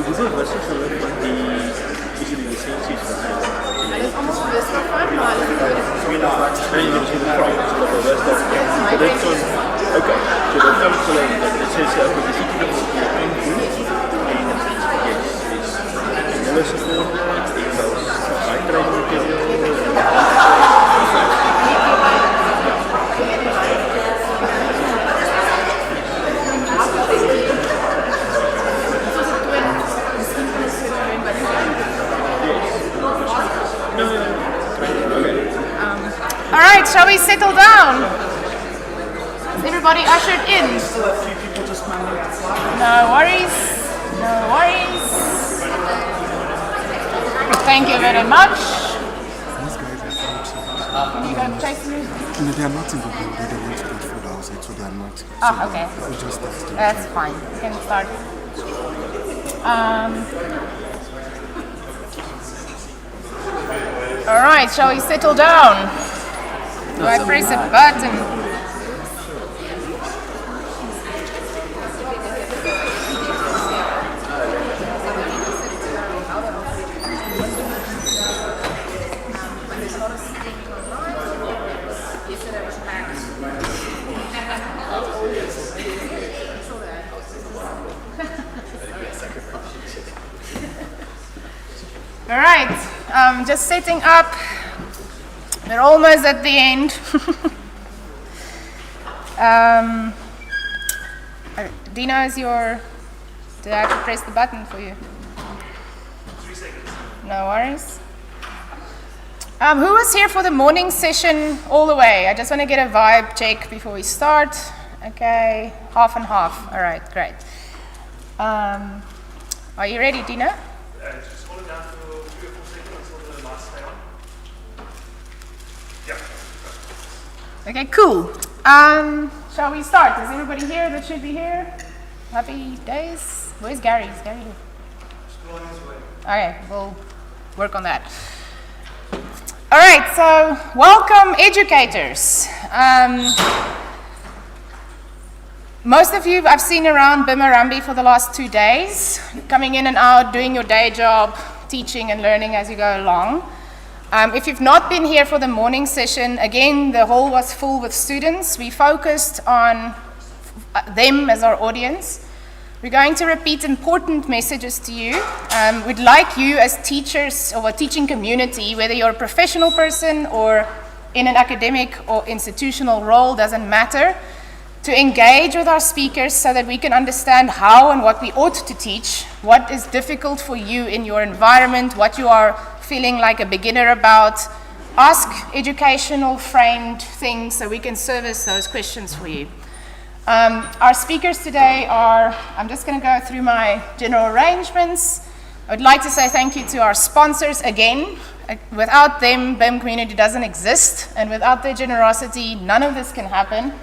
Hoeveel versies hulle van die lisensies wat jy het? Hulle is allemaal bewust daarvan, maar hulle is Nee, jy moet die vraag, is hulle bewust dat dit soos, okay, so dat kan hulle, dit sê sê, okay, die siekte dat jy kan doen, en hulle is gevolgd, en hulle is bijtraining materiaal, All right, shall we settle down? Is everybody ushered in? No worries. No worries. Thank you very much. These guys are Can you go chase me? no, they are not in the building. They went to put food outside, so they are not. Oh, okay. We just started. That's fine. You can start. All right, shall we settle down? Do I press a button? All right, just setting up. We're almost at the end. Dino, is your... Do I have to press the button for you? 3 seconds. No worries. Who was here for the morning session all the way? I just want to get a vibe check before we start. Okay, half and half. All right, great. Are you ready, Dino? Just hold it down for 3 or 4 seconds until the lights stay on. Yeah. Okay, cool. Shall we start? Is everybody here that should be here? Happy days? Where's Gary? Is Gary here? Still on his way. Okay, we'll work on that. All right, so welcome educators. Most of you I've seen around BIMHarambee for the last 2 days, coming in and out, doing your day job, teaching and learning as you go along. If you've not been here for the morning session, again, the hall was full with students. We focused on them as our audience. We're going to repeat important messages to you. We'd like you as teachers or a teaching community, whether you're a professional person or in an academic or institutional role, doesn't matter, to engage with our speakers so that we can understand how and what we ought to teach, what is difficult for you in your environment, what you are feeling like a beginner about. Ask educational framed things so we can service those questions for you. Our speakers today are, I'm just going to go through my general arrangements. I would like to say thank you to our sponsors again. Without them, BIM community doesn't exist, and without their generosity, none of this can happen.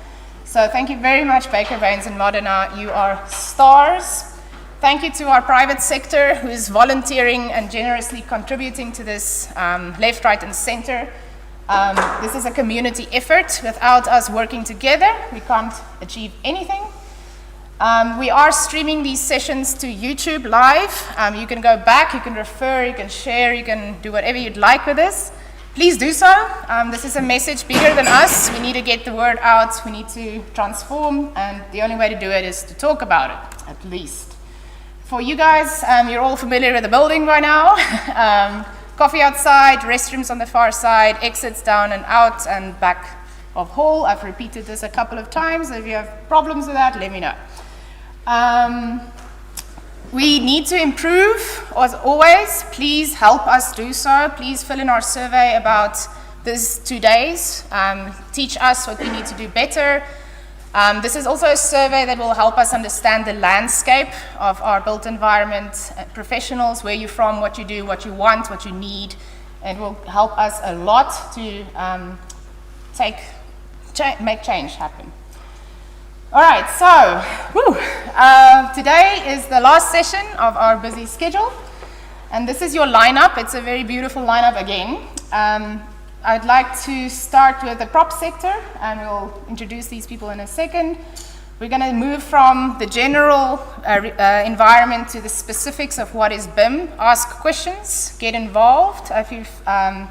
So thank you very much, Baker Baines and Modena. You are stars. Thank you to our private sector who is volunteering and generously contributing to this left, right, and center. This is a community effort. Without us working together, we can't achieve anything. We are streaming these sessions to YouTube live. You can go back, you can refer, you can share, you can do whatever you'd like with this. Please do so. This is a message bigger than us. We need to get the word out. We need to transform, and the only way to do it is to talk about it, at least. For you guys, you're all familiar with the building by now. Coffee outside, restrooms on the far side, exits down and out and back of hall. I've repeated this a couple of times. If you have problems with that, let me know. We need to improve, as always. Please help us do so. Please fill in our survey about these 2 days. Teach us what we need to do better. This is also a survey that will help us understand the landscape of our built environment, professionals, where you're from, what you do, what you want, what you need, and will help us a lot to make change happen. All right, so today is the last session of our busy schedule, and this is your lineup. It's a very beautiful lineup again. I'd like to start with the prop sector, and we'll introduce these people in a second. We're going to move from the general environment to the specifics of what is BIM. Ask questions, get involved. If you have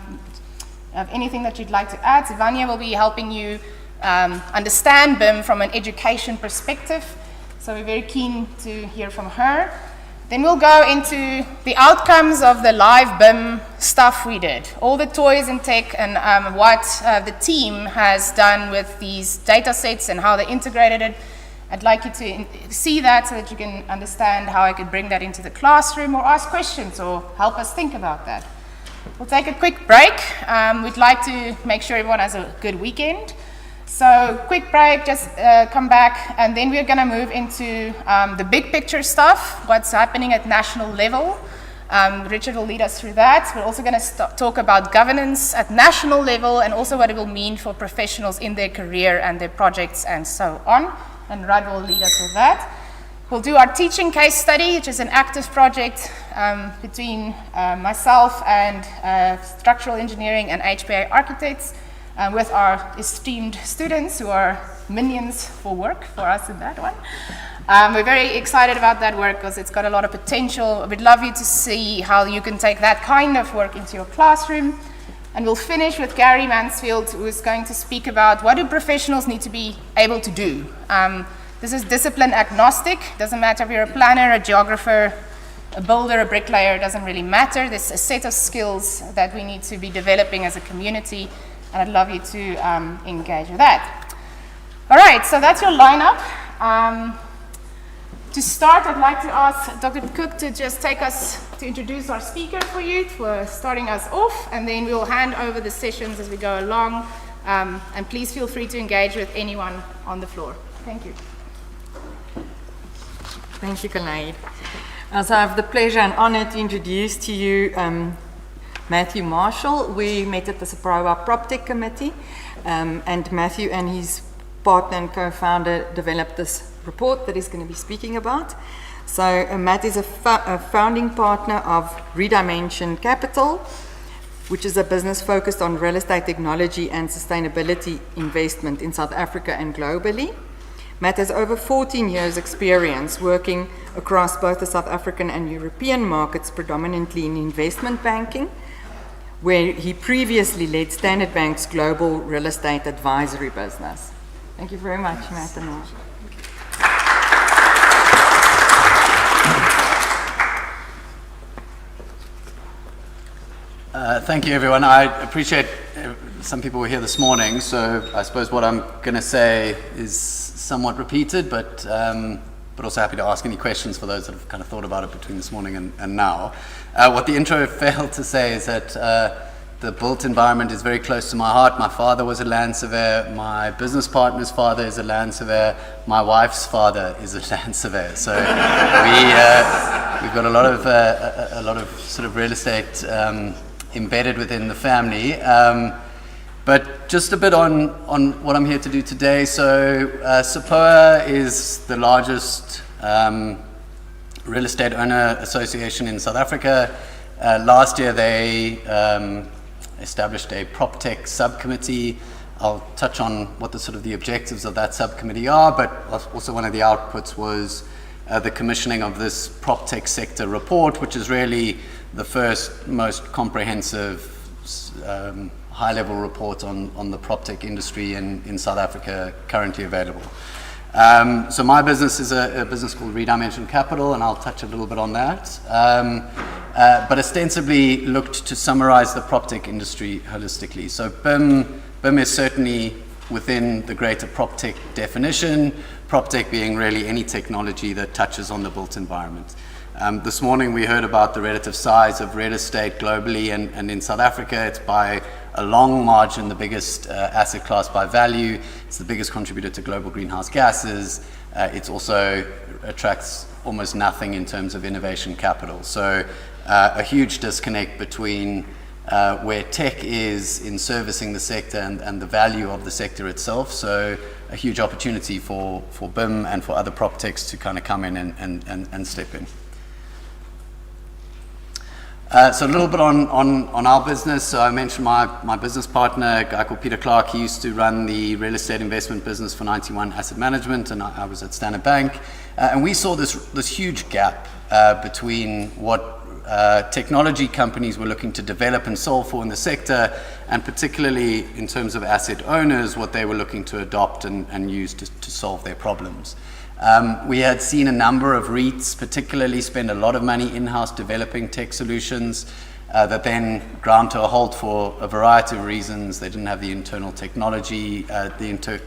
anything that you'd like to add, Ivania will be helping you understand BIM from an education perspective. So we're very keen to hear from her. Then we'll go into the outcomes of the live BIM stuff we did. All the toys and tech and what the team has done with these data sets and how they integrated it. I'd like you to see that so that you can understand how I could bring that into the classroom or ask questions or help us think about that. We'll take a quick break. We'd like to make sure everyone has a good weekend. So quick break, just come back, and then we're going to move into the big picture stuff, what's happening at national level. Richard will lead us through that. We're also going to talk about governance at national level and also what it will mean for professionals in their career and their projects and so on. And Rad will lead us with that. We'll do our teaching case study, which is an active project between myself and structural engineering and HPA architects with our esteemed students who are minions for work for us in that one. We're very excited about that work because it's got a lot of potential. We'd love you to see how you can take that kind of work into your classroom. And we'll finish with Gary Mansfield, who is going to speak about what do professionals need to be able to do. This is discipline agnostic. Doesn't matter if you're a planner, a geographer, a builder, a bricklayer, it doesn't really matter. There's a set of skills that we need to be developing as a community, and I'd love you to engage with that. All right, so that's your lineup. To start, I'd like to ask Dr. Cook to just take us to introduce our speaker for you, for starting us off, and then we'll hand over the sessions as we go along. And please feel free to engage with anyone on the floor. Thank you. Thank you, Kanaid. So I have the pleasure and honor to introduce to you Matthew Marshall. We met at the SAPROA PropTech Committee, and Matthew and his partner and co-founder developed this report that he's going to be speaking about. So Matt is a founding partner of Redimension Capital, which is a business focused on real estate technology and sustainability investment in South Africa and globally. Matt has over 14 years experience working across both the South African and European markets, predominantly in investment banking, where he previously led Standard Bank's global real estate advisory business. Thank you very much, Matt and all. Thank you, everyone. I appreciate some people were here this morning, so I suppose what I'm going to say is somewhat repeated, but also happy to ask any questions for those that have kind of thought about it between this morning and now. What the intro failed to say is that the built environment is very close to my heart. My father was a land surveyor. My business partner's father is a land surveyor. My wife's father is a land surveyor. So we've got a lot of sort of real estate embedded within the family. But just a bit on what I'm here to do today. So SAPOA is the largest real estate owner association in South Africa. Last year they established a PropTech subcommittee. I'll touch on what the objectives of that subcommittee are, but also one of the outputs was the commissioning of this PropTech sector report, which is really the first most comprehensive high-level report on the PropTech industry in South Africa currently available. So my business is a business called Redimension Capital, and I'll touch a little bit on that. But ostensibly looked to summarize the PropTech industry holistically. So BIM is certainly within the greater PropTech definition, PropTech being really any technology that touches on the built environment. This morning we heard about the relative size of real estate globally, and in South Africa it's by a long margin the biggest asset class by value. It's the biggest contributor to global greenhouse gases. It also attracts almost nothing in terms of innovation capital. So a huge disconnect between where tech is in servicing the sector and the value of the sector itself. So a huge opportunity for BIM and for other PropTechs to kind of come in and step in. So a little bit on our business. So I mentioned my business partner, a guy called Peter Clark. He used to run the real estate investment business for 91 Asset Management, and I was at Standard Bank. And we saw this huge gap between what technology companies were looking to develop and solve for in the sector, and particularly in terms of asset owners, what they were looking to adopt and use to solve their problems. We had seen a number of REITs particularly spend a lot of money in-house developing tech solutions that then ground to a halt for a variety of reasons. They didn't have the internal technology, the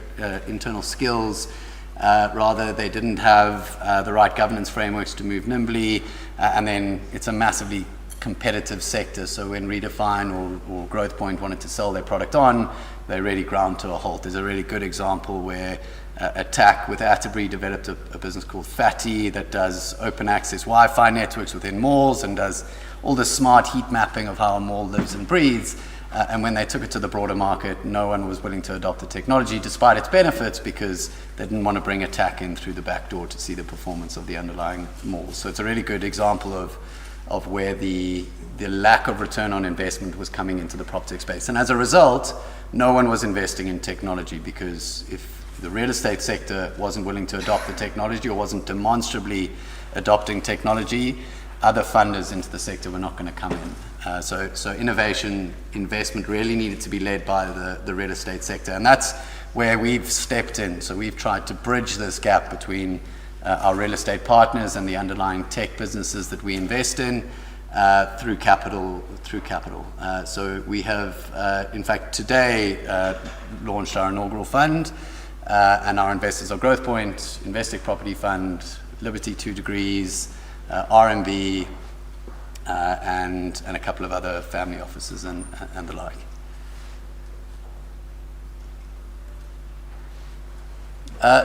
internal skills. Rather, they didn't have the right governance frameworks to move nimbly, and then it's a massively competitive sector. So when Redefine or GrowthPoint wanted to sell their product on, they really ground to a halt. There's a really good example where Attack with Atterbury developed a business called Fatty that does open access Wi-Fi networks within malls and does all the smart heat mapping of how a mall lives and breathes. And when they took it to the broader market, no one was willing to adopt the technology despite its benefits, because they didn't want to bring Attack in through the back door to see the performance of the underlying malls. So it's a really good example of where the lack of return on investment was coming into the PropTech space. And as a result, no one was investing in technology, because if the real estate sector wasn't willing to adopt the technology or wasn't demonstrably adopting technology, other funders into the sector were not going to come in. So innovation investment really needed to be led by the real estate sector, and that's where we've stepped in. So we've tried to bridge this gap between our real estate partners and the underlying tech businesses that we invest in through capital. So we have, in fact, today launched our inaugural fund, and our investors are GrowthPoint, Investec Property Fund, Liberty 2 Degrees, RMB, and a couple of other family offices and the like.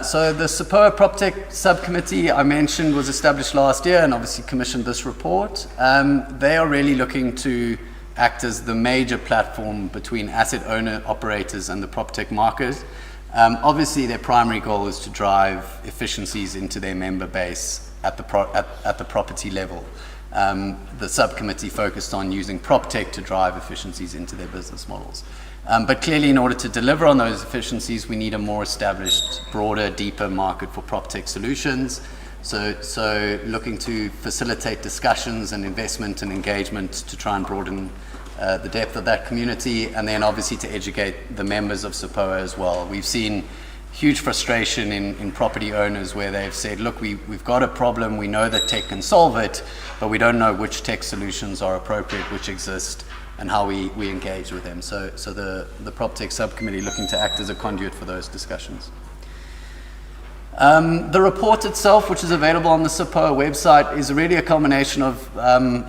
So the SAPOA PropTech subcommittee I mentioned was established last year and obviously commissioned this report. They are really looking to act as the major platform between asset owner operators and the PropTech market. Obviously their primary goal is to drive efficiencies into their member base at the property level. The subcommittee focused on using PropTech to drive efficiencies into their business models. But clearly, in order to deliver on those efficiencies, we need a more established, broader, deeper market for PropTech solutions. So looking to facilitate discussions and investment and engagement to try and broaden the depth of that community, and then obviously to educate the members of SAPOA as well. We've seen huge frustration in property owners where they've said, look, we've got a problem, we know that tech can solve it, but we don't know which tech solutions are appropriate, which exist, and how we engage with them. So the PropTech subcommittee looking to act as a conduit for those discussions. The report itself, which is available on the SAPOA website, is really a culmination of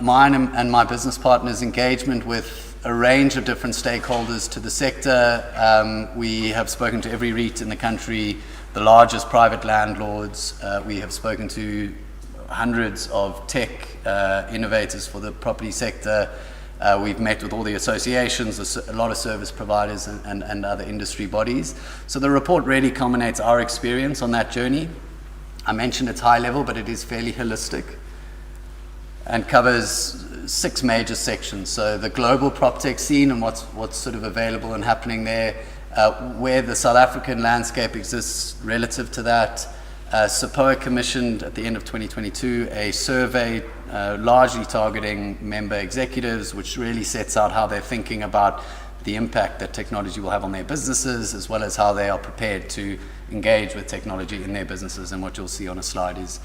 mine and my business partners' engagement with a range of different stakeholders to the sector. We have spoken to every REIT in the country, the largest private landlords. We have spoken to hundreds of tech innovators for the property sector. We've met with all the associations, a lot of service providers and other industry bodies. So the report really culminates our experience on that journey. I mentioned it's high level, but it is fairly holistic and covers 6 major sections. So the global PropTech scene and what's sort of available and happening there, where the South African landscape exists relative to that. SAPOA commissioned at the end of 2022 a survey largely targeting member executives, which really sets out how they're thinking about the impact that technology will have on their businesses, as well as how they are prepared to engage with technology in their businesses. And what you'll see on a slide is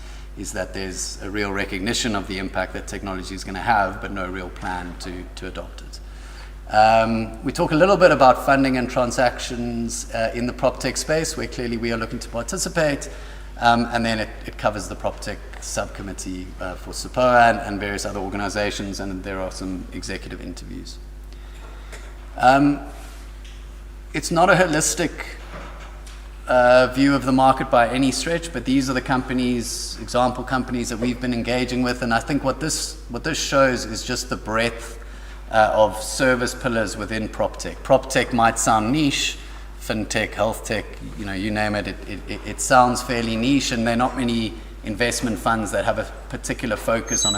that there's a real recognition of the impact that technology is going to have, but no real plan to adopt it. We talk a little bit about funding and transactions in the PropTech space, where clearly we are looking to participate. And then it covers the PropTech subcommittee for SAPOA and various other organizations, and there are some executive interviews. It's not a holistic view of the market by any stretch, but these are the companies, example companies that we've been engaging with, and I think what this shows is just the breadth of service pillars within PropTech. PropTech might sound niche, fintech, health tech, you name it, it sounds fairly niche, and there are not many investment funds that have a particular focus on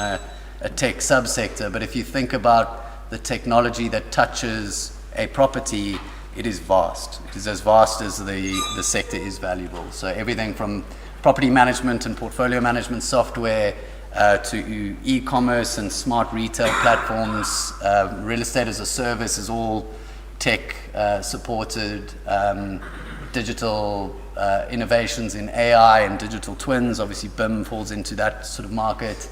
a tech subsector, but if you think about the technology that touches a property, it is vast. It is as vast as the sector is valuable. So everything from property management and portfolio management software to e-commerce and smart retail platforms, real estate as a service is all tech supported, digital innovations in AI and digital twins. Obviously BIM falls into that sort of market.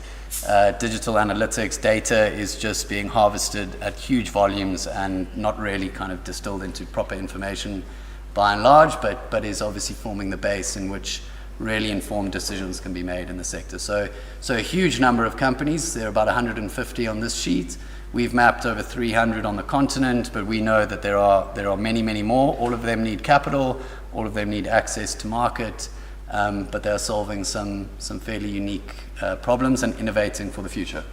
Digital analytics data is just being harvested at huge volumes and not really kind of distilled into proper information by and large, but is obviously forming the base in which really informed decisions can be made in the sector. So a huge number of companies. There are about 150 on this sheet. We've mapped over 300 on the continent, but we know that there are many, many more. All of them need capital. All of them need access to market, but they're solving some fairly unique problems and innovating for the future.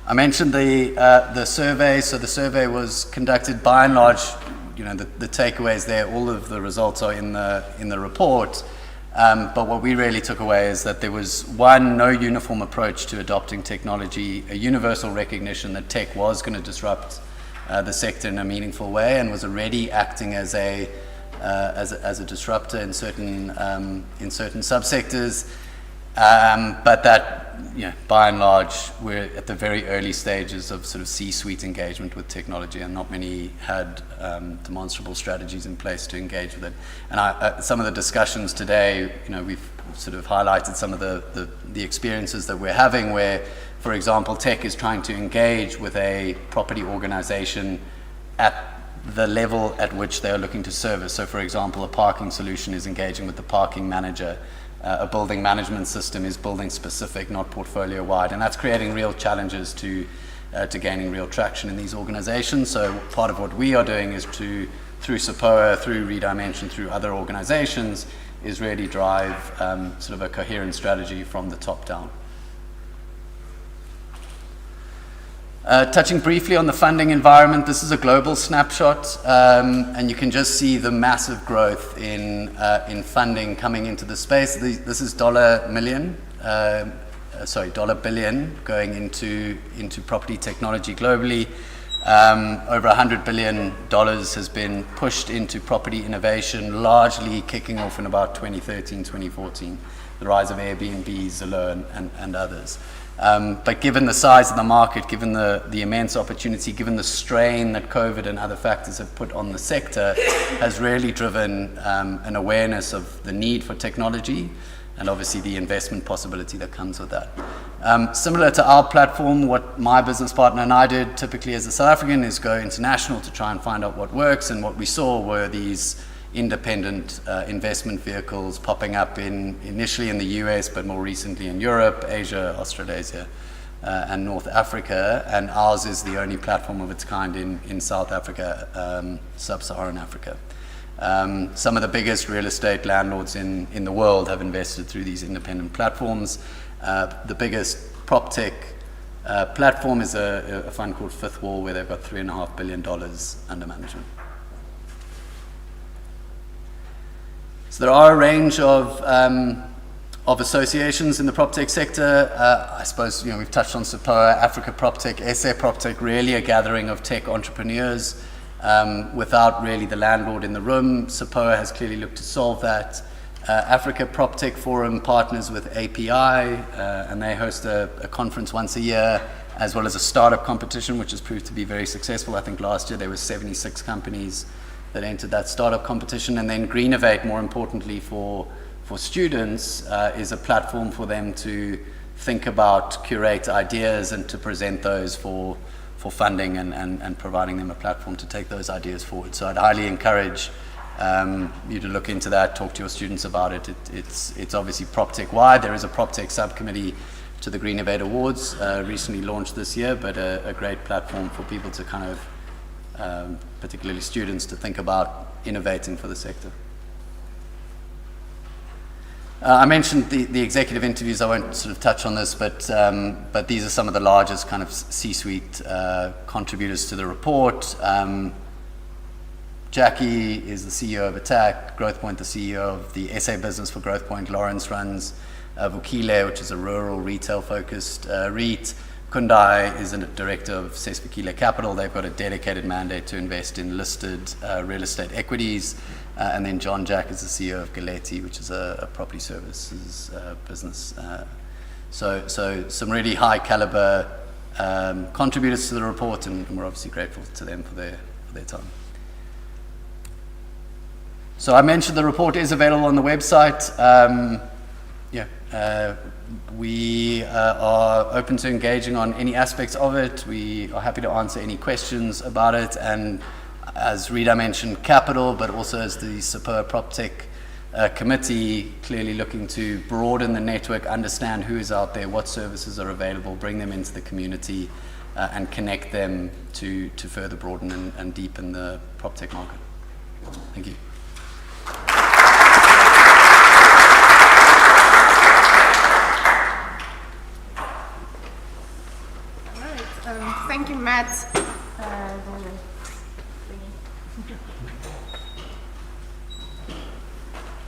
I mentioned the survey. So the survey was conducted by and large. The takeaways there, all of the results are in the report. But what we really took away is that there was, one, no uniform approach to adopting technology, a universal recognition that tech was going to disrupt the sector in a meaningful way and was already acting as a disruptor in certain subsectors. But that, by and large, we're at the very early stages of sort of C-suite engagement with technology, and not many had demonstrable strategies in place to engage with it. And some of the discussions today, we've sort of highlighted some of the experiences that we're having where, for example, tech is trying to engage with a property organization at the level at which they are looking to service. So, for example, a parking solution is engaging with the parking manager. A building management system is building specific, not portfolio wide, and that's creating real challenges to gaining real traction in these organizations. So part of what we are doing is through SAPOA, through Redimension, through other organizations, is really drive sort of a coherent strategy from the top down. Touching briefly on the funding environment, this is a global snapshot, and you can just see the massive growth in funding coming into the space. This is $1 billion going into property technology globally. Over $100 billion has been pushed into property innovation, largely kicking off in about 2013, 2014, the rise of Airbnb, Zillow, and others. But given the size of the market, given the immense opportunity, given the strain that COVID and other factors have put on the sector, has really driven an awareness of the need for technology and obviously the investment possibility that comes with that. Similar to our platform, what my business partner and I did typically as a South African is go international to try and find out what works, and what we saw were these independent investment vehicles popping up initially in the US, but more recently in Europe, Asia, Australasia, and North Africa. And ours is the only platform of its kind in South Africa, sub-Saharan Africa. Some of the biggest real estate landlords in the world have invested through these independent platforms. The biggest prop tech platform is a fund called Fifth Wall, where they've got $3.5 billion under management. So there are a range of associations in the PropTech sector. I suppose we've touched on SAPOA, Africa PropTech, SA PropTech, really a gathering of tech entrepreneurs without really the landlord in the room. SAPOA has clearly looked to solve that. Africa PropTech Forum partners with API, and they host a conference once a year, as well as a startup competition, which has proved to be very successful. I think last year there were 76 companies that entered that startup competition. And then Greenovate, more importantly for students, is a platform for them to think about, curate ideas, and to present those for funding and providing them a platform to take those ideas forward. So I'd highly encourage you to look into that, talk to your students about it. It's obviously PropTech wide. There is a PropTech subcommittee to the Greenovate Awards, recently launched this year, but a great platform for people to kind of particularly students, to think about innovating for the sector. I mentioned the executive interviews. I won't sort of touch on this, but these are some of the largest kind of C-suite contributors to the report. Jackie is the CEO of Attack, GrowthPoint the CEO of the SA business for GrowthPoint. Lawrence runs Vukile, which is a rural retail-focused REIT. Kundai is a director of Sesvukile Capital. They've got a dedicated mandate to invest in listed real estate equities. And then John Jack is the CEO of Galeti, which is a property services business. So some really high caliber contributors to the report, and we're obviously grateful to them for their time. So I mentioned the report is available on the website. We are open to engaging on any aspects of it. We are happy to answer any questions about it. And as Rita mentioned, capital, but also as the SAPOA PropTech committee, clearly looking to broaden the network, understand who is out there, what services are available, bring them into the community, and connect them to further broaden and deepen the PropTech market. Thank you. Thank you, Matt.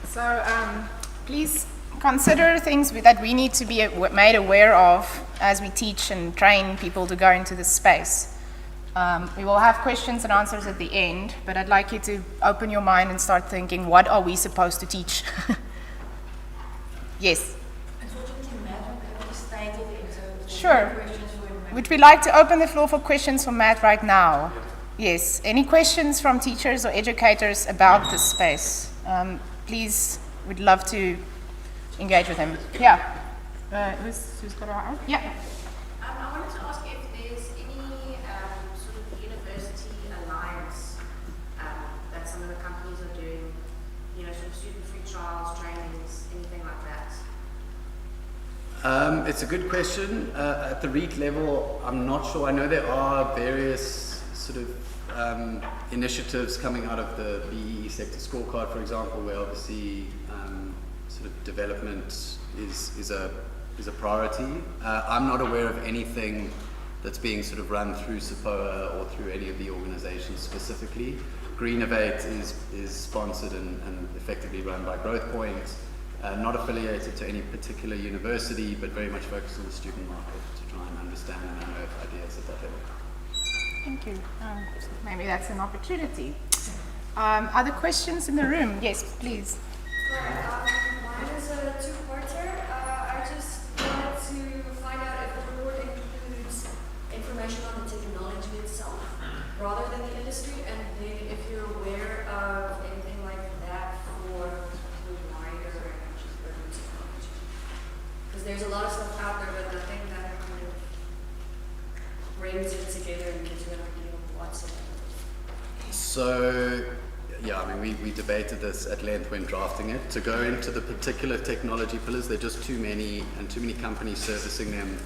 So please consider things that we need to be made aware of as we teach and train people to go into this space. We will have questions and answers at the end, but I'd like you to open your mind and start thinking, what are we supposed to teach? Yes? Sure. Would we like to open the floor for questions for Matt right now? Yes. Any questions from teachers or educators about this space? Please, we'd love to engage with him. Yeah. Who's got our hand? Yeah. I wanted to ask if there's any sort of university alliance that some of the companies are doing, sort of student-free trials, trainings, anything like that? It's a good question. At the REIT level, I'm not sure. I know there are various sort of initiatives coming out of the BEE sector scorecard, for example, where obviously sort of development is a priority. I'm not aware of anything that's being sort of run through SAPOA or through any of the organizations specifically. Greenovate is sponsored and effectively run by Growth Point. Not affiliated to any particular university, but very much focused on the student market to try and understand and unearth ideas at that level. Thank you. Maybe that's an opportunity. Other questions in the room? Yes, please. Mine is a two-parter. I just wanted to find out if the report includes information on the technology itself rather than the industry, and then if you're aware of anything like that for the wider technology. Because there's a lot of stuff out there, but nothing that kind of brings it together and gives you an idea of what's it. So, yeah, I mean, we debated this at length when drafting it. To go into the particular technology pillars, there are just too many and too many companies servicing them.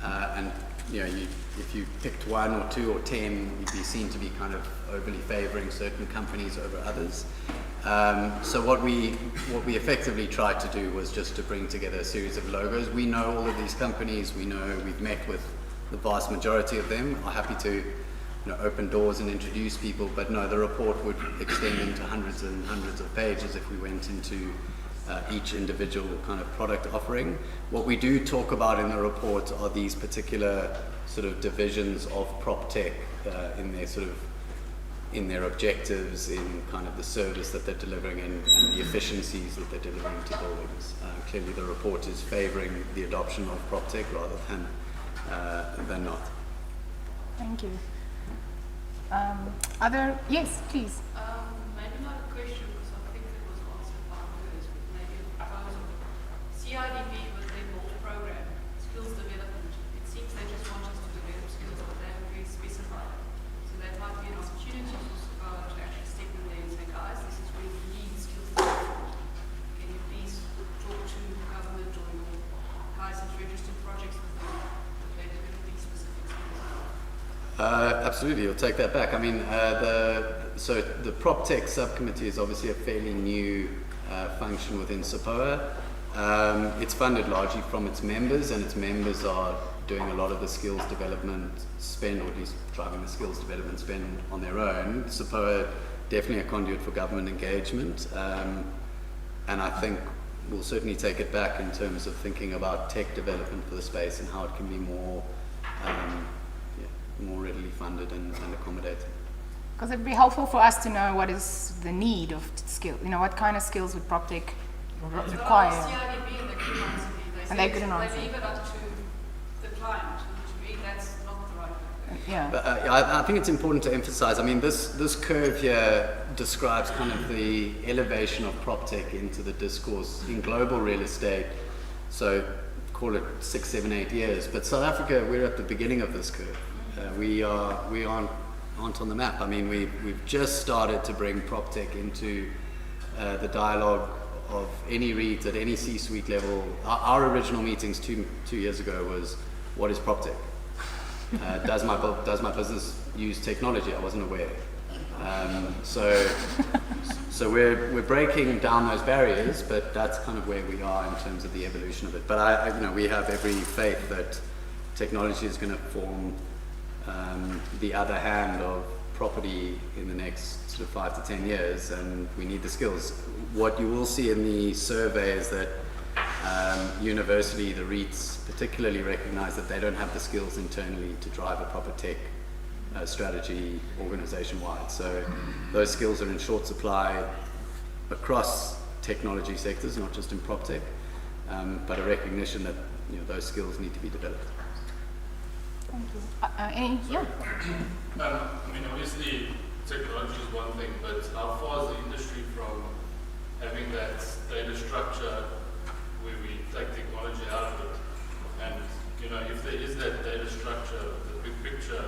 And if you picked one or two or 10, you'd be seen to be kind of overly favoring certain companies over others. So what we effectively tried to do was just to bring together a series of logos. We know all of these companies. We know we've met with the vast majority of them. Are happy to open doors and introduce people, but no, the report would extend into hundreds and hundreds of pages if we went into each individual kind of product offering. What we do talk about in the report are these particular sort of divisions of PropTech in their objectives, in kind of the service that they're delivering and the efficiencies that they're delivering to buildings. Clearly the report is favouring the adoption of PropTech rather than not. Thank you. Yes, please. Maybe not a question because I think it was answered by others, but maybe a proposal. CIDP with their BUILD program, skills development, it seems they just want us to develop skills, but they haven't very specified. So that might be an opportunity to actually step in there and say, guys, this is where you need skills development. Can you please talk to government or your guys that registered projects with them, that they develop these specific skills? Absolutely, we'll take that back. I mean, so the PropTech subcommittee is obviously a fairly new function within SAPOA. It's funded largely from its members, and its members are doing a lot of the skills development spend, or at least driving the skills development spend on their own. SAPOA definitely a conduit for government engagement, and I think we'll certainly take it back in terms of thinking about tech development for the space and how it can be more more readily funded and accommodated. Because it'd be helpful for us to know what is the need of skill, what kind of skills would PropTech require. CIDB and they couldn't answer me. And they couldn't answer. They leave it up to the client. To me, that's not the right way. Yeah. But, I think it's important to emphasize, I mean, this curve here describes kind of the elevation of PropTech into the discourse in global real estate. So call it 6, 7, 8 years. But South Africa, we're at the beginning of this curve. We aren't on the map. I mean, we've just started to bring PropTech into the dialogue of any REIT at any C-suite level. Our original meetings two years ago was, what is PropTech? Does my business use technology? I wasn't aware. So we're breaking down those barriers, but that's kind of where we are in terms of the evolution of it. But we have every faith that technology is going to form the other hand of property in the next sort of 5 to 10 years, and we need the skills. What you will see in the survey is that universally the REITs particularly recognize that they don't have the skills internally to drive a proper tech strategy organization-wide. So those skills are in short supply across technology sectors, not just in PropTech, but a recognition that those skills need to be developed. Thank you. Yeah. I mean, obviously, technology is one thing, but how far is the industry from having that data structure where we take technology out of it? And, if there is that data structure, the big picture,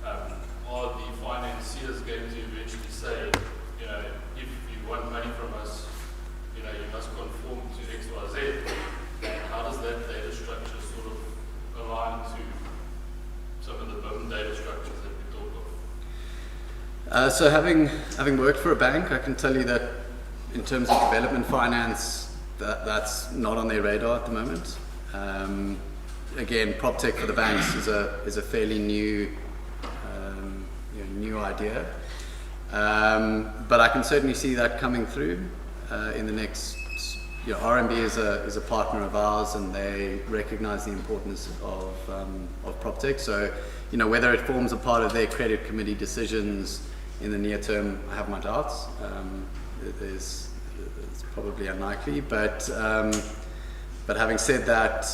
are the financiers going to eventually say, if you want money from us, you must conform to X, Y, Z? And how does that data structure sort of align to some of the BIM data structures that we talk of? So having worked for a bank, I can tell you that in terms of development finance, that's not on their radar at the moment. Again, PropTech for the banks is a fairly new idea, but I can certainly see that coming through in the next. RMB is a partner of ours, and they recognise the importance of PropTech. So, whether it forms a part of their credit committee decisions in the near term, I have my doubts. It's probably unlikely, but having said that,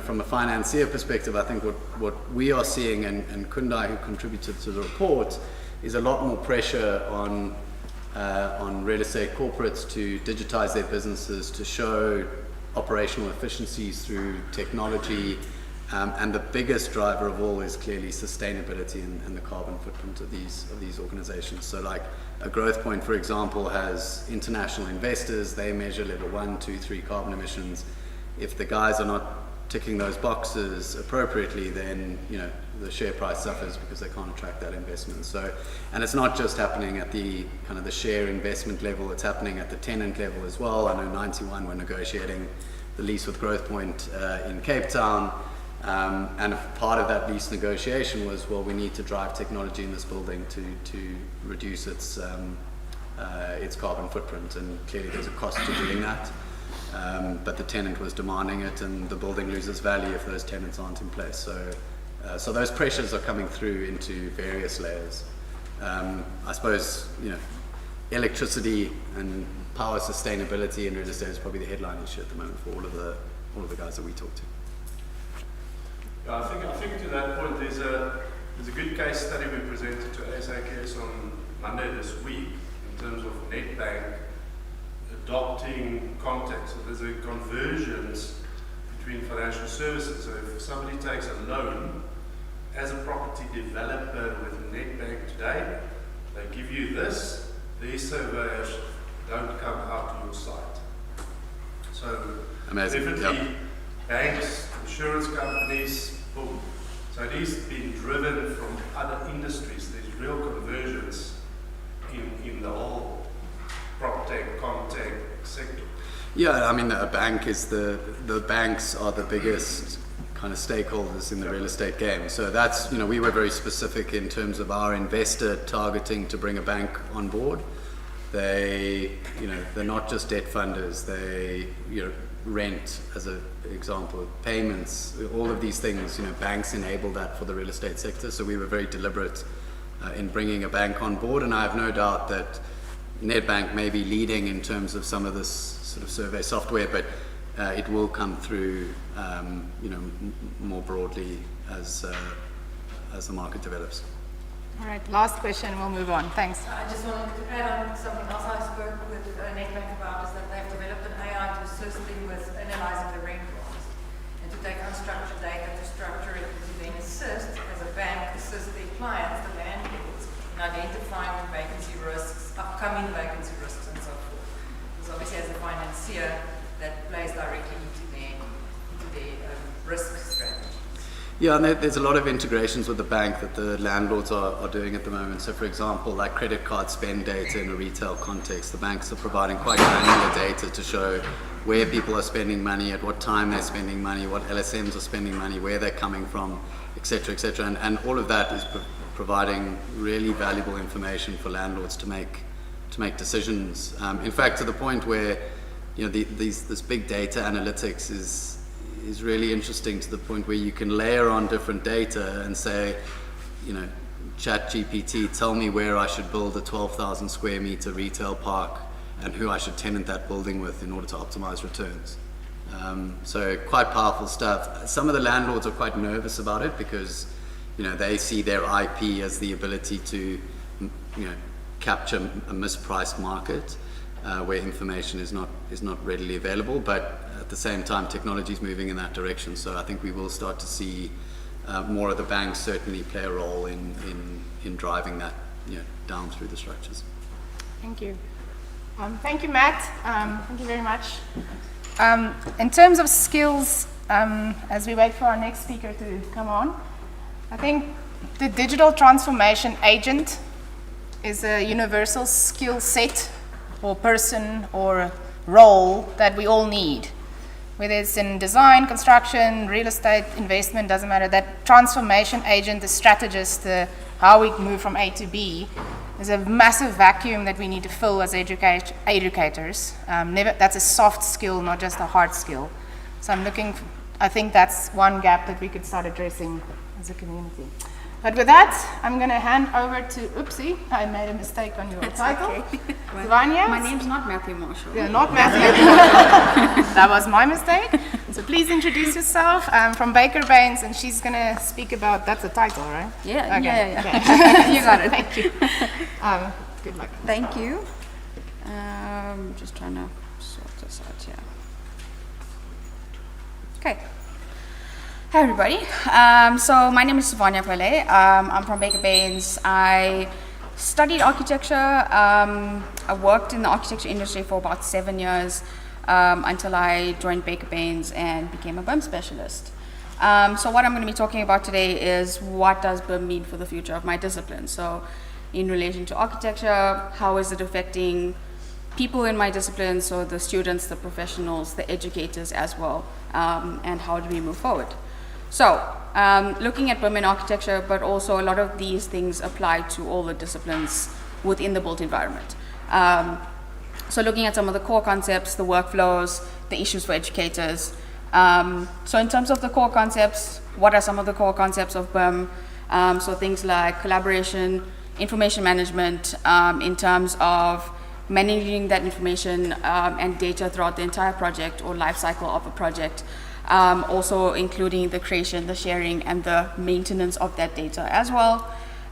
from a financier perspective, I think what we are seeing, and Kundai, who contributed to the report, is a lot more pressure on real estate corporates to digitize their businesses, to show operational efficiencies through technology, and the biggest driver of all is clearly sustainability and the carbon footprint of these organizations. So like a Growth Point, for example, has international investors. They measure level 1, 2, 3 carbon emissions. If the guys are not ticking those boxes appropriately, then the share price suffers because they can't attract that investment. So, and it's not just happening at the kind of the share investment level, it's happening at the tenant level as well. I know 91 were negotiating the lease with Growth Point in Cape Town, and a part of that lease negotiation was, well, we need to drive technology in this building to reduce its carbon footprint, and clearly there's a cost to doing that. But the tenant was demanding it, and the building loses value if those tenants aren't in place. So those pressures are coming through into various layers. I suppose electricity and power sustainability in real estate is probably the headline issue at the moment for all of the guys that we talk to. Yeah, I think to that point, there's a good case study we presented to AECO on Monday this week in terms of Nedbank adopting context. So there's a convergence between financial services. So if somebody takes a loan as a property developer with Nedbank today, they give you this, these surveyors don't come out to your site. So amazing. definitely Yep. banks, insurance companies, boom. So it is being driven from other industries. There's real convergence in the whole PropTech, ComTech sector. Yeah, I mean, a bank is the banks are the biggest kind of stakeholders in the real estate game. So that's, we were very specific in terms of our investor targeting to bring a bank on board. they're not just debt funders. They, rent as an example, payments, all of these things. Banks enable that for the real estate sector. So we were very deliberate in bringing a bank on board, and I have no doubt that Nedbank may be leading in terms of some of this sort of survey software, but it will come through, more broadly as the market develops. All right, last question, we'll move on. Thanks. I just wanted to add on something else I spoke with Nedbank about, is that they've developed an AI to assist them with analyzing the rent rolls and to take unstructured data to structure it to then assist, as a bank, assist their clients, the landlords, in identifying vacancy risks, upcoming vacancy risks, and so forth. Because obviously, as a financier, that plays directly into their risk strategy. Yeah, and there's a lot of integrations with the bank that the landlords are doing at the moment. So for example, like credit card spend data in a retail context, the banks are providing quite granular data to show where people are spending money, at what time they're spending money, what LSMs are spending money, where they're coming from, etc., etc. And all of that is providing really valuable information for landlords to make decisions. In fact, to the point where this big data analytics is really interesting, to the point where you can layer on different data and say, Chat GPT, tell me where I should build a 12,000 square meter retail park and who I should tenant that building with in order to optimize returns. So quite powerful stuff. Some of the landlords are quite nervous about it because they see their IP as the ability to capture a mispriced market where information is not readily available, but at the same time, technology is moving in that direction. So I think we will start to see more of the banks certainly play a role in driving that down through the structures. Thank you. Thank you, Matt. Thank you very much. In terms of skills, as we wait for our next speaker to come on, I think the digital transformation agent is a universal skill set or person or role that we all need. Whether it's in design, construction, real estate, investment, doesn't matter. That transformation agent, the strategist, how we move from A to B, is a massive vacuum that we need to fill as educators. That's a soft skill, not just a hard skill. So I think that's one gap that we could start addressing as a community. But with that, I'm going to hand over to, oopsie, I made a mistake on your title. Okay. Vanya? My name's not Matthew Marshall. Yeah, not Matthew. That was my mistake. So please introduce yourself. I'm from Baker Baines, and she's going to speak about, that's the title, right? Yeah, okay. yeah. Okay. You got it. Thank you. Good luck. Thank you. Just trying to sort this out here. Okay. Hi everybody. So my name is Vanya Pele. I'm from Baker Baines. I studied architecture. I worked in the architecture industry for about 7 years until I joined Baker Baines and became a BIM specialist. So what I'm going to be talking about today is what does BIM mean for the future of my discipline. So in relation to architecture, how is it affecting people in my discipline, so the students, the professionals, the educators as well, and how do we move forward? So, looking at BIM in architecture, but also a lot of these things apply to all the disciplines within the built environment. So looking at some of the core concepts, the workflows, the issues for educators. So in terms of the core concepts, what are some of the core concepts of BIM? So things like collaboration, information management, in terms of managing that information and data throughout the entire project or life cycle of a project. Also including the creation, the sharing, and the maintenance of that data as well.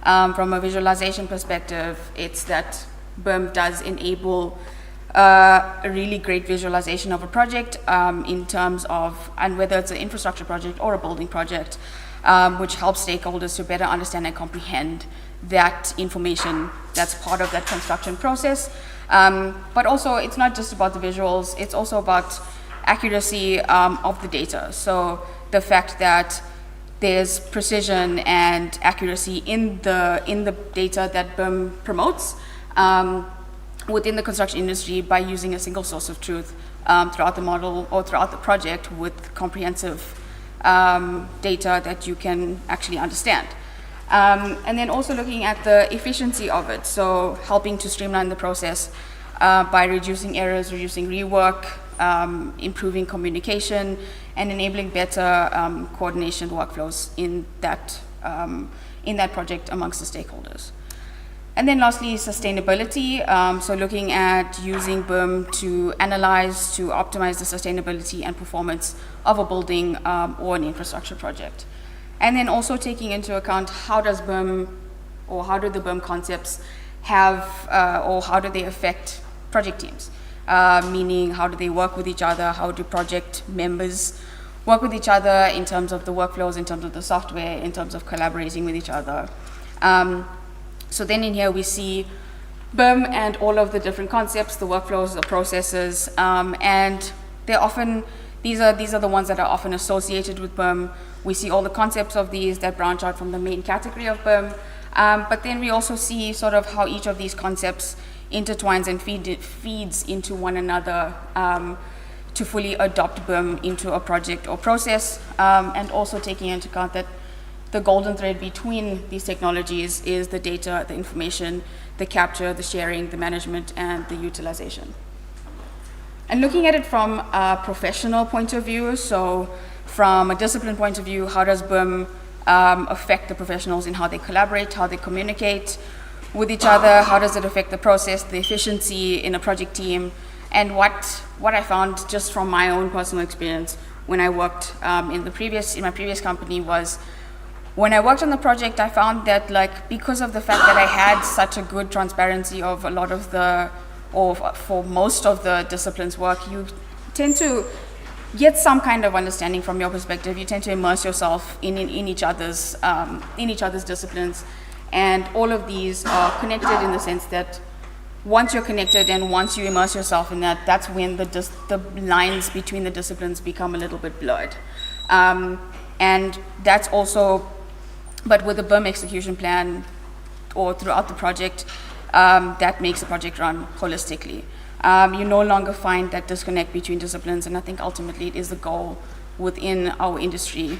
From a visualization perspective, it's that BIM does enable a really great visualization of a project in terms of, and whether it's an infrastructure project or a building project, which helps stakeholders to better understand and comprehend that information that's part of that construction process. But also, it's not just about the visuals, it's also about accuracy of the data. So the fact that there's precision and accuracy in the data that BIM promotes within the construction industry by using a single source of truth throughout the model or throughout the project with comprehensive data that you can actually understand. And then also looking at the efficiency of it, so helping to streamline the process by reducing errors, reducing rework, improving communication, and enabling better coordination workflows in that project amongst the stakeholders. And then lastly, sustainability. So looking at using BIM to analyze, to optimize the sustainability and performance of a building or an infrastructure project. And then also taking into account how does BIM, or how do the BIM concepts have, or how do they affect project teams? Meaning, how do they work with each other? How do project members work with each other in terms of the workflows, in terms of the software, in terms of collaborating with each other? So then in here we see BIM and all of the different concepts, the workflows, the processes, and they're often, these are the ones that are often associated with BIM. We see all the concepts of these that branch out from the main category of BIM, but then we also see sort of how each of these concepts intertwines and feeds into one another to fully adopt BIM into a project or process, and also taking into account that the golden thread between these technologies is the data, the information, the capture, the sharing, the management, and the utilization. And looking at it from a professional point of view, so from a discipline point of view, how does BIM affect the professionals in how they collaborate, how they communicate with each other, how does it affect the process, the efficiency in a project team, and what I found just from my own personal experience when I worked in my previous company was, when I worked on the project, I found that, like, because of the fact that I had such a good transparency of a lot of the, or for most of the disciplines work, you tend to get some kind of understanding from your perspective. You tend to immerse yourself in each other's disciplines, and all of these are connected in the sense that once you're connected and once you immerse yourself in that, that's when the lines between the disciplines become a little bit blurred. And that's also, but with the BIM execution plan or throughout the project, that makes the project run holistically. You no longer find that disconnect between disciplines, and I think ultimately it is the goal within our industry,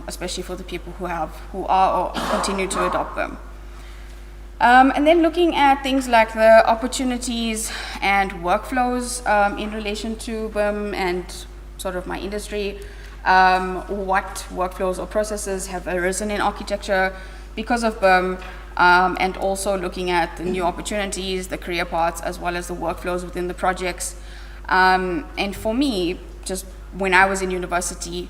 especially for the people who are or continue to adopt BIM. And then looking at things like the opportunities and workflows in relation to BIM and sort of my industry, what workflows or processes have arisen in architecture because of BIM, and also looking at the new opportunities, the career paths, as well as the workflows within the projects. And for me, just when I was in university,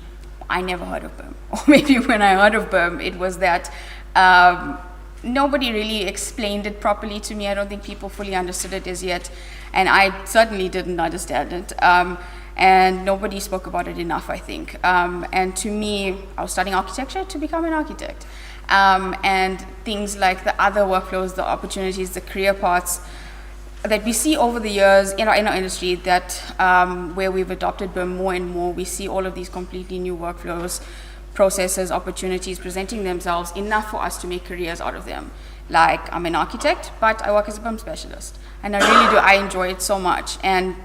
I never heard of BIM. Or maybe when I heard of BIM, it was that nobody really explained it properly to me. I don't think people fully understood it as yet, and I certainly didn't understand it. And nobody spoke about it enough, I think. And to me, I was studying architecture to become an architect. And things like the other workflows, the opportunities, the career paths that we see over the years in our industry, that where we've adopted BIM more and more, we see all of these completely new workflows, processes, opportunities presenting themselves, enough for us to make careers out of them. Like, I'm an architect, but I work as a BIM specialist. And I really do, I enjoy it so much. And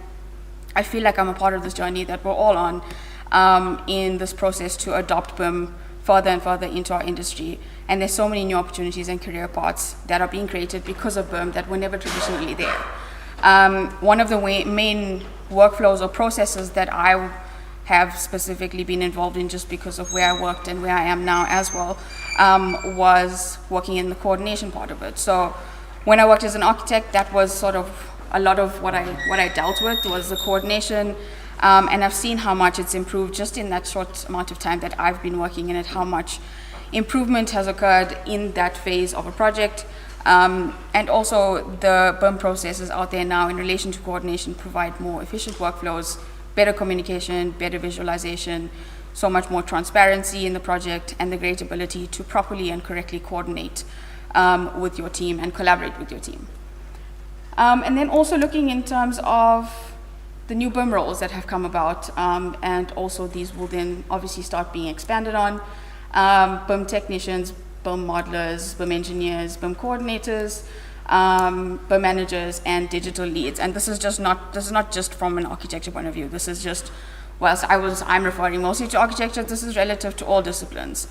I feel like I'm a part of this journey that we're all on in this process to adopt BIM further and further into our industry. And there's so many new opportunities and career paths that are being created because of BIM that were never traditionally there. One of the main workflows or processes that I have specifically been involved in, just because of where I worked and where I am now as well, was working in the coordination part of it. So when I worked as an architect, that was sort of a lot of what I dealt with was the coordination, and I've seen how much it's improved just in that short amount of time that I've been working in it, how much improvement has occurred in that phase of a project. And also the BIM processes out there now in relation to coordination provide more efficient workflows, better communication, better visualization, so much more transparency in the project, and the great ability to properly and correctly coordinate with your team and collaborate with your team. And then also looking in terms of the new BIM roles that have come about, and also these will then obviously start being expanded on. BIM technicians, BIM modelers, BIM engineers, BIM coordinators, BIM managers, and digital leads. And this is not just from an architecture point of view. This is just, whilst I'm referring mostly to architecture, this is relative to all disciplines.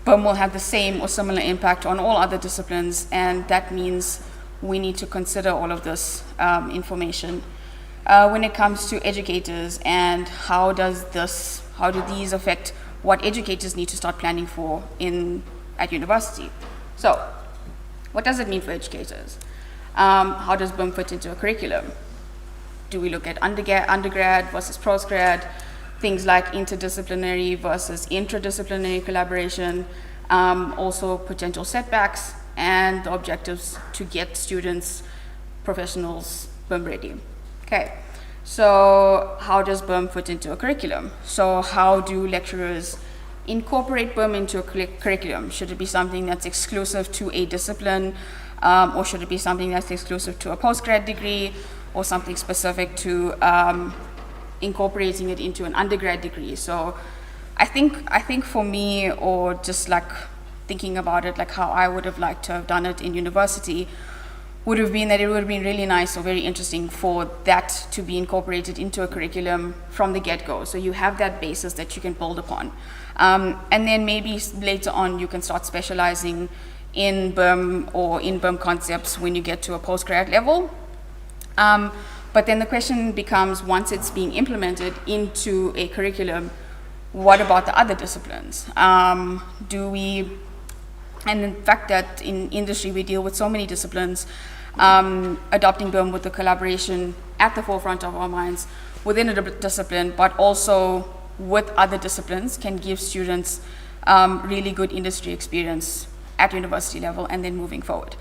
BIM will have the same or similar impact on all other disciplines, and that means we need to consider all of this information when it comes to educators, and how do these affect what educators need to start planning for at university. So, what does it mean for educators? How does BIM fit into a curriculum? Do we look at undergrad versus postgrad? Things like interdisciplinary versus intradisciplinary collaboration, also potential setbacks, and the objectives to get students, professionals, BIM ready. Okay, so how does BIM fit into a curriculum? So how do lecturers incorporate BIM into a curriculum? Should it be something that's exclusive to a discipline, or should it be something that's exclusive to a postgrad degree, or something specific to incorporating it into an undergrad degree? So I think for me, or just like thinking about it, like how I would have liked to have done it in university, would have been that it would have been really nice or very interesting for that to be incorporated into a curriculum from the get-go. So you have that basis that you can build upon. And then maybe later on you can start specializing in BIM or in BIM concepts when you get to a postgrad level. But then the question becomes, once it's being implemented into a curriculum, what about the other disciplines? And in fact that in industry we deal with so many disciplines, adopting BIM with the collaboration at the forefront of our minds within a discipline, but also with other disciplines, can give students really good industry experience at university level and then moving forward.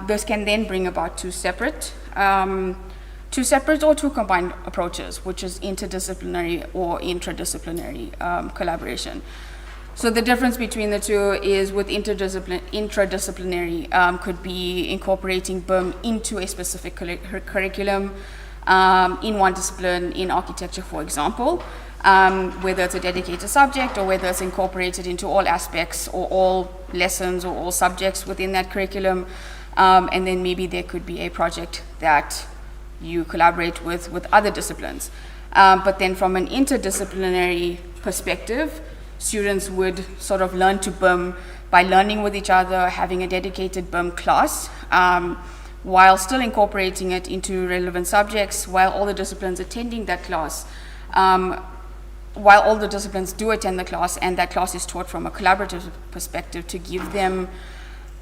This can then bring about two separate or two combined approaches, which is interdisciplinary or intradisciplinary collaboration. So the difference between the two is with intradisciplinary could be incorporating BIM into a specific curriculum in one discipline, in architecture, for example, whether it's a dedicated subject or whether it's incorporated into all aspects or all lessons or all subjects within that curriculum. And then maybe there could be a project that you collaborate with other disciplines. But then from an interdisciplinary perspective, students would sort of learn to BIM by learning with each other, having a dedicated BIM class, while still incorporating it into relevant subjects, while all the disciplines attending that class, while all the disciplines do attend the class, and that class is taught from a collaborative perspective to give them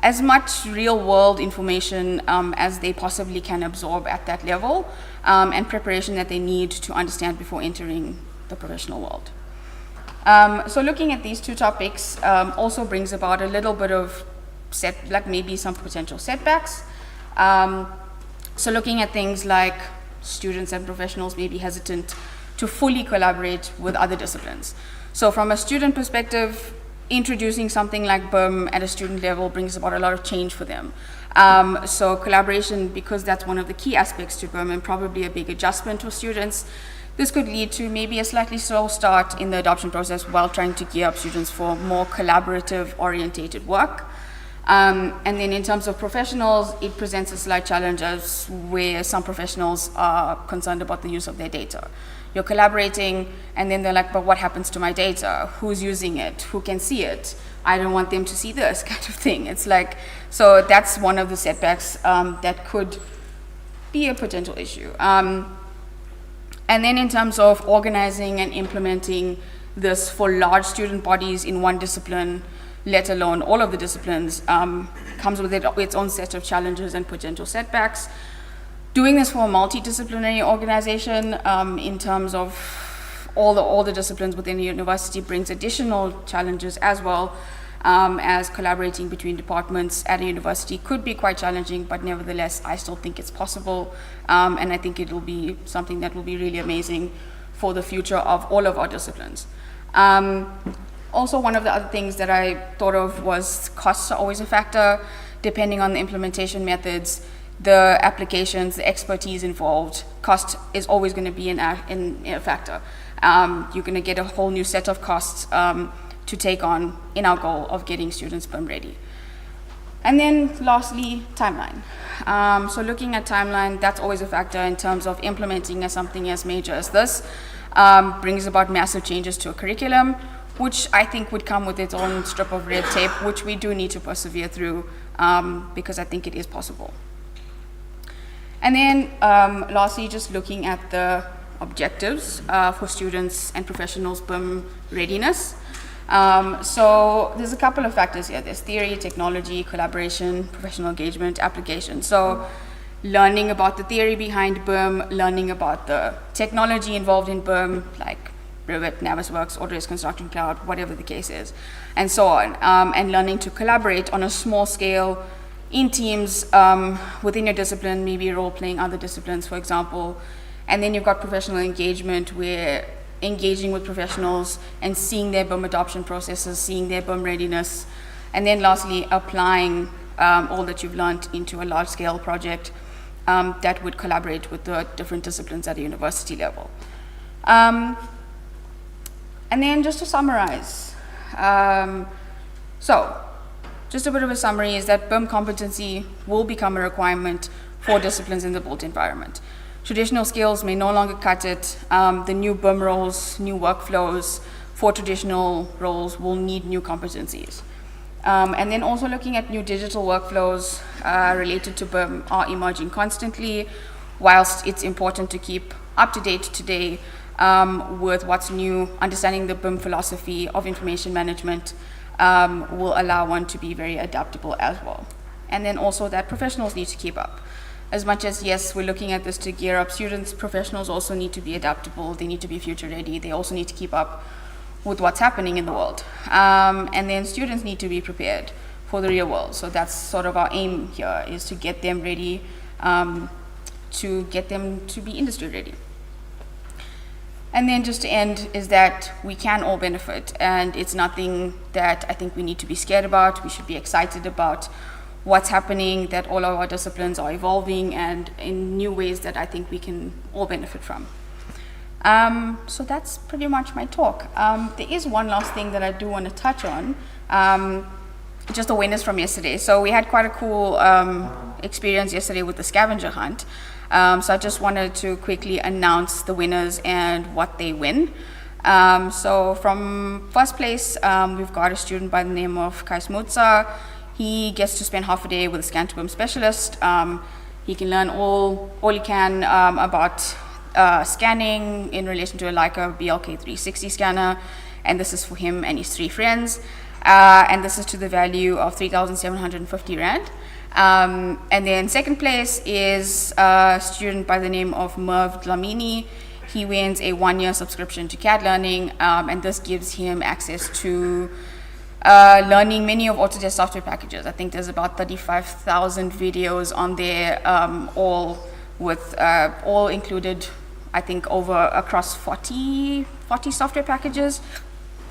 as much real-world information as they possibly can absorb at that level, and preparation that they need to understand before entering the professional world. So looking at these two topics also brings about a little bit of maybe some potential setbacks. So looking at things like students and professionals may be hesitant to fully collaborate with other disciplines. So from a student perspective, introducing something like BIM at a student level brings about a lot of change for them. So collaboration, because that's one of the key aspects to BIM and probably a big adjustment for students, this could lead to maybe a slightly slow start in the adoption process while trying to gear up students for more collaborative orientated work. And then in terms of professionals, it presents a slight challenge as where some professionals are concerned about the use of their data. You're collaborating and then they're like, but what happens to my data? Who's using it? Who can see it? I don't want them to see this kind of thing. It's like, so that's one of the setbacks that could be a potential issue. And then in terms of organizing and implementing this for large student bodies in one discipline, let alone all of the disciplines, comes with its own set of challenges and potential setbacks. Doing this for a multidisciplinary organization in terms of all the disciplines within the university brings additional challenges as well, as collaborating between departments at a university could be quite challenging, but nevertheless, I still think it's possible, and I think it will be something that will be really amazing for the future of all of our disciplines. Also, one of the other things that I thought of was costs are always a factor, depending on the implementation methods, the applications, the expertise involved. Cost is always going to be a factor. You're going to get a whole new set of costs to take on in our goal of getting students BIM ready. And then lastly, timeline. So looking at timeline, that's always a factor in terms of implementing something as major as this. Brings about massive changes to a curriculum, which I think would come with its own strip of red tape, which we do need to persevere through because I think it is possible. And then lastly, just looking at the objectives for students and professionals' BIM readiness. So there's a couple of factors here. There's theory, technology, collaboration, professional engagement, application. So learning about the theory behind BIM, learning about the technology involved in BIM, like Revit, Navisworks, Autodesk Construction Cloud, whatever the case is, and so on. And learning to collaborate on a small scale in teams within your discipline, maybe role-playing other disciplines, for example. And then you've got professional engagement, where engaging with professionals and seeing their BIM adoption processes, seeing their BIM readiness, and then lastly, applying all that you've learned into a large-scale project that would collaborate with the different disciplines at a university level. And then just to summarize, so just a bit of a summary is that BIM competency will become a requirement for disciplines in the built environment. Traditional skills may no longer cut it. The new BIM roles, new workflows for traditional roles will need new competencies. And then also looking at new digital workflows related to BIM are emerging constantly, whilst it's important to keep up to date today with what's new. Understanding the BIM philosophy of information management will allow one to be very adaptable as well. And then also that professionals need to keep up. As much as, yes, we're looking at this to gear up students, professionals also need to be adaptable. They need to be future ready. They also need to keep up with what's happening in the world. And then students need to be prepared for the real world. So that's sort of our aim here, is to get them ready, to get them to be industry ready. And then just to end is that we can all benefit, and it's nothing that I think we need to be scared about. We should be excited about what's happening, that all of our disciplines are evolving and in new ways that I think we can all benefit from. So that's pretty much my talk. There is one last thing that I do want to touch on, just the winners from yesterday. So we had quite a cool experience yesterday with the scavenger hunt. So I just wanted to quickly announce the winners and what they win. So from first place, we've got a student by the name of Kais Mutsa. He gets to spend half a day with a scan to BIM specialist. He can learn all he can about scanning in relation to a Leica BLK360 scanner, and this is for him and his 3 friends. And this is to the value of 3,750 Rand. And then second place is a student by the name of Merv Dlamini. He wins a 1-year subscription to CAD Learning, and this gives him access to learning many of Autodesk software packages. I think there's about 35,000 videos on there, all included, I think, across 40 software packages.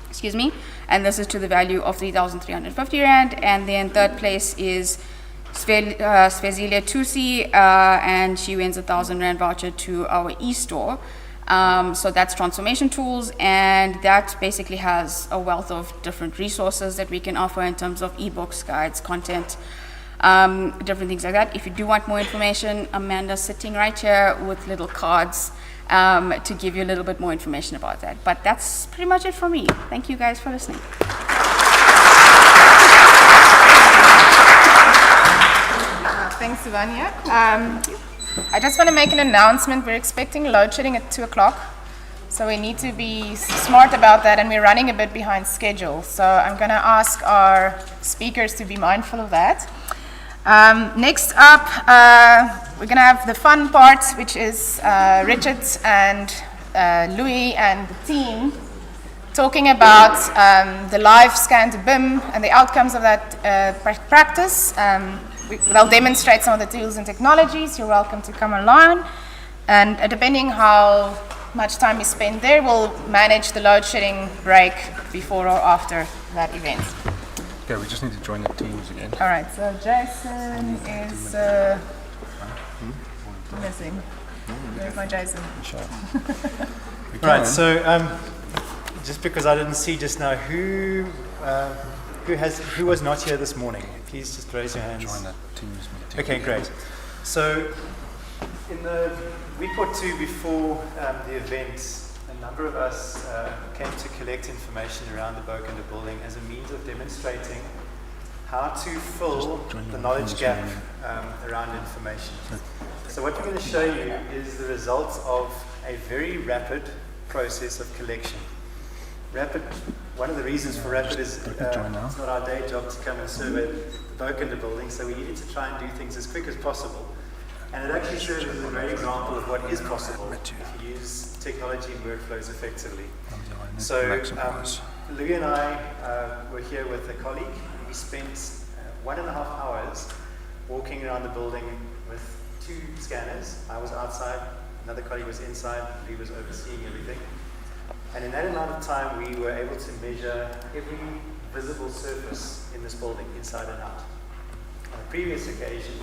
Excuse me. And this is to the value of 3,350 Rand. And then third place is Svezilia Tusi, and she wins a 1,000 Rand voucher to our e-store. So that's transformation tools, and that basically has a wealth of different resources that we can offer in terms of ebooks, guides, content, different things like that. If you do want more information, Amanda's sitting right here with little cards to give you a little bit more information about that. But that's pretty much it for me. Thank you guys for listening. Thanks, Sivanya. I just want to make an announcement. We're expecting load shedding at 2 o'clock, so we need to be smart about that, and we're running a bit behind schedule. So I'm going to ask our speakers to be mindful of that. Next up, we're going to have the fun part, which is Richard and Louis and the team talking about the live scan to BIM and the outcomes of that practice. They'll demonstrate some of the tools and technologies. You're welcome to come along. And depending how much time we spend there, we'll manage the load shedding break before or after that event. Okay, we just need to join the teams again. All right, so Jason is missing. Where's my Jason? Right, so just because I didn't see just now, who was not here this morning? Please just raise your hands. Join that teams meeting. Okay, great. So in the week or two before the event, and number of us came to collect information around the Bokender building as a means of demonstrating how to fill the knowledge gap around information. So what we're going to show you is the results of a very rapid process of collection. Rapid. One of the reasons for rapid is it's not our day job to come and survey the Bokender building, so we needed to try and do things as quick as possible. And it actually serves as a great example of what is possible if you use technology and workflows effectively. So Louis and I were here with a colleague. We spent 1.5 hours walking around the building with 2 scanners. I was outside, another colleague was inside, Louis was overseeing everything. And in that amount of time, we were able to measure every visible surface in this building, inside and out. On a previous occasion,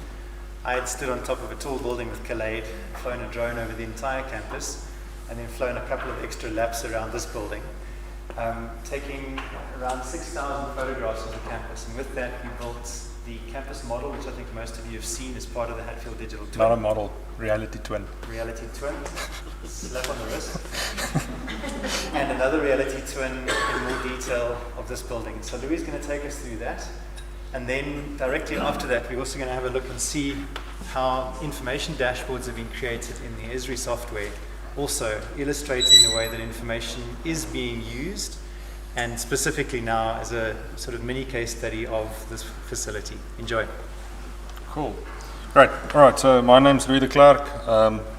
I had stood on top of a tall building with Khaled, flown a drone over the entire campus, and then flown a couple of extra laps around this building, taking around 6,000 photographs of the campus. And with that, we built the campus model, which I think most of you have seen as part of the Hatfield Digital Twin. Not a model, reality twin. Reality twin, slap on the wrist. And another reality twin in more detail of this building. So Louis is going to take us through that. And then directly after that, we're also going to have a look and see how information dashboards have been created in the Esri software, also illustrating the way that information is being used, and specifically now as a sort of mini case study of this facility. Enjoy. Cool. Great. All right, so my name's Louis de Klerk,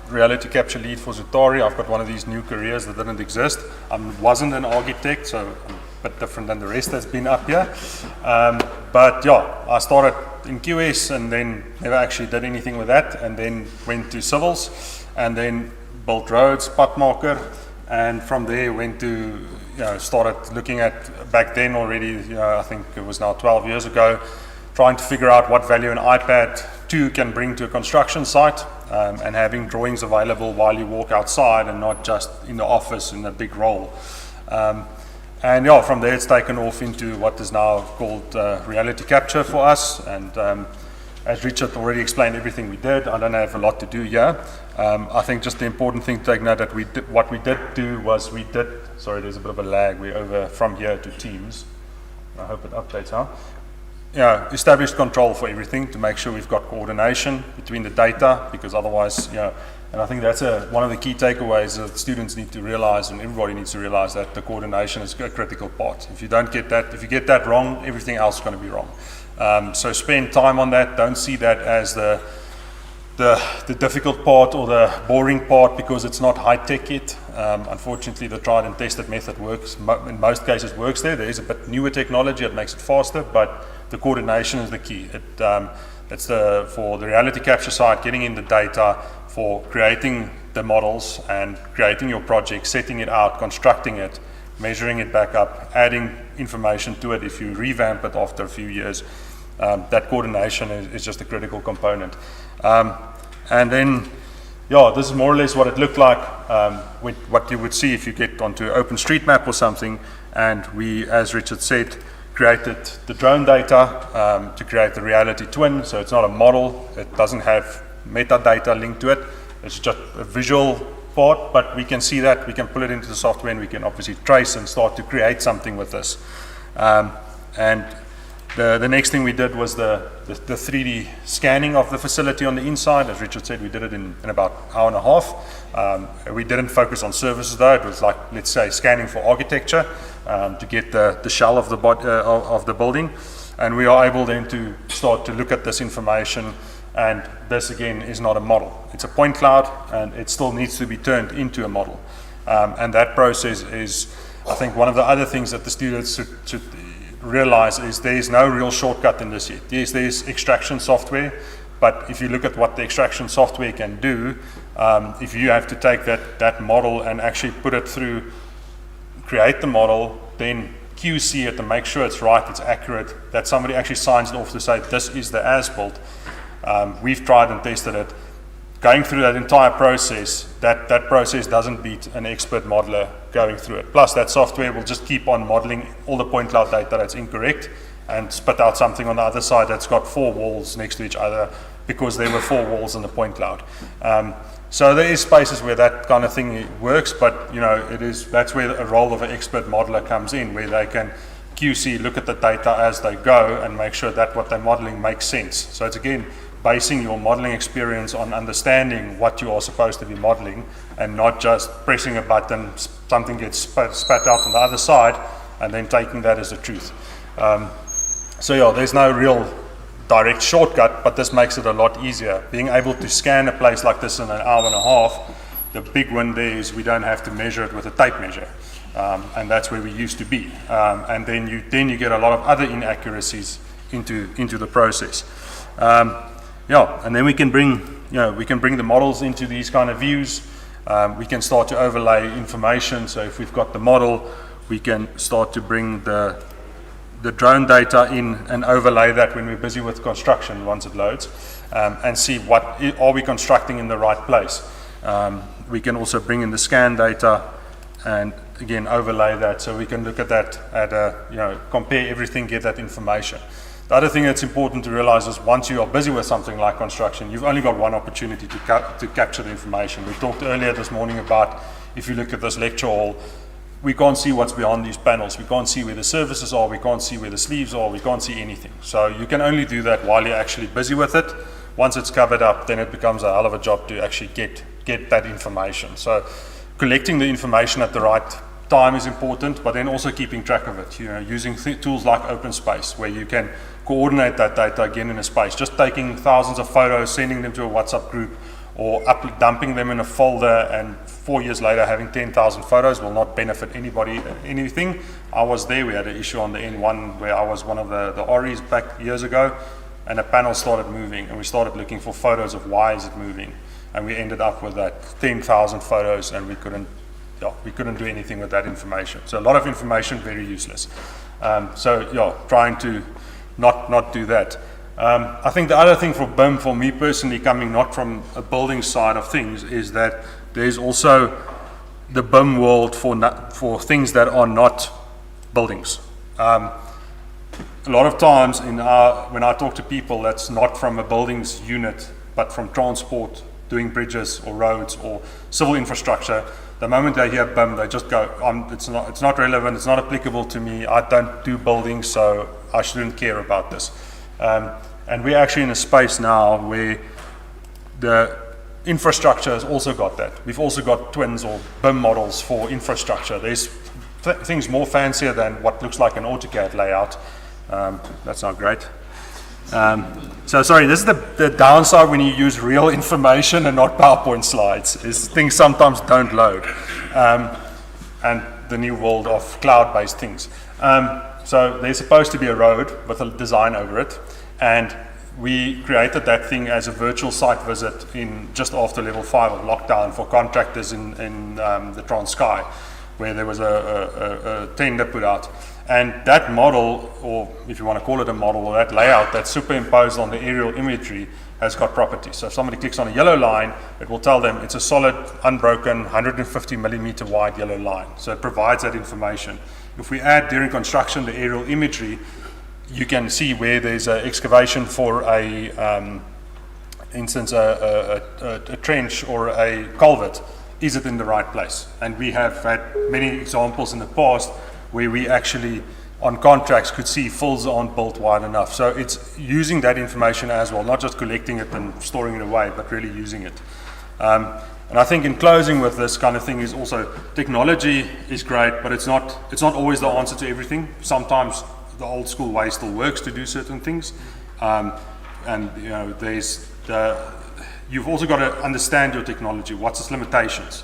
reality capture lead for Pretoria. I've got one of these new careers that didn't exist. I wasn't an architect, so I'm a bit different than the rest that's been up here. But yeah, I started in QS and then never actually did anything with that, and then went to civils and then built roads, potmarker, and from there went to, started looking at, back then already, I think it was now 12 years ago, trying to figure out what value an iPad 2 can bring to a construction site, and having drawings available while you walk outside and not just in the office in a big roll. And yeah, from there it's taken off into what is now called reality capture for us. And as Richard already explained everything we did, I don't have a lot to do here. I think just the important thing to take note that what we did do was sorry, there's a bit of a lag. We're over from here to Teams. I hope it updates now. Established control for everything to make sure we've got coordination between the data, because otherwise, and I think that's one of the key takeaways that students need to realize, and everybody needs to realize, that the coordination is a critical part. If you don't get that, if you get that wrong, everything else is going to be wrong. So spend time on that. Don't see that as the difficult part or the boring part, because it's not high tech yet. Unfortunately, the tried and tested method works, in most cases works there. There is a bit newer technology that makes it faster, but the coordination is the key. It's for the reality capture side, getting in the data, for creating the models and creating your project, setting it out, constructing it, measuring it back up, adding information to it if you revamp it after a few years. That coordination is just a critical component. And then, this is more or less what it looked like, with what you would see if you get onto OpenStreetMap or something. And we, as Richard said, created the drone data to create the reality twin. So it's not a model, it doesn't have metadata linked to it, it's just a visual part, but we can see that, we can pull it into the software, and we can obviously trace and start to create something with this. And the next thing we did was the 3D scanning of the facility on the inside. As Richard said, we did it in about an hour and a half. We didn't focus on services though. It was like, let's say, scanning for architecture to get the shell of the building. And we are able then to start to look at this information. And this again is not a model. It's a point cloud, and it still needs to be turned into a model. And that process is, I think, one of the other things that the students should realize is there is no real shortcut in this yet. Yes, there is extraction software, but if you look at what the extraction software can do, if you have to take that model and actually put it through, create the model, then QC it to make sure it's right, it's accurate, that somebody actually signs it off to say this is the as-built. We've tried and tested it. Going through that entire process, that process doesn't beat an expert modeler going through it. Plus, that software will just keep on modeling all the point cloud data that's incorrect and spit out something on the other side that's got 4 walls next to each other because there were 4 walls in the point cloud. So there is spaces where that kind of thing works, but that's where a role of an expert modeler comes in, where they can QC, look at the data as they go and make sure that what they're modeling makes sense. So it's again basing your modeling experience on understanding what you are supposed to be modeling and not just pressing a button, something gets spat out on the other side and then taking that as the truth. There's no real direct shortcut, but this makes it a lot easier. Being able to scan a place like this in an hour and a half, the big win there is we don't have to measure it with a tape measure. And that's where we used to be. And then you get a lot of other inaccuracies into the process. And then we can bring the models into these kind of views. We can start to overlay information. So if we've got the model, we can start to bring the drone data in and overlay that when we're busy with construction once it loads, and see what are we constructing in the right place. We can also bring in the scan data and again overlay that so we can look at that compare everything, get that information. The other thing that's important to realize is once you are busy with something like construction, you've only got one opportunity to capture the information. We talked earlier this morning about if you look at this lecture hall, we can't see what's behind these panels. We can't see where the surfaces are. We can't see where the sleeves are. We can't see anything. So you can only do that while you're actually busy with it. Once it's covered up, then it becomes a hell of a job to actually get that information. So collecting the information at the right time is important, but then also keeping track of it. Using tools like OpenSpace, where you can coordinate that data again in a space. Just taking thousands of photos, sending them to a WhatsApp group, or dumping them in a folder, and 4 years later having 10,000 photos will not benefit anybody anything. I was there. We had an issue on the N1 where I was one of the REs back years ago, and a panel started moving, and we started looking for photos of why is it moving, and we ended up with that 10,000 photos, and we couldn't do anything with that information. So a lot of information, very useless. Trying to not do that. I think the other thing for BIM, for me personally, coming not from a building side of things, is that there's also the BIM world for things that are not buildings. A lot of times when I talk to people that's not from a buildings unit, but from transport, doing bridges or roads or civil infrastructure, the moment they hear BIM, they just go, it's not relevant, it's not applicable to me, I don't do buildings, so I shouldn't care about this. And we're actually in a space now where the infrastructure has also got that. We've also got twins or BIM models for infrastructure. There's things more fancier than what looks like an AutoCAD layout. That's not great. Sorry, this is the downside when you use real information and not PowerPoint slides, is things sometimes don't load. And the new world of cloud-based things. So there's supposed to be a road with a design over it, and we created that thing as a virtual site visit just after level 5 of lockdown for contractors in the Transkei, where there was a tender put out. And that model, or if you want to call it a model, or that layout that's superimposed on the aerial imagery has got properties. So if somebody clicks on a yellow line, it will tell them it's a solid, unbroken, 150 millimeter wide yellow line. So it provides that information. If we add during construction the aerial imagery, you can see where there's an excavation for a trench or a culvert. Is it in the right place? And we have had many examples in the past where we actually, on contracts, could see fills aren't built wide enough. So it's using that information as well, not just collecting it and storing it away, but really using it. And I think in closing with this kind of thing is also technology is great, but it's not always the answer to everything. Sometimes the old school way still works to do certain things. You've also got to understand your technology. What's its limitations?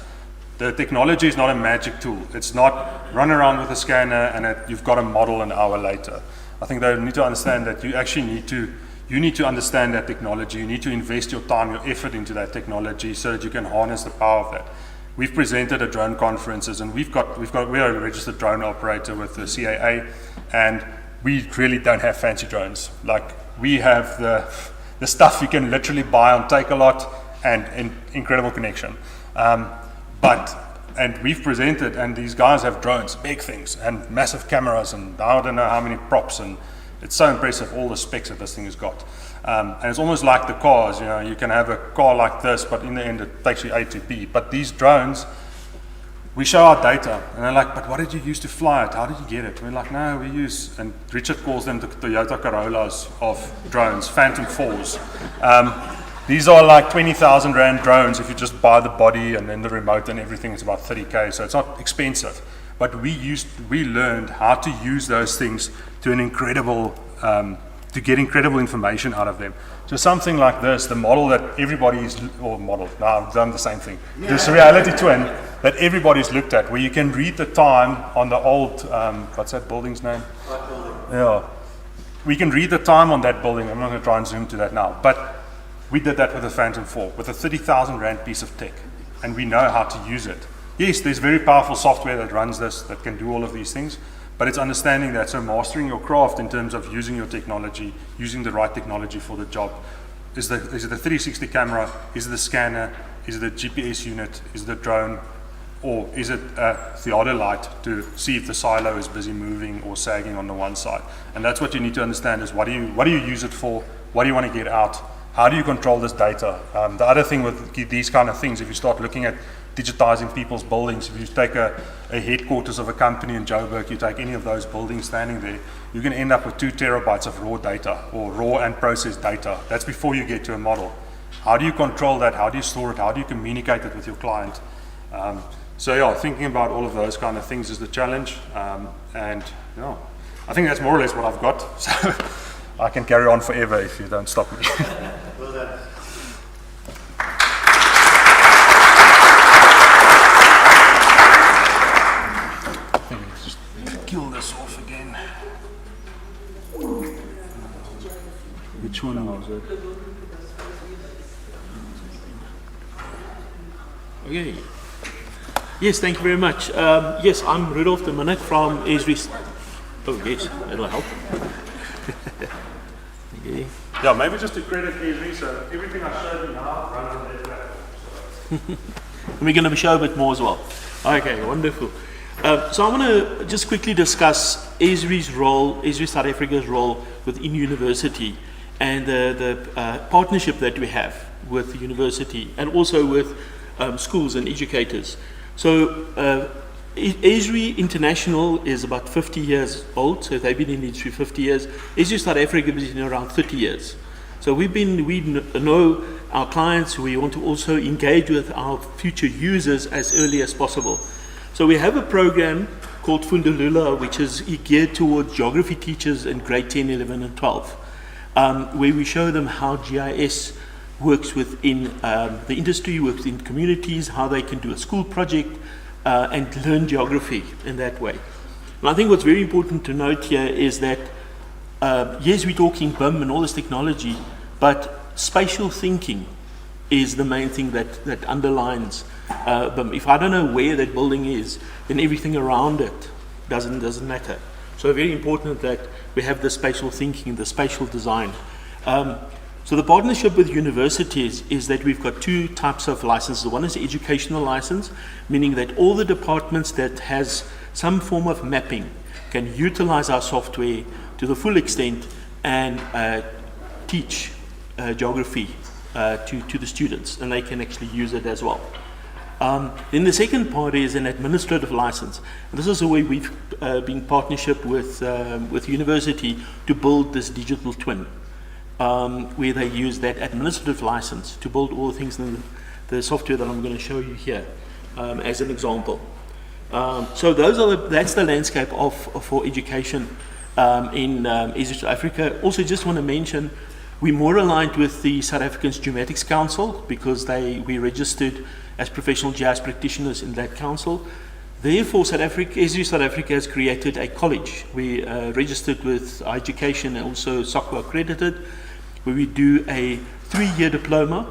The technology is not a magic tool. It's not run around with a scanner and you've got a model an hour later. I think they need to understand that you actually need to understand that technology. You need to invest your time, your effort into that technology so that you can harness the power of that. We've presented at drone conferences, and we are a registered drone operator with the CAA, and we really don't have fancy drones. Like, we have the stuff you can literally buy on Take-A-Lot and incredible connection. And we've presented, and these guys have drones, big things, and massive cameras, and I don't know how many props, and It's so impressive, all the specs that this thing has got. And it's almost like the cars, you know, you can have a car like this, but in the end it takes you A to B. But these drones, we show our data, and they're like, but what did you use to fly it? How did you get it? We're like, no, we use, and Richard calls them the Toyota Corollas of drones, Phantom 4s. These are like 20,000 Rand drones. If you just buy the body and then the remote and everything, it's about 30K, so it's not expensive. But we learned how to use those things to an incredible, to get incredible information out of them. So something like this, the model that everybody's, or model, now I've done the same thing. This reality twin that everybody's looked at, where you can read the time on the old, what's that building's name? Yeah. We can read the time on that building. I'm not going to try and zoom to that now. But we did that with a Phantom 4, with a 30,000 Rand piece of tech. And we know how to use it. Yes, there's very powerful software that runs this, that can do all of these things. But it's understanding that, so mastering your craft in terms of using your technology, using the right technology for the job. Is it the 360 camera? Is it the scanner? Is it the GPS unit? Is it the drone? Or is it a theodolite to see if the silo is busy moving or sagging on the one side? And that's what you need to understand is what do you use it for? What do you want to get out? How do you control this data? The other thing with these kind of things, if you start looking at digitizing people's buildings, if you take a headquarters of a company in Joburg, you take any of those buildings standing there, you're going to end up with 2 terabytes of raw data, or raw and processed data. That's before you get to a model. How do you control that? How do you store it? How do you communicate it with your client? So yeah, thinking about all of those kind of things is the challenge. And yeah, I think that's more or less what I've got. So I can carry on forever if you don't stop me. Well done. Kill this off again. Which one was it? Okay. Yes, thank you very much. Yes, I'm Rudolf de Munnik from Esri. Oh yes, that'll help. Okay. Yeah, maybe just to credit Esri, so everything I showed you now runs on their platform. And we're going to show a bit more as well. Okay, wonderful. So I want to just quickly discuss Esri's role, Esri South Africa's role within university, and the partnership that we have with the university and also with schools and educators. So Esri International is about 50 years old, so they've been in the industry 50 years. Esri South Africa has been around 30 years. So we know our clients, we want to also engage with our future users as early as possible. So we have a program called Fundalula, which is geared towards geography teachers in grade 10, 11 and 12, where we show them how GIS works within the industry, works in communities, how they can do a school project and learn geography in that way. And I think what's very important to note here is that, yes, we're talking BIM and all this technology, but spatial thinking is the main thing that underlines BIM. If I don't know where that building is, then everything around it doesn't matter. So very important that we have the spatial thinking, the spatial design. So the partnership with universities is that we've got 2 types of licenses. One is educational license, meaning that all the departments that has some form of mapping can utilize our software to the full extent and teach geography to the students, and they can actually use it as well. Then the second part is an administrative license. And this is the way we've been in partnership with university to build this digital twin, where they use that administrative license to build all the things in the software that I'm going to show you here as an example. So that's the landscape for education in Esri South Africa. Also, just want to mention, we're more aligned with the South African Geomatics Council because we registered as professional GIS practitioners in that council. Therefore, Esri South Africa has created a college. We registered with education and also SOCWA accredited, where we do a 3-year diploma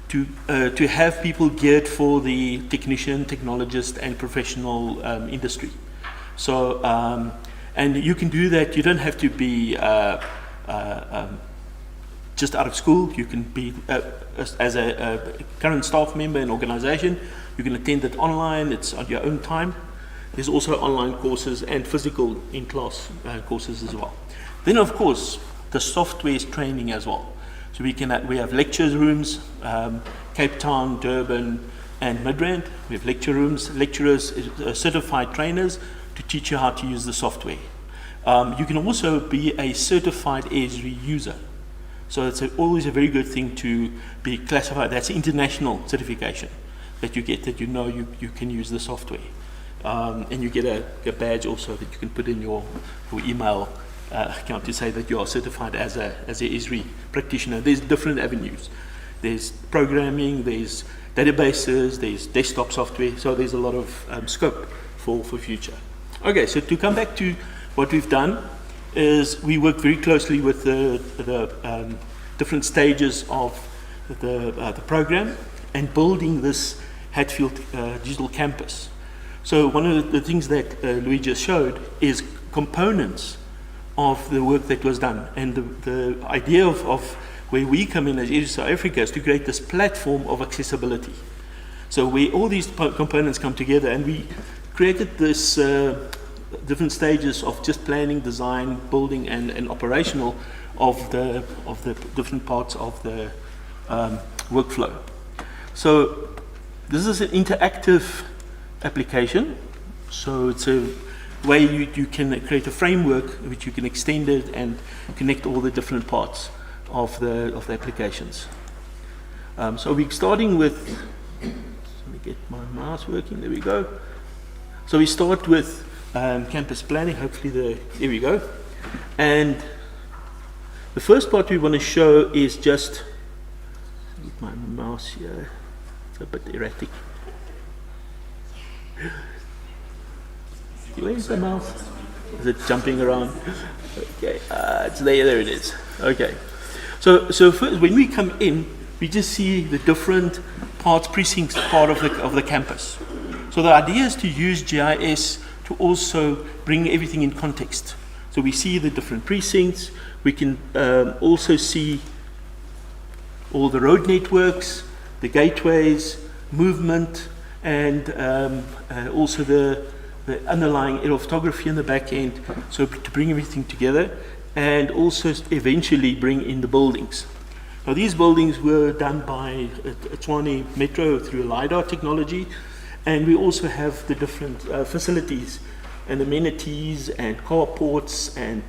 to have people geared for the technician, technologist, and professional industry. So, and you can do that. You don't have to be just out of school. You can be as a current staff member in organization. You can attend it online. It's on your own time. There's also online courses and physical in-class courses as well. Then, of course, the software is training as well. So we have lecture rooms, Cape Town, Durban, and Midrand. We have lecture rooms, lecturers, certified trainers to teach you how to use the software. You can also be a certified Esri user. So it's always a very good thing to be classified. That's international certification that you get, that you know you can use the software. And you get a badge also that you can put in your email account to say that you are certified as a Esri practitioner. There's different avenues. There's programming, there's databases, there's desktop software, so there's a lot of scope for future. Okay, so to come back to what we've done is we work very closely with the different stages of the program and building this Hatfield digital campus. So one of the things that Louis just showed is components of the work that was done, and the idea of where we come in as Esri South Africa is to create this platform of accessibility. So where all these components come together, and we created this different stages of just planning, design, building, and operational of the different parts of the workflow. So this is an interactive application. So it's a way you can create a framework which you can extend it and connect all the different parts of the applications. So we're starting with, let me get my mouse working, there we go. So we start with campus planning, hopefully there we go. And the first part we want to show is just, get my mouse here, it's a bit erratic. Where's the mouse? Is it jumping around? Okay, it's there it is. Okay. So first, when we come in, we just see the different parts, precincts, part of the campus. So the idea is to use GIS to also bring everything in context. So we see the different precincts. We can also see all the road networks, the gateways, movement, and also the underlying aerophotography in the back end, so to bring everything together, and also eventually bring in the buildings. Now these buildings were done by Tshwane Metro through LiDAR technology, and we also have the different facilities and amenities and carports and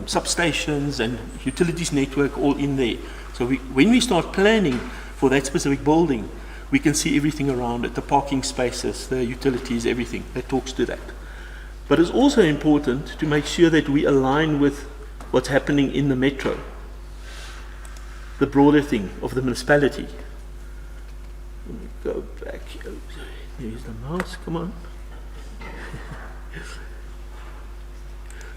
substations and utilities network all in there. So when we start planning for that specific building, we can see everything around it, the parking spaces, the utilities, everything that talks to that. But it's also important to make sure that we align with what's happening in the metro, the broader thing of the municipality. Let me go back here. There's the mouse, come on.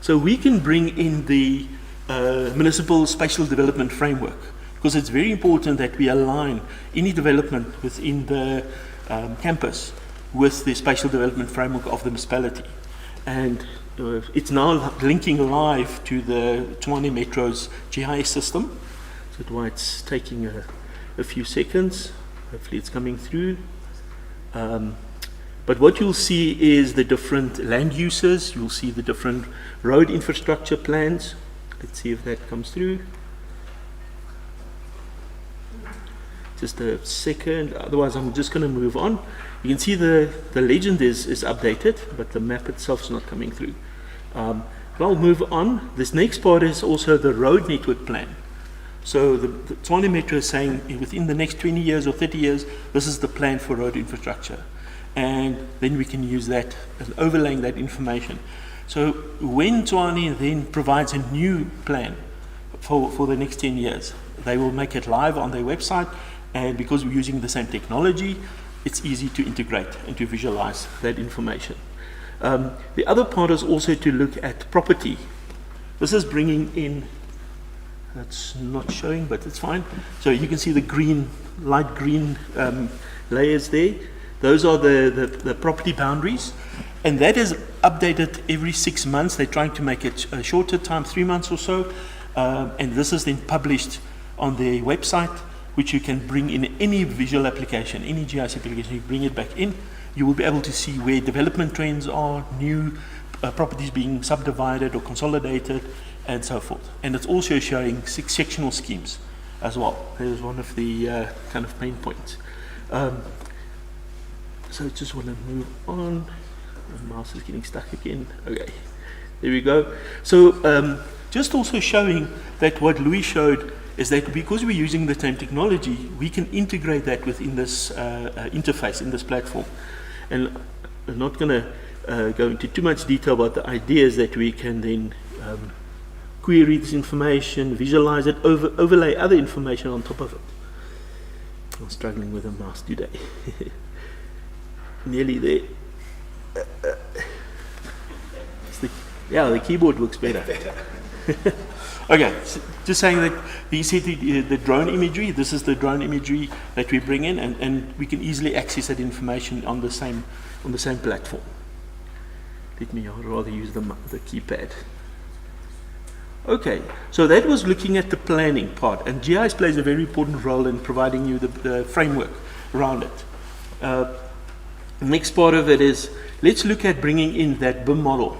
So we can bring in the municipal spatial development framework, because it's very important that we align any development within the campus with the spatial development framework of the municipality. And it's now linking live to the Tshwane Metro's GIS system. So that's why it's taking a few seconds. Hopefully it's coming through. But what you'll see is the different land uses. You'll see the different road infrastructure plans. Let's see if that comes through. Just a second, otherwise I'm just going to move on. You can see the legend is updated, but the map itself is not coming through. But I'll move on. This next part is also the road network plan. So the Tshwane Metro is saying within the next 20 years or 30 years, this is the plan for road infrastructure. And then we can use that and overlaying that information. So when Tshwane then provides a new plan for the next 10 years, they will make it live on their website. And because we're using the same technology, it's easy to integrate and to visualize that information. The other part is also to look at property. This is bringing in, that's not showing, but it's fine. So you can see the green, light green layers there. Those are the property boundaries. And that is updated every 6 months. They're trying to make it a shorter time, 3 months or so. And this is then published on their website, which you can bring in any visual application, any GIS application, you bring it back in. You will be able to see where development trends are, new properties being subdivided or consolidated, and so forth. And it's also showing 6 sectional schemes as well. That is one of the kind of pain points. So I just want to move on. The mouse is getting stuck again. Okay, there we go. So just also showing that what Louis showed is that because we're using the same technology, we can integrate that within this interface, in this platform. And I'm not going to go into too much detail about the ideas that we can then query this information, visualize it, overlay other information on top of it. I'm struggling with a mouse today. Nearly there. The keyboard looks better. Okay, so just saying that you see the drone imagery. This is the drone imagery that we bring in, and we can easily access that information on the same platform. Let me rather use the keypad. Okay, so that was looking at the planning part, and GIS plays a very important role in providing you the framework around it. The next part of it is, let's look at bringing in that BIM model.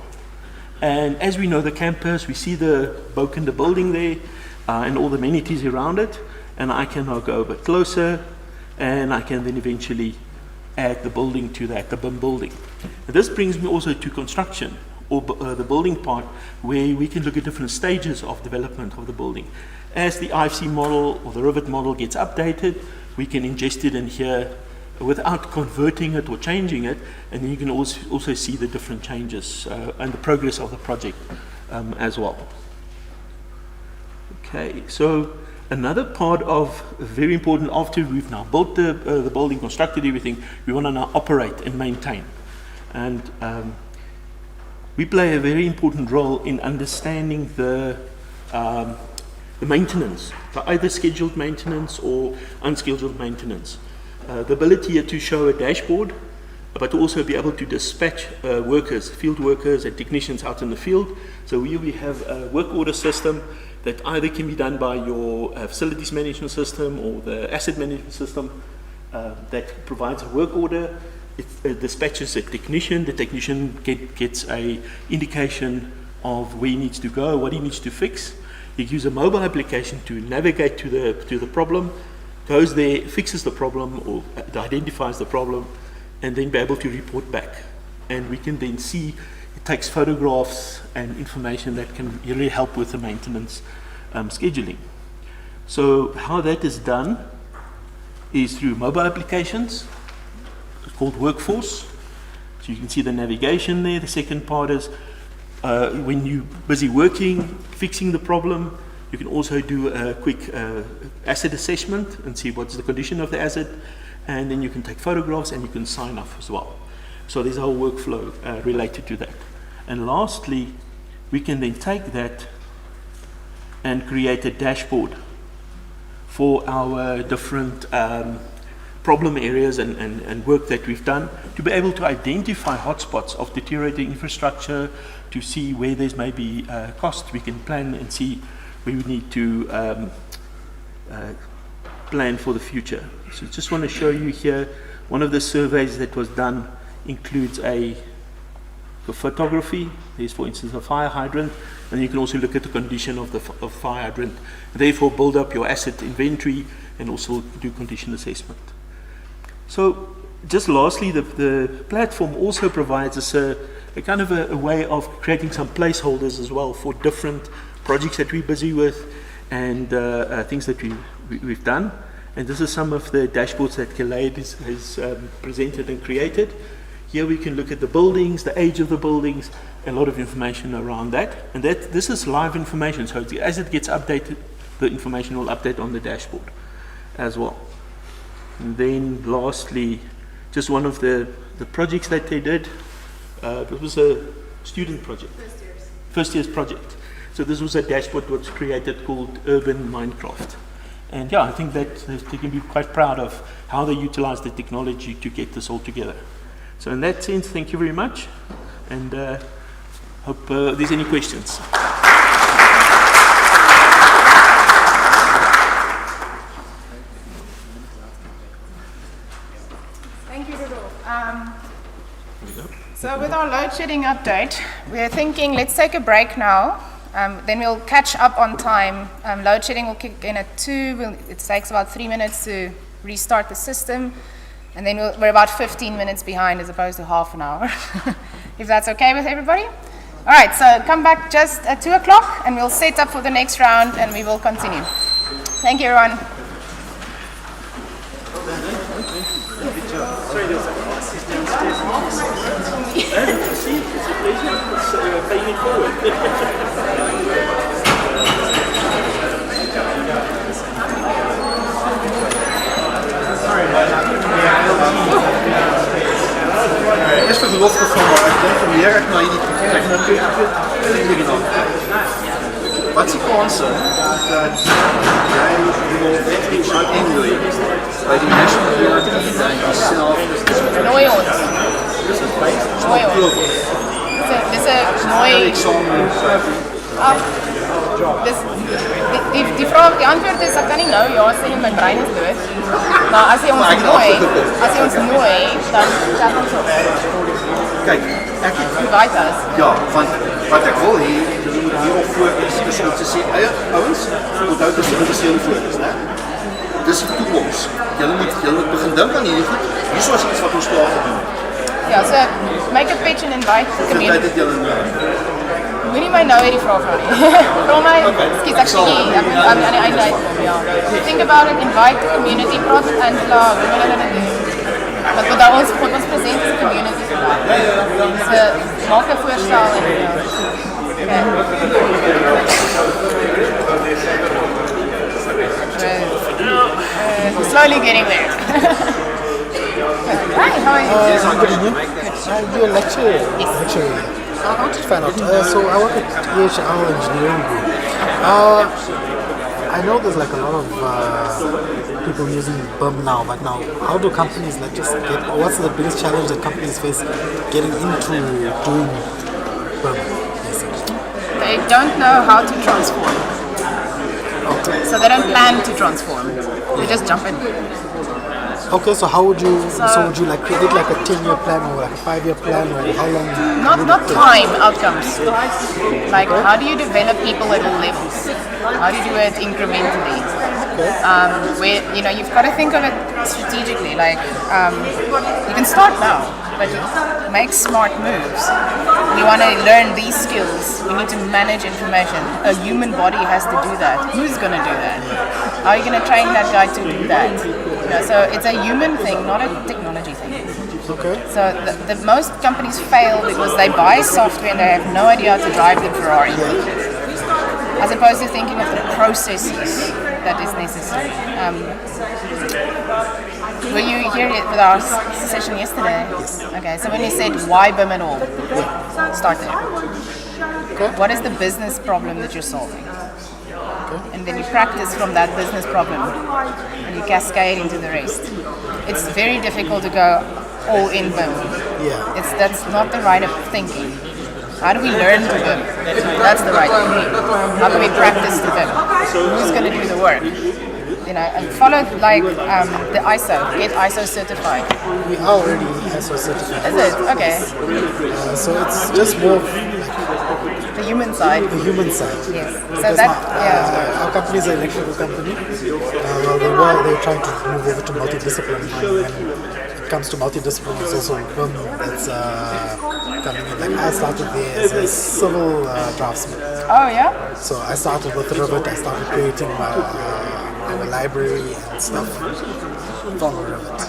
And as we know the campus, we see the Bokende building there and all the amenities around it, and I can now go a bit closer, and I can then eventually add the building to that, the BIM building. And this brings me also to construction, or the building part, where we can look at different stages of development of the building. As the IFC model or the Rivet model gets updated, we can ingest it in here without converting it or changing it, and then you can also see the different changes and the progress of the project as well. Okay, so another part of very important, after we've now built the building, constructed everything, we want to now operate and maintain. And we play a very important role in understanding the maintenance, either scheduled maintenance or unscheduled maintenance. The ability to show a dashboard, but also be able to dispatch workers, field workers and technicians out in the field. So here we have a work order system that either can be done by your facilities management system or the asset management system that provides a work order. It dispatches a technician. The technician gets a indication of where he needs to go, what he needs to fix. You use a mobile application to navigate to the problem, goes there, fixes the problem or identifies the problem, and then be able to report back. And we can then see, it takes photographs and information that can really help with the maintenance scheduling. So how that is done is through mobile applications. It's called Workforce. So you can see the navigation there. The second part is when you're busy working, fixing the problem, you can also do a quick asset assessment and see what's the condition of the asset, and then you can take photographs and you can sign off as well. So there's a whole workflow related to that. And lastly, we can then take that and create a dashboard for our different problem areas and work that we've done, to be able to identify hotspots of deteriorating infrastructure, to see where there's maybe cost. We can plan and see where we need to plan for the future. So just want to show you here, one of the surveys that was done includes a photography. There's, for instance, a fire hydrant, and you can also look at the condition of the fire hydrant. Therefore, build up your asset inventory and also do condition assessment. So just lastly, the platform also provides us a kind of a way of creating some placeholders as well for different projects that we're busy with and things that we've done. And this is some of the dashboards that Khaled has presented and created. Here we can look at the buildings, the age of the buildings, a lot of information around that. And this is live information, so as it gets updated, the information will update on the dashboard as well. And then lastly, just one of the projects that they did, it was a student project. First year's project. So this was a dashboard that was created called Urban Minecraft. And yeah, I think that they can be quite proud of how they utilize the technology to get this all together. So in that sense, thank you very much, and hope there's any questions. Thank you, Rudolph. So with our load shedding update, we're thinking let's take a break now Then we'll catch up on time. Load shedding will kick in at 2. It takes about 3 minutes to restart the system. And then we're about 15 minutes behind as opposed to half an hour, if that's okay with everybody. All right, so come back just at 2 o'clock and we'll set up for the next round and we will continue. Thank you, everyone. Is de belofte van de leraar naar die wat is die kansen dat jij uiteindelijk bij die national hierarchy dan jezelf Nooi ons. Nooi ons. Dis 'n mooi die vraag, die antwoord is, ek kan nie nou ja sê nie, my brein is dood. Maar as jy ons nooi, dan chat ons op. Kijk, ek Invite us. ja, want wat ek wil hier op fokus is om te sê, ouens, onthou dis 'n geïnteresseerde fokus, né? Dis die toekoms. Julle moet begin dink aan hierdie goed. Hier is iets wat ons klaar gedoen het. Ja, so make a pitch and invite the Tyd community. het julle nou. Moenie my nou hierdie vraag vra nie. Vra my, skiet ek sê ek moet aan die einde uitkom, ja. Think about it, invite the community, praat met Angela, hoe wil hulle dit doen? Want ons present is community vandag. So, maak 'n voorstel en ja. Okay. Slowly getting there. Hi, how are you? Good evening. I do a lecture. Yes. Lecture. I want to find out. So I work at EHR engineering group. I know there's like a lot of people using BIM now, but now how do companies like just get? What's the biggest challenge that companies face getting into doing BIM? Basically? They don't know how to transform. Okay. So they don't plan to transform. They just jump in. Okay, so how would you? So would you like create like a 10-year plan or like a 5-year plan or how long? Not time outcomes. Like how do you develop people at all levels? How do you do it incrementally? Where you've got to think of it strategically. Like you can start now, but make smart moves. You want to learn these skills. You need to manage information. A human body has to do that. Who's going to do that? How are you going to train that guy to do that? So it's a human thing, not a technology thing. Okay. So the most companies fail because they buy software and they have no idea how to drive the Ferrari. As opposed to thinking of the processes that is necessary. Were you here with our session yesterday? Yes. Okay, so when you said why BIM at all, start there. Okay. What is the business problem that you're solving? And then you practice from that business problem and you cascade into the rest. It's very difficult to go all in BIM. Yeah. That's not the right of thinking. How do we learn to BIM? That's the right thinking. How do we practice to BIM? Who's going to do the work? And follow like the ISO, get ISO certified. We are already ISO certified. Is it? Okay. So it's just more the human side. The human side. Yes. So that, our company is an electrical company. They're trying to move over to multidiscipline. When it comes to multidiscipline, it's also BIM that's coming in. Like I started there as a civil draftsman. Oh yeah. So I started with Rivet. I started creating my library and stuff from Rivet.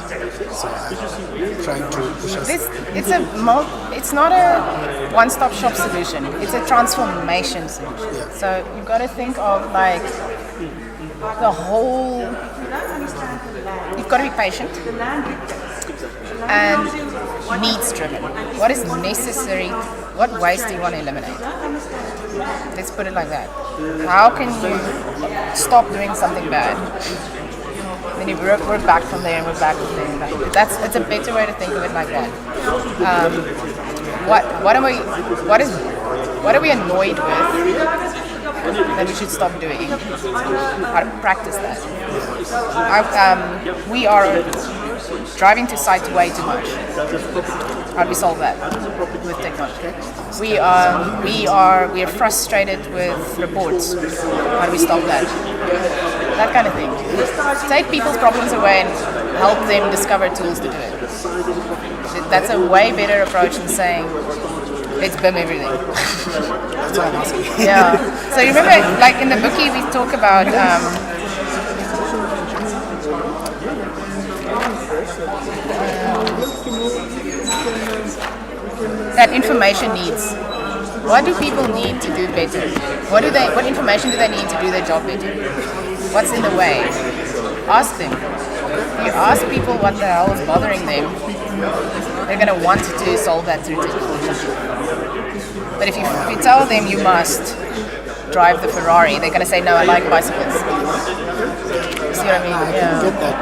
So I'm trying to push us. It's not a one-stop shop solution. It's a transformation solution. Yeah. So you've got to think of like the whole. You've got to be patient and needs-driven. What is necessary? What waste do you want to eliminate? Let's put it like that. How can you stop doing something bad? Then you work back from there and work back from there. And back. It's a better way to think of it like that. What are we annoyed with? then we should stop doing. Practice that. We are driving to site way too much. How do we solve that with technology? We are frustrated with reports. How do we stop that? That kind of thing. Take people's problems away and help them discover tools to do it. That's a way better approach than saying, let's BIM everything. That's what I'm asking. Yeah. So you remember, like in the bookie, we talk about that information needs. What do people need to do better? What information do they need to do their job better? What's in the way? Ask them. If you ask people what the hell is bothering them, they're going to want to solve that through technology. But if you tell them you must drive the Ferrari, they're going to say, no, I like bicycles. You see what I mean? I can get that.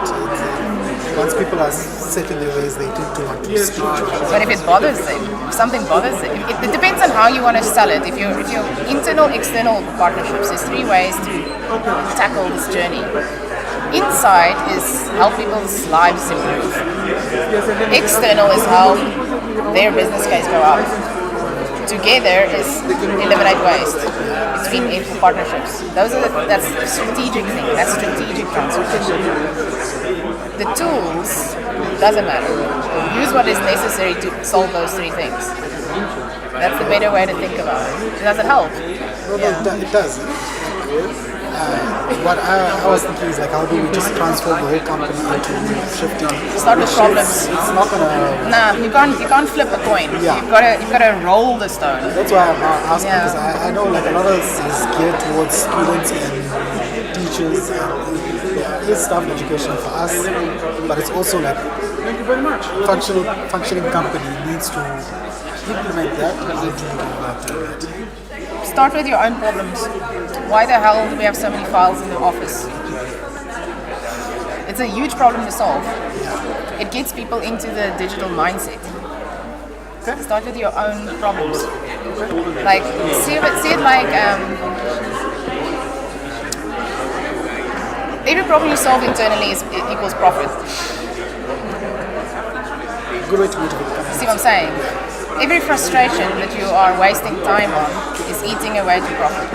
Once people are set in their ways, they tend to want to speak to it. But if it bothers them, if something bothers them, it depends on how you want to sell it. If you're internal, external partnerships, there's 3 ways to tackle this journey. Inside is help people's lives improve. External is help their business case go up. Together is eliminate waste. Between partnerships. That's strategic thing. That's strategic transformation. The tools doesn't matter. Use what is necessary to solve those 3 things. That's the better way to think about it. Does it help? Well, it does. What I was thinking is like, how do we just transform the whole company into shifting? Start with problems. It's not gonna. Nah, you can't flip a coin. Yeah. You've got to roll the stone. That's why I'm asking, Yeah. because I know like a lot of this is geared towards students and teachers, and it is staff education for us, but it's also like functioning company needs to implement that. How do you do that? Start with your own problems. Why the hell do we have so many files in the office? It's a huge problem to solve. It gets people into the digital mindset. Start with your own problems. Like, see it like every problem you solve internally equals profit. Good way to motivate companies. See what I'm saying? Every frustration that you are wasting time on is eating away to profit.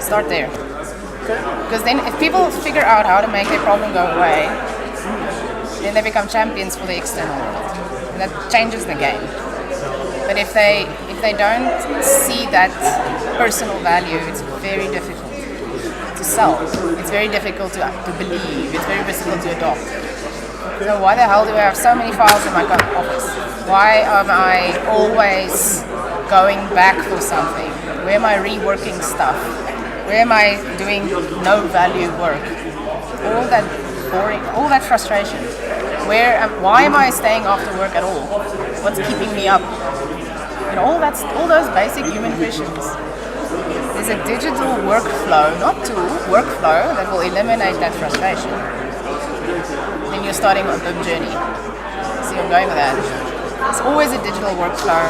Start there. Because then if people figure out how to make their problem go away, then they become champions for the external world. And that changes the game. But if they don't see that personal value, it's very difficult to sell. It's very difficult to believe. It's very difficult to adopt. So why the hell do I have so many files in my office? Why am I always going back for something? Where am I reworking stuff? Where am I doing no value work? All that boring, all that frustration. Why am I staying after work at all? What's keeping me up? And all those basic human questions. There's a digital workflow, not tool, workflow that will eliminate that frustration. Then you're starting a BIM journey. See where I'm going with that? It's always a digital workflow.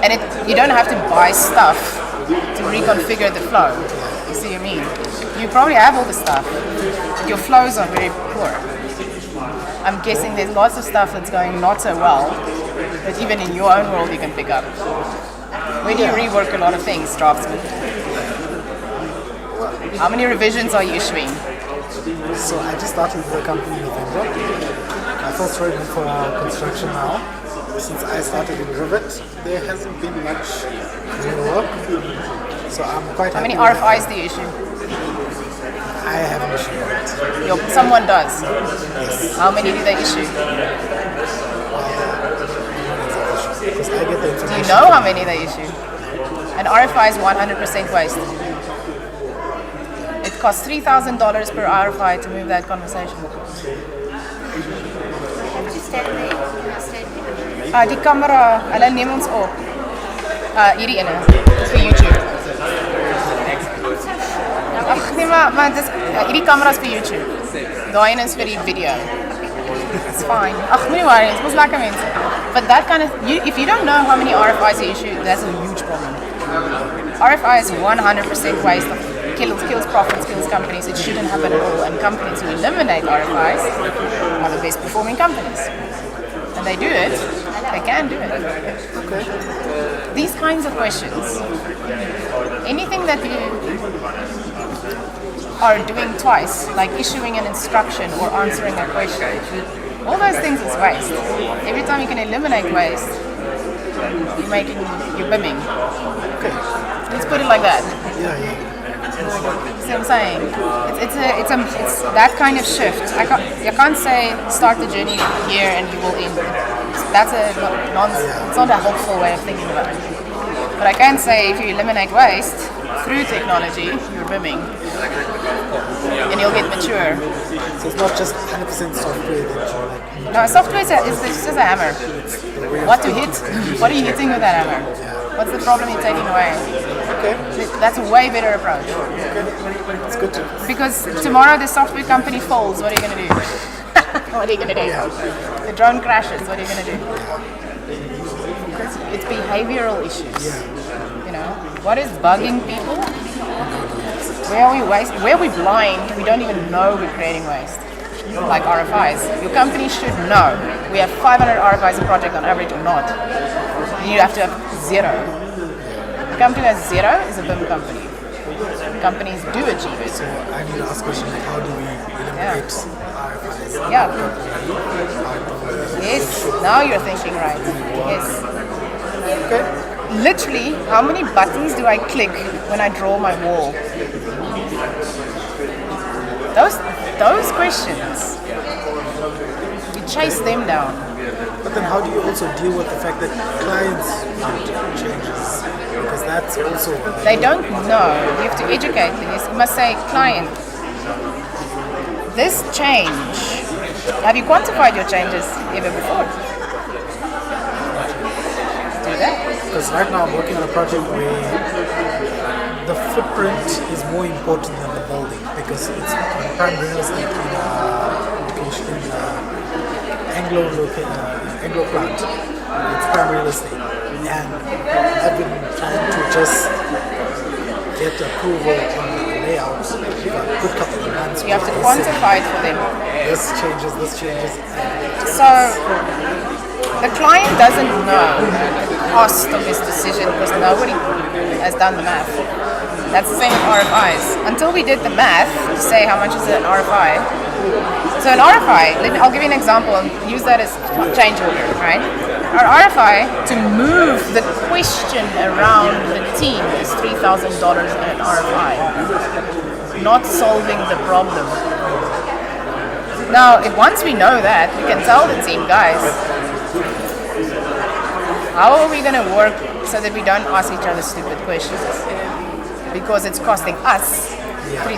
And you don't have to buy stuff to reconfigure the flow. You see what I mean? You probably have all the stuff, but your flows are very poor. I'm guessing there's lots of stuff that's going not so well, that even in your own world you can pick up. Where do you rework a lot of things, draftsman? How many revisions are you issuing? So I just started the company in November. My first revenue for construction now. Since I started in Rivet, there hasn't been much new work. So I'm quite How happy. many RFIs do you issue? I haven't issued yet. Someone does. Yes. How many do they issue? Because I get the Do information. you know how many they issue? An RFI is 100% waste. It costs $3,000 per RFI to move that conversation. Die kamera, hulle neem ons op. Hierdie ene, dis vir YouTube. Ag nee maar dis hierdie kamera is vir YouTube. Daai ene is vir die video. It's fine. Ag moenie worry, dit was lekker mense. But that kind of if you don't know how many RFIs you issue, that's a huge problem. RFI is 100% waste of kills profits, kills companies. It shouldn't happen at all. And companies who eliminate RFIs are the best performing companies. And they do it, they can do it. Okay. These kinds of questions, anything that you are doing twice, like issuing an instruction or answering a question, all those things is waste. Every time you can eliminate waste, you're BIMing. Okay. Let's put it like that. Yeah. See what I'm saying? It's that kind of shift. You can't say start the journey here and you will end. That's it's not a helpful way of thinking about it. But I can say if you eliminate waste through technology, you're BIMing. And you'll get mature. So it's not just 100% software that you like. No, software is just a hammer. What to hit? What are you hitting with that hammer? What's the problem you're taking away? Okay. That's a way better approach. Okay. It's good to Because tomorrow the software company falls, what are you going to do? What are you going to do? The drone crashes, what are you going to do? It's behavioral issues. You know, what is bugging people? Where are we where are we blind? We don't even know we're creating waste. Like RFIs. Your company should know. We have 500 RFIs a project on average or not. You have to have 0. A company that has 0 is a BIM company. Companies do achieve it. So I need to ask a question like how do we eliminate RFIs? Yeah. Yes, now you're thinking right. Yes. Okay. Literally, how many buttons do I click when I draw my wall? Those questions, you chase them down. But then how do you also deal with the fact that clients want changes? Because that's also... They don't know. You have to educate them. You must say, client, this change, have you quantified your changes ever before? Do that. Because right now I'm working on a project where the footprint is more important than the building because it's prime real estate in location in Anglo plant. It's prime real estate, and I've been trying to just get approval on the layout for a good couple of months. You have to quantify it for them. This changes. So the client doesn't know the cost of his decision because nobody has done the math. That's the same with RFIs. Until we did the math to say how much is an RFI. So an RFI, I'll give you an example and use that as change order, right? Our RFI, to move the question around the team is $3,000 an RFI. Not solving the problem. Now, once we know that, we can tell the team, guys, how are we going to work so that we don't ask each other stupid questions? Because it's costing us $3,000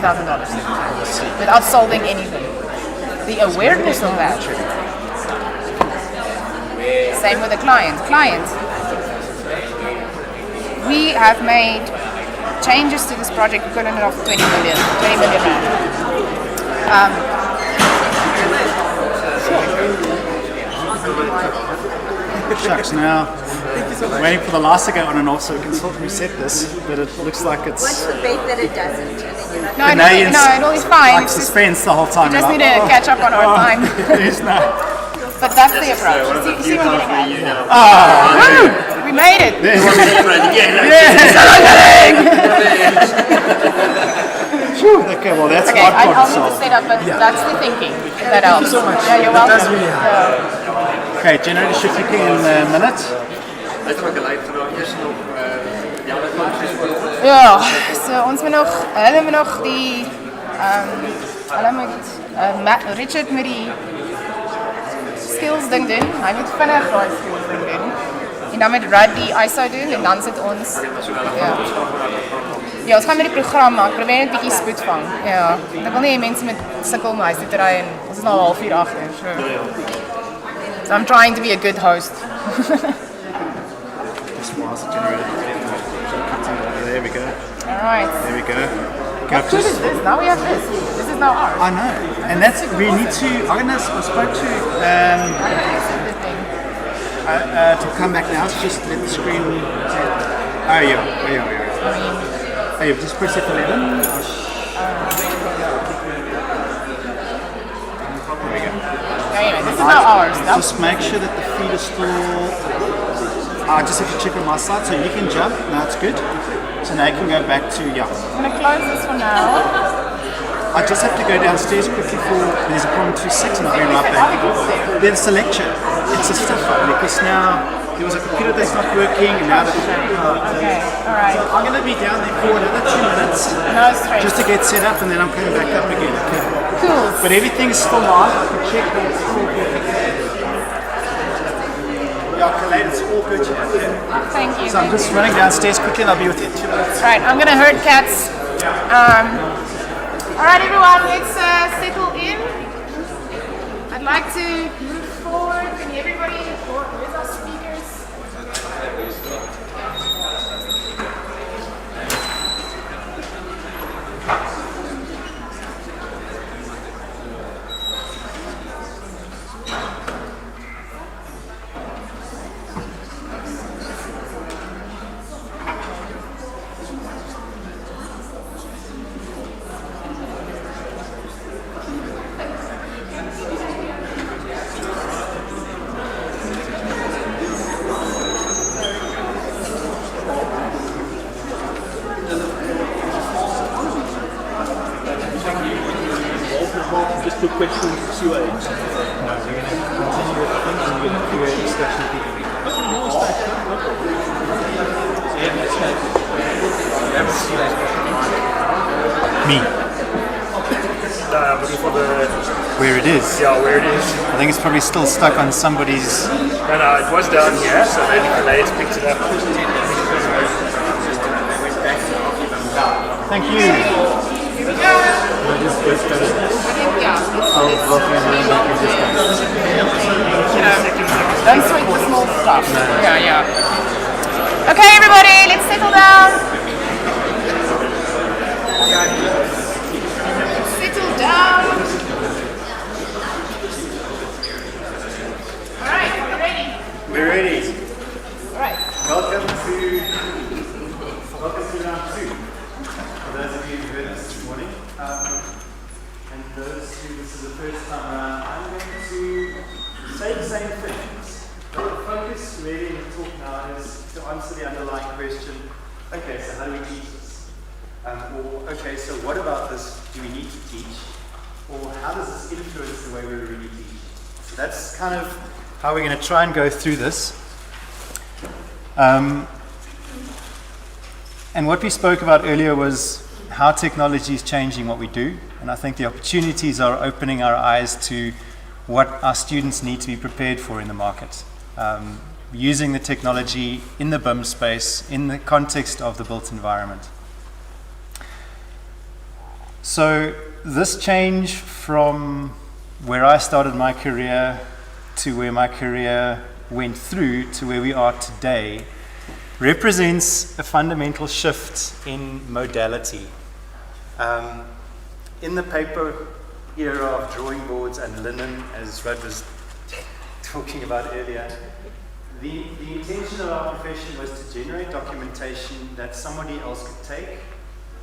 without solving anything. The awareness of that. Same with the client. We have made changes to this project equivalent of 20 million rand. Shucks, now waiting for the lights to go on and off so we can sort of reset this, but it looks like it's... What's the bet that it doesn't? It'll be fine. Like suspense the whole time. We just need to catch up on our time. Yes, no. But that's the approach. See what I'm getting at? Oh, we made it! Okay, well that's okay, hard I'll problem need to set up, but that's the thinking. That Thank you so much. Yeah, you're welcome. That's really hard. Okay, generator should kick in a minute. Ja, so ons moet nog, hulle moet nog die, hulle moet, Richard met die skills ding doen, hy moet vinnig die skills ding doen, en dan met Rud die ISO doen, en dan sit ons, ja, ons gaan met die program, maar ek probeer net 'n bietjie spoed vang, ja, ek wil nie mense met sukkel om huis toe te ry, en ons is nou al 4 agter, so I'm trying to be a good host. There we go. Alright. There we go. What good is this? Now we have this. This is now ours. I know. And that's, we need to, I spoke to come back now, to just let the screen, oh yeah. I mean, Oh, you just press F11. anyway, this is not ours. No? Just make sure that the feed is still. I just have to check on my side, so you can jump. Now it's good. So now you can go back to yeah. I'm going to close this for now. I just have to go downstairs quickly for there's a problem 26 and I'll be right back. Then it's a lecture. It's a stuff because now there was a computer that's not working and now Okay, alright. So I'm going to be down there for another 2 minutes No stress. just to get set up and then I'm coming back up again. Okay. Cool. But everything's still live. I can check that it's all good. Yeah, Khaled, it's all good here. Okay. Thank you. So I'm just running downstairs quickly and I'll be with you in 2 minutes. Right, I'm going to herd cats. Alright everyone, let's settle in. I'd like to move forward. Can everybody, where's our speakers? Just two questions, QA. No, we're going to continue with things and we're going to do a discussion at the end. Me. Looking for the... Where it is? Yeah, where it is. I think it's probably still stuck on somebody's... No, it was down here, so maybe Khaled picked it up. Thank you. Here we go. Don't sweat the small stuff. Yeah. Okay, everybody, let's settle down. Settle down. All right, we're ready. We're ready. All right. Welcome to round 2. For those of you who heard us this morning, and those who this is the first time around, I'm going to say the same things. But the focus really in the talk now is to answer the underlying question, okay, so how do we teach this? Or, okay, so what about this do we need to teach? Or how does this influence the way we really teach? So that's kind of how we're going to try and go through this. And what we spoke about earlier was how technology is changing what we do. And I think the opportunities are opening our eyes to what our students need to be prepared for in the market. Using the technology in the BIM space, in the context of the built environment. So this change from where I started my career to where my career went through to where we are today represents a fundamental shift in modality. In the paper era of drawing boards and linen, as Rudd was talking about earlier, the intention of our profession was to generate documentation that somebody else could take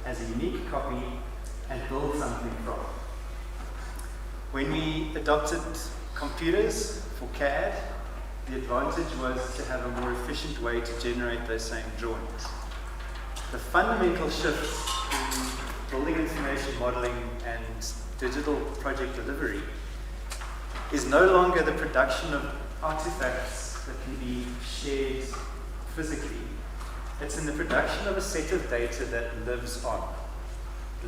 as a unique copy and build something from. When we adopted computers for CAD, the advantage was to have a more efficient way to generate those same drawings. The fundamental shift in building information modeling and digital project delivery is no longer the production of artifacts that can be shared physically. It's in the production of a set of data that lives on,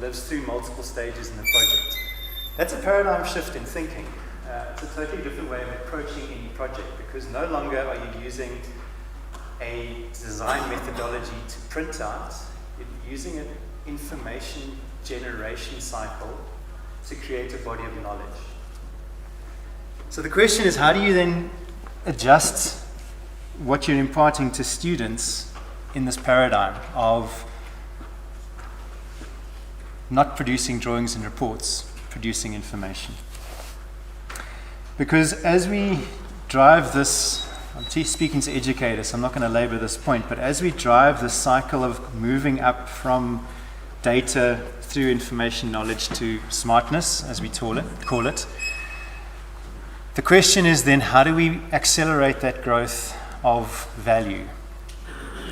lives through multiple stages in the project. That's a paradigm shift in thinking. It's a totally different way of approaching any project because no longer are you using a design methodology to print out, you're using an information generation cycle to create a body of knowledge. So the question is, how do you then adjust what you're imparting to students in this paradigm of not producing drawings and reports, producing information? Because as we drive this speaking to educators, so I'm not going to labor this point, but as we drive the cycle of moving up from data through information knowledge to smartness, as we call it, the question is then, how do we accelerate that growth of value?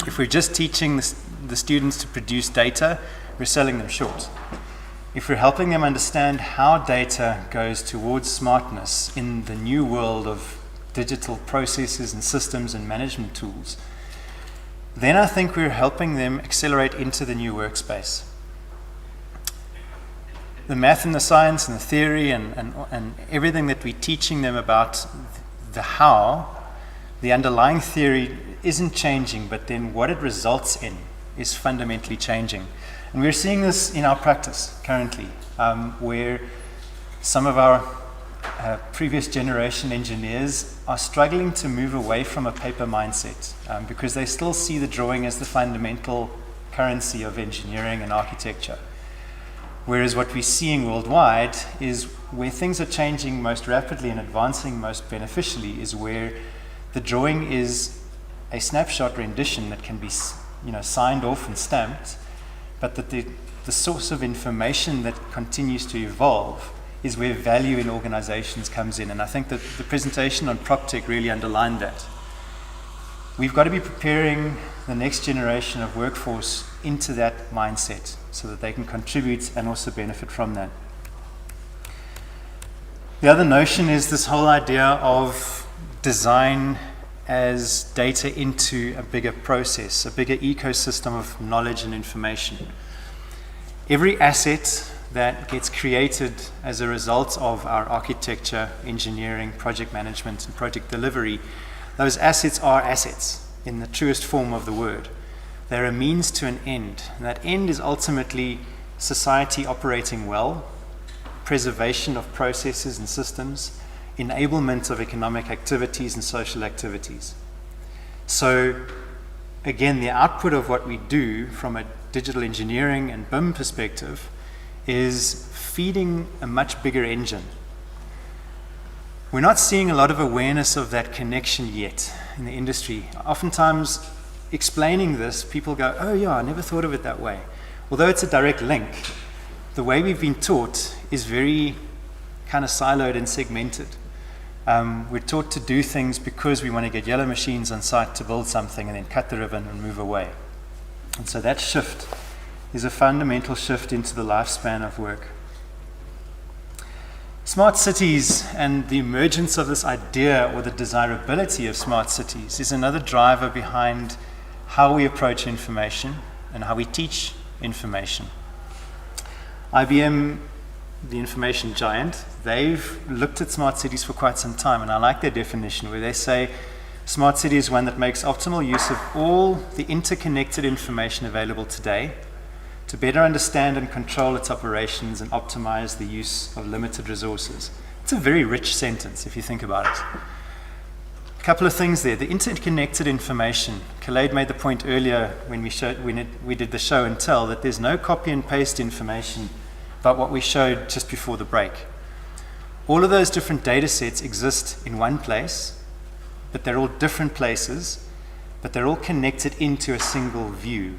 If we're just teaching the students to produce data, we're selling them short. If we're helping them understand how data goes towards smartness in the new world of digital processes and systems and management tools, then I think we're helping them accelerate into the new workspace. The math and the science and the theory and everything that we're teaching them about the how, the underlying theory isn't changing, but then what it results in is fundamentally changing. And we're seeing this in our practice currently, where some of our previous generation engineers are struggling to move away from a paper mindset because they still see the drawing as the fundamental currency of engineering and architecture. Whereas what we're seeing worldwide is where things are changing most rapidly and advancing most beneficially is where the drawing is a snapshot rendition that can be signed off and stamped, but that the source of information that continues to evolve is where value in organizations comes in. And I think that the presentation on PropTech really underlined that. We've got to be preparing the next generation of workforce into that mindset so that they can contribute and also benefit from that. The other notion is this whole idea of design as data into a bigger process, a bigger ecosystem of knowledge and information. Every asset that gets created as a result of our architecture, engineering, project management, and project delivery, those assets are assets in the truest form of the word. They're a means to an end, and that end is ultimately society operating well, preservation of processes and systems, enablement of economic activities and social activities. So again, the output of what we do from a digital engineering and BIM perspective is feeding a much bigger engine. We're not seeing a lot of awareness of that connection yet in the industry. Oftentimes, explaining this, people go, oh yeah, I never thought of it that way. Although it's a direct link, the way we've been taught is very kind of siloed and segmented. We're taught to do things because we want to get yellow machines on site to build something and then cut the ribbon and move away. And so that shift is a fundamental shift into the lifespan of work. Smart cities and the emergence of this idea or the desirability of smart cities is another driver behind how we approach information and how we teach information. IBM, the information giant, they've looked at smart cities for quite some time, and I like their definition where they say smart city is one that makes optimal use of all the interconnected information available today to better understand and control its operations and optimize the use of limited resources. It's a very rich sentence if you think about it. A couple of things there. The interconnected information. Khaled made the point earlier when we did the show and tell that there's no copy and paste information about what we showed just before the break. All of those different data sets exist in one place, but they're all different places, but they're all connected into a single view.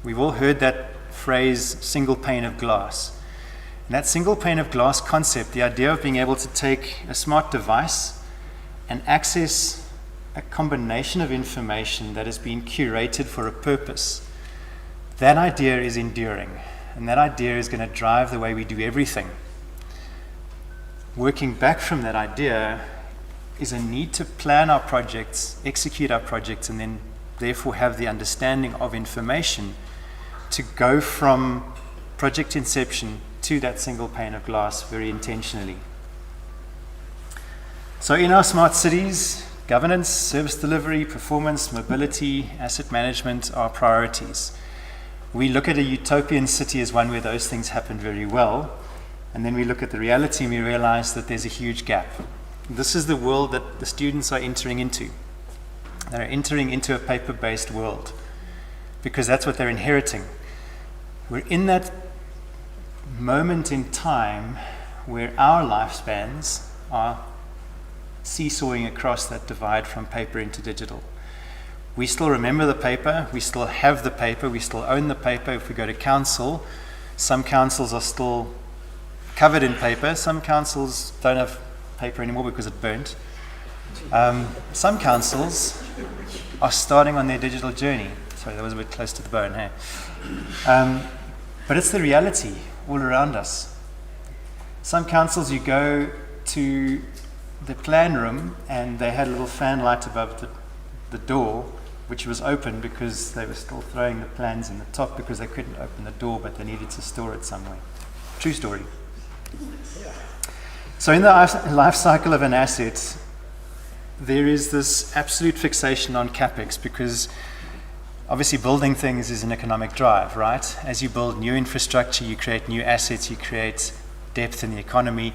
We've all heard that phrase, single pane of glass. And that single pane of glass concept, the idea of being able to take a smart device and access a combination of information that has been curated for a purpose, that idea is enduring. And that idea is going to drive the way we do everything. Working back from that idea is a need to plan our projects, execute our projects, and then therefore have the understanding of information to go from project inception to that single pane of glass very intentionally. So in our smart cities, governance, service delivery, performance, mobility, asset management are priorities. We look at a utopian city as one where those things happen very well, and then we look at the reality and we realize that there's a huge gap. This is the world that the students are entering into. They're entering into a paper-based world because that's what they're inheriting. We're in that moment in time where our lifespans are seesawing across that divide from paper into digital. We still remember the paper, we still have the paper, we still own the paper. If we go to council, some councils are still covered in paper, some councils don't have paper anymore because it burnt. Some councils are starting on their digital journey. Sorry, that was a bit close to the bone, hey? But it's the reality all around us. Some councils, you go to the plan room and they had a little fan light above the door, which was open because they were still throwing the plans in the top because they couldn't open the door, but they needed to store it somewhere. True story. So in the life cycle of an asset, there is this absolute fixation on CapEx because obviously building things is an economic drive, right? As you build new infrastructure, you create new assets, you create depth in the economy.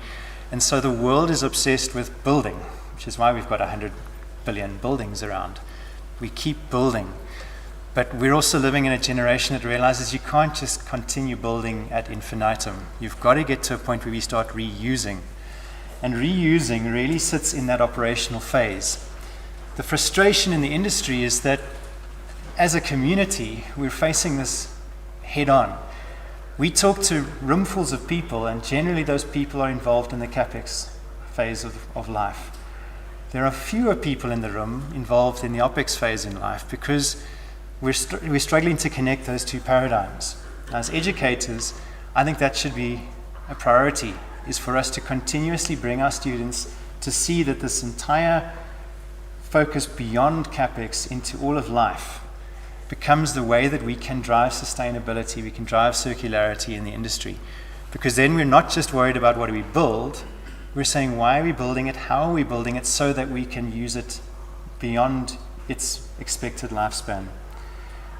And so the world is obsessed with building, which is why we've got 100 billion buildings around. We keep building. But we're also living in a generation that realizes you can't just continue building ad infinitum. You've got to get to a point where we start reusing. And reusing really sits in that operational phase. The frustration in the industry is that as a community, we're facing this head on. We talk to roomfuls of people, and generally those people are involved in the CapEx phase of life. There are fewer people in the room involved in the OpEx phase in life because we're struggling to connect those two paradigms. As educators, I think that should be a priority, is for us to continuously bring our students to see that this entire focus beyond CapEx into all of life becomes the way that we can drive sustainability, we can drive circularity in the industry. Because then we're not just worried about what do we build, we're saying why are we building it, how are we building it, so that we can use it beyond its expected lifespan.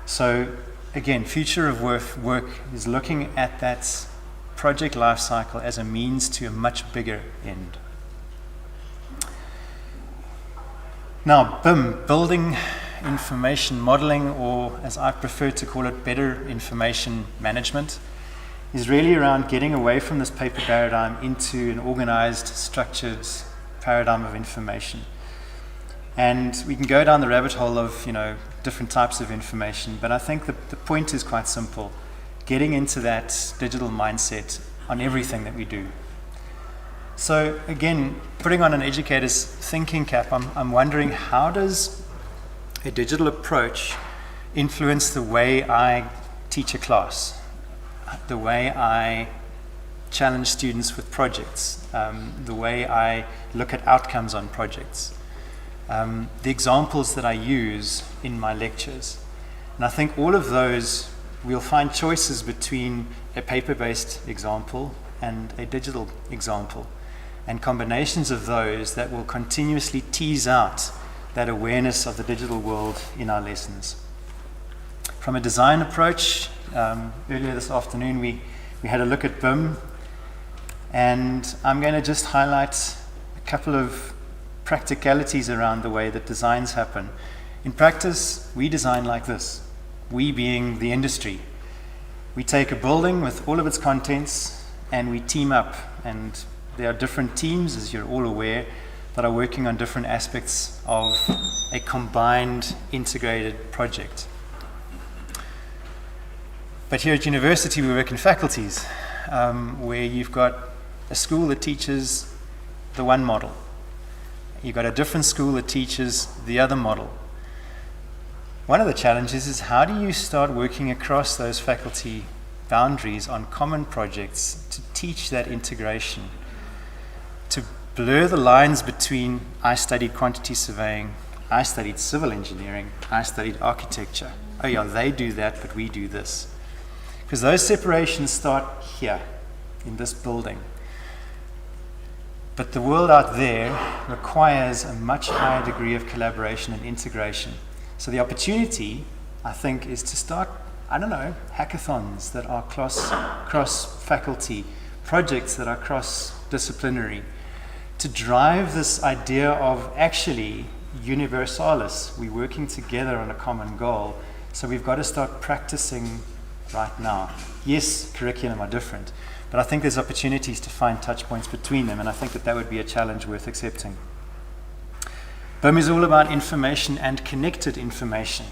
So again, future of work is looking at that project life cycle as a means to a much bigger end. Now, BIM, building information modeling, or as I prefer to call it, better information management, is really around getting away from this paper paradigm into an organized, structured paradigm of information. And we can go down the rabbit hole of, different types of information, but I think the point is quite simple. Getting into that digital mindset on everything that we do. So again, putting on an educator's thinking cap, I'm wondering, how does a digital approach influence the way I teach a class, the way I challenge students with projects, the way I look at outcomes on projects, the examples that I use in my lectures. And I think all of those, we'll find choices between a paper-based example and a digital example, and combinations of those that will continuously tease out that awareness of the digital world in our lessons. From a design approach, earlier this afternoon we had a look at BIM, and I'm going to just highlight a couple of practicalities around the way that designs happen. In practice, we design like this, we being the industry. We take a building with all of its contents and we team up, and there are different teams, as you're all aware, that are working on different aspects of a combined, integrated project. But here at university, we work in faculties, where you've got a school that teaches the one model. You've got a different school that teaches the other model. One of the challenges is, how do you start working across those faculty boundaries on common projects to teach that integration, to blur the lines between I studied quantity surveying, I studied civil engineering, I studied architecture. Oh yeah, they do that, but we do this. Because those separations start here, in this building. But the world out there requires a much higher degree of collaboration and integration. So the opportunity, I think, is to start, hackathons that are cross-faculty, projects that are cross-disciplinary, to drive this idea of actually universalis. We're working together on a common goal, so we've got to start practicing right now. Yes, curriculum are different, but I think there's opportunities to find touch points between them, and I think that would be a challenge worth accepting. BIM is all about information and connected information.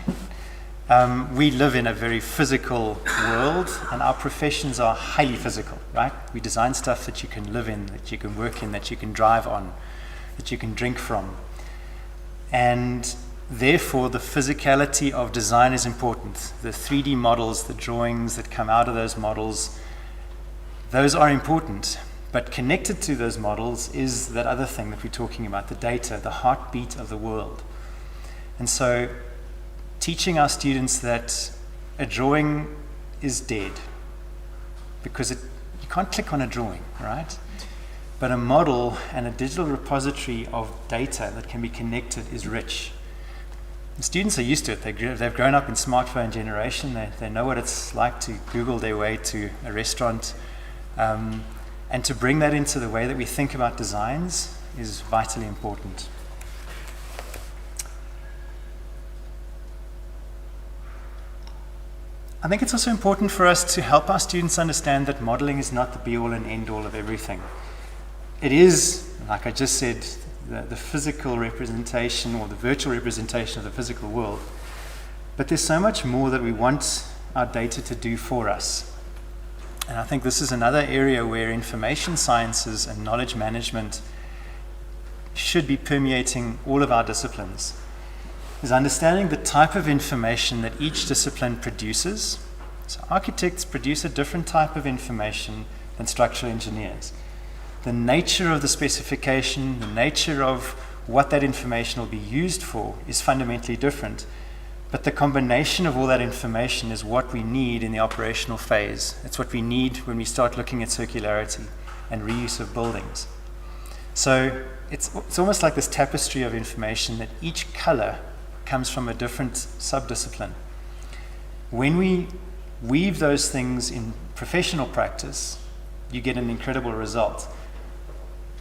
We live in a very physical world, and our professions are highly physical, right? We design stuff that you can live in, that you can work in, that you can drive on, that you can drink from. And therefore, the physicality of design is important. The 3D models, the drawings that come out of those models, those are important. But connected to those models is that other thing that we're talking about, the data, the heartbeat of the world. And so, teaching our students that a drawing is dead, because you can't click on a drawing, right? But a model and a digital repository of data that can be connected is rich. The students are used to it. They've grown up in smartphone generation. They know what it's like to Google their way to a restaurant. And to bring that into the way that we think about designs is vitally important. I think it's also important for us to help our students understand that modeling is not the be-all and end-all of everything. It is, like I just said, the physical representation or the virtual representation of the physical world. But there's so much more that we want our data to do for us. And I think this is another area where information sciences and knowledge management should be permeating all of our disciplines. Is understanding the type of information that each discipline produces. So architects produce a different type of information than structural engineers. The nature of the specification, the nature of what that information will be used for is fundamentally different. But the combination of all that information is what we need in the operational phase. It's what we need when we start looking at circularity and reuse of buildings. So it's almost like this tapestry of information that each color comes from a different subdiscipline. When we weave those things in professional practice, you get an incredible result.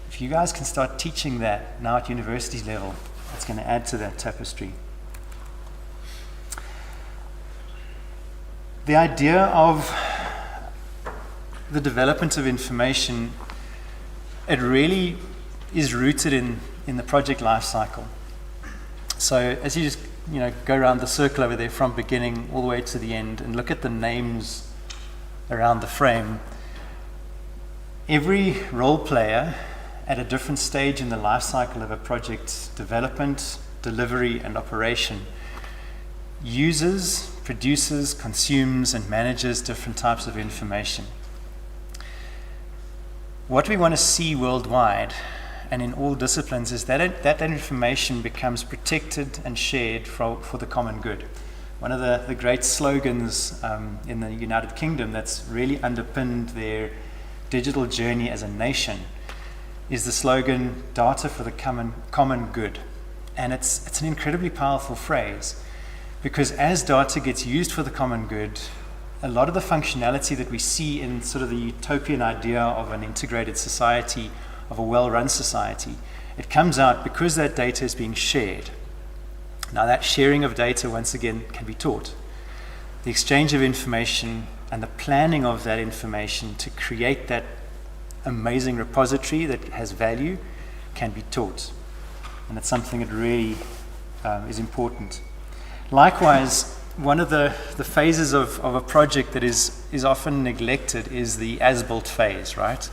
If you guys can start teaching that now at university level, it's going to add to that tapestry. The idea of the development of information, it really is rooted in the project life cycle. So as you just go around the circle over there from beginning all the way to the end and look at the names around the frame, every role player at a different stage in the life cycle of a project development, delivery, and operation uses, produces, consumes, and manages different types of information. What we want to see worldwide and in all disciplines is that information becomes protected and shared for the common good. One of the great slogans in the United Kingdom that's really underpinned their digital journey as a nation is the slogan, data for the common good. And it's an incredibly powerful phrase, because as data gets used for the common good, a lot of the functionality that we see in sort of the utopian idea of an integrated society, of a well-run society, it comes out because that data is being shared. Now that sharing of data, once again, can be taught. The exchange of information and the planning of that information to create that amazing repository that has value can be taught. And it's something that really is important. Likewise, one of the phases of a project that is often neglected is the as-built phase, right?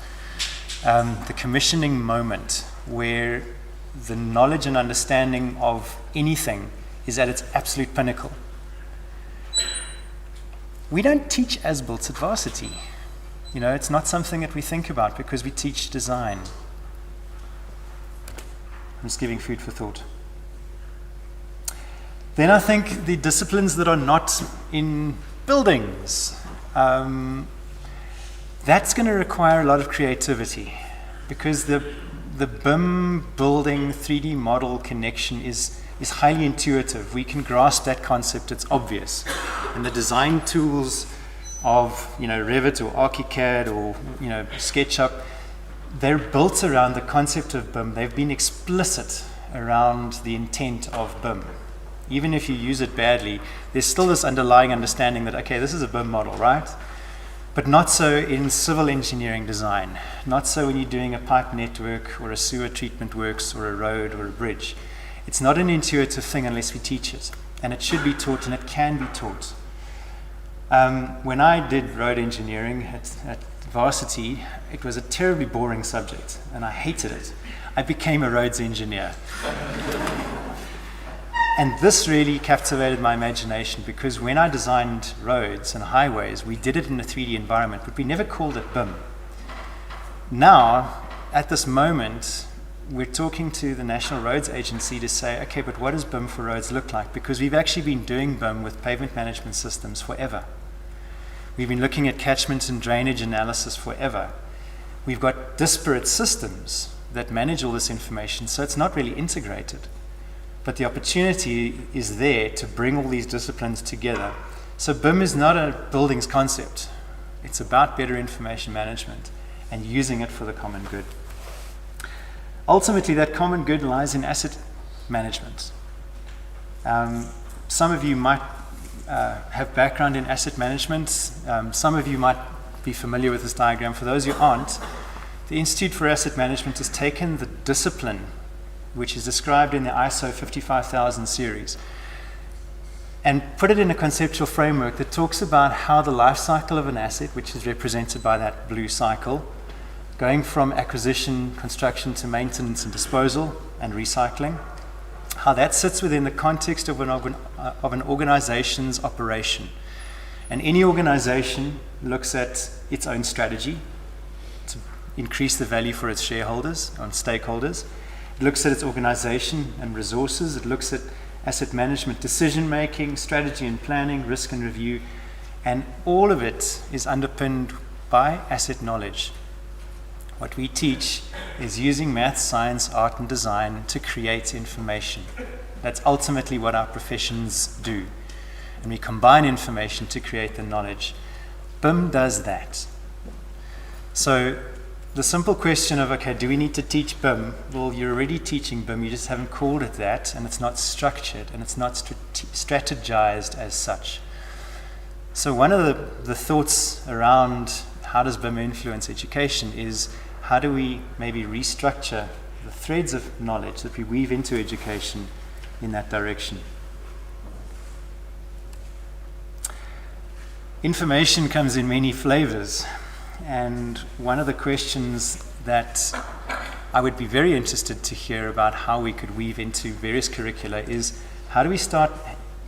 The commissioning moment where the knowledge and understanding of anything is at its absolute pinnacle. We don't teach as-built at varsity. It's not something that we think about because we teach design. I'm just giving food for thought. Then I think the disciplines that are not in buildings, that's going to require a lot of creativity, because the BIM building 3D model connection is highly intuitive. We can grasp that concept, it's obvious. And the design tools of Revit or ArchiCAD or SketchUp, they're built around the concept of BIM. They've been explicit around the intent of BIM. Even if you use it badly, there's still this underlying understanding that, okay, this is a BIM model, right? But not so in civil engineering design. Not so when you're doing a pipe network or a sewer treatment works or a road or a bridge. It's not an intuitive thing unless we teach it. And it should be taught, and it can be taught. When I did road engineering at varsity, it was a terribly boring subject, and I hated it. I became a roads engineer. And this really captivated my imagination, because when I designed roads and highways, we did it in a 3D environment, but we never called it BIM. Now, at this moment, we're talking to the National Roads Agency to say, okay, but what does BIM for roads look like? Because we've actually been doing BIM with pavement management systems forever. We've been looking at catchment and drainage analysis forever. We've got disparate systems that manage all this information, so it's not really integrated. But the opportunity is there to bring all these disciplines together. So BIM is not a buildings concept. It's about better information management and using it for the common good. Ultimately, that common good lies in asset management. Some of you might have background in asset management. Some of you might be familiar with this diagram. For those who aren't, the Institute for Asset Management has taken the discipline, which is described in the ISO 55000 series, and put it in a conceptual framework that talks about how the life cycle of an asset, which is represented by that blue cycle, going from acquisition, construction to maintenance and disposal and recycling, how that sits within the context of an organization's operation. And any organization looks at its own strategy to increase the value for its shareholders and stakeholders. It looks at its organization and resources. It looks at asset management, decision making, strategy and planning, risk and review, and all of it is underpinned by asset knowledge. What we teach is using math, science, art and design to create information. That's ultimately what our professions do. And we combine information to create the knowledge. BIM does that. So the simple question of, okay, do we need to teach BIM? Well, you're already teaching BIM, you just haven't called it that, and it's not structured, and it's not strategized as such. So one of the thoughts around how does BIM influence education is, how do we maybe restructure the threads of knowledge that we weave into education in that direction? Information comes in many flavors, and one of the questions that I would be very interested to hear about how we could weave into various curricula is, how do we start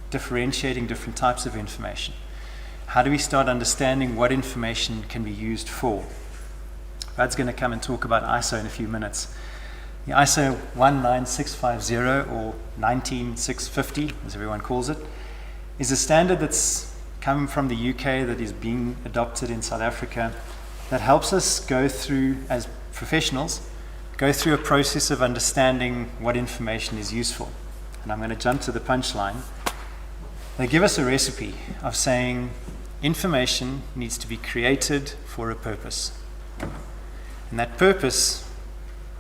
differentiating different types of information? How do we start understanding what information can be used for? Rad's going to come and talk about ISO in a few minutes. The ISO 19650, or 19650, as everyone calls it, is a standard that's come from the UK that is being adopted in South Africa, that helps us go through, as professionals, go through a process of understanding what information is useful. And I'm going to jump to the punchline. They give us a recipe of saying information needs to be created for a purpose. And that purpose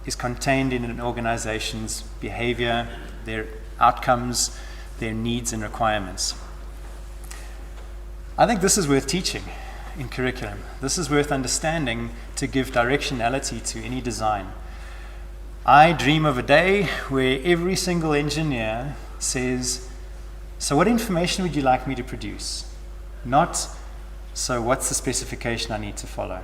is contained in an organization's behavior, their outcomes, their needs and requirements. I think this is worth teaching in curriculum. This is worth understanding to give directionality to any design. I dream of a day where every single engineer says, so what information would you like me to produce? Not, so what's the specification I need to follow?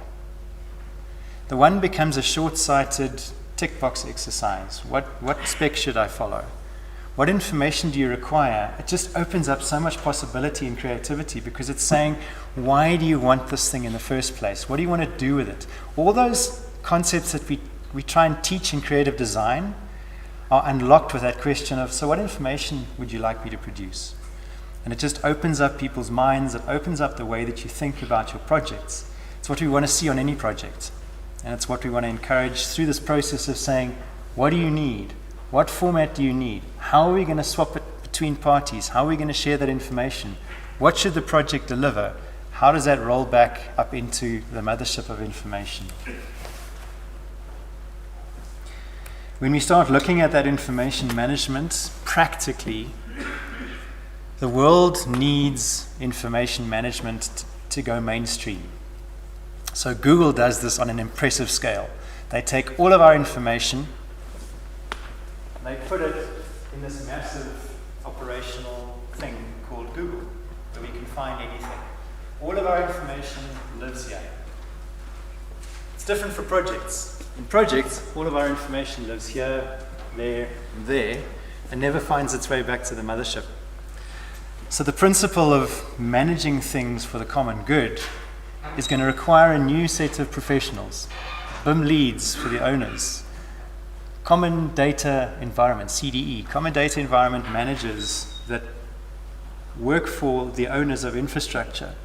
The one becomes a short-sighted tick box exercise. What spec should I follow? What information do you require? It just opens up so much possibility and creativity, because it's saying, why do you want this thing in the first place? What do you want to do with it? All those concepts that we try and teach in creative design are unlocked with that question of, so what information would you like me to produce? And it just opens up people's minds. It opens up the way that you think about your projects. It's what we want to see on any project. And it's what we want to encourage through this process of saying, what do you need? What format do you need? How are we going to swap it between parties? How are we going to share that information? What should the project deliver? How does that roll back up into the mothership of information? When we start looking at that information management practically, the world needs information management to go mainstream. So Google does this on an impressive scale. They take all of our information, they put it in the this massive operational thing called Google, where we can find anything. All of our information lives here. It's different for projects. In projects, all of our information lives here, there, and there, and never finds its way back to the mothership. So the principle of managing things for the common good is going to require a new set of professionals. BIM leads for the owners. Common Data Environment, CDE, Common Data Environment managers that work for the owners of infrastructure.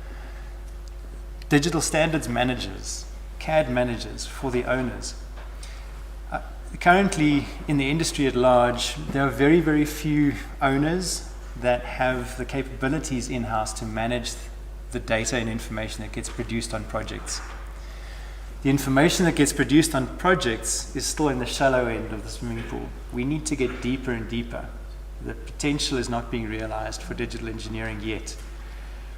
Digital standards managers, CAD managers for the owners. Currently, in the industry at large, there are very, very few owners that have the capabilities in-house to manage the data and information that gets produced on projects. The information that gets produced on projects is still in the shallow end of the swimming pool. We need to get deeper and deeper. The potential is not being realized for digital engineering yet.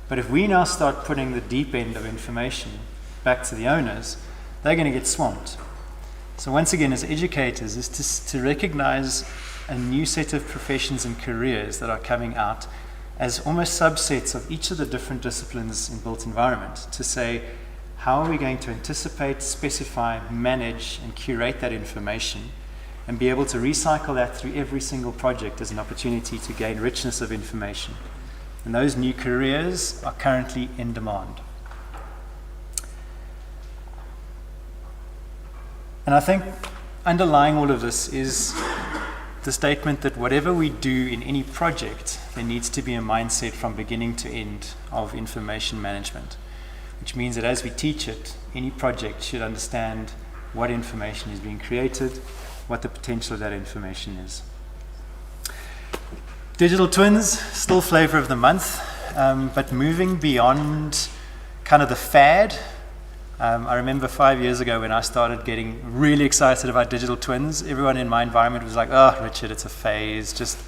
But if we now start putting the deep end of information back to the owners, they're going to get swamped. So once again, as educators, is to recognize a new set of professions and careers that are coming out as almost subsets of each of the different disciplines in built environment, to say, how are we going to anticipate, specify, manage, and curate that information, and be able to recycle that through every single project as an opportunity to gain richness of information. And those new careers are currently in demand. And I think underlying all of this is the statement that whatever we do in any project, there needs to be a mindset from beginning to end of information management, which means that as we teach it, any project should understand what information is being created, what the potential of that information is. Digital twins, still flavor of the month, but moving beyond kind of the fad. I remember 5 years ago when I started getting really excited about digital twins, everyone in my environment was like, oh, Richard, it's a phase, just...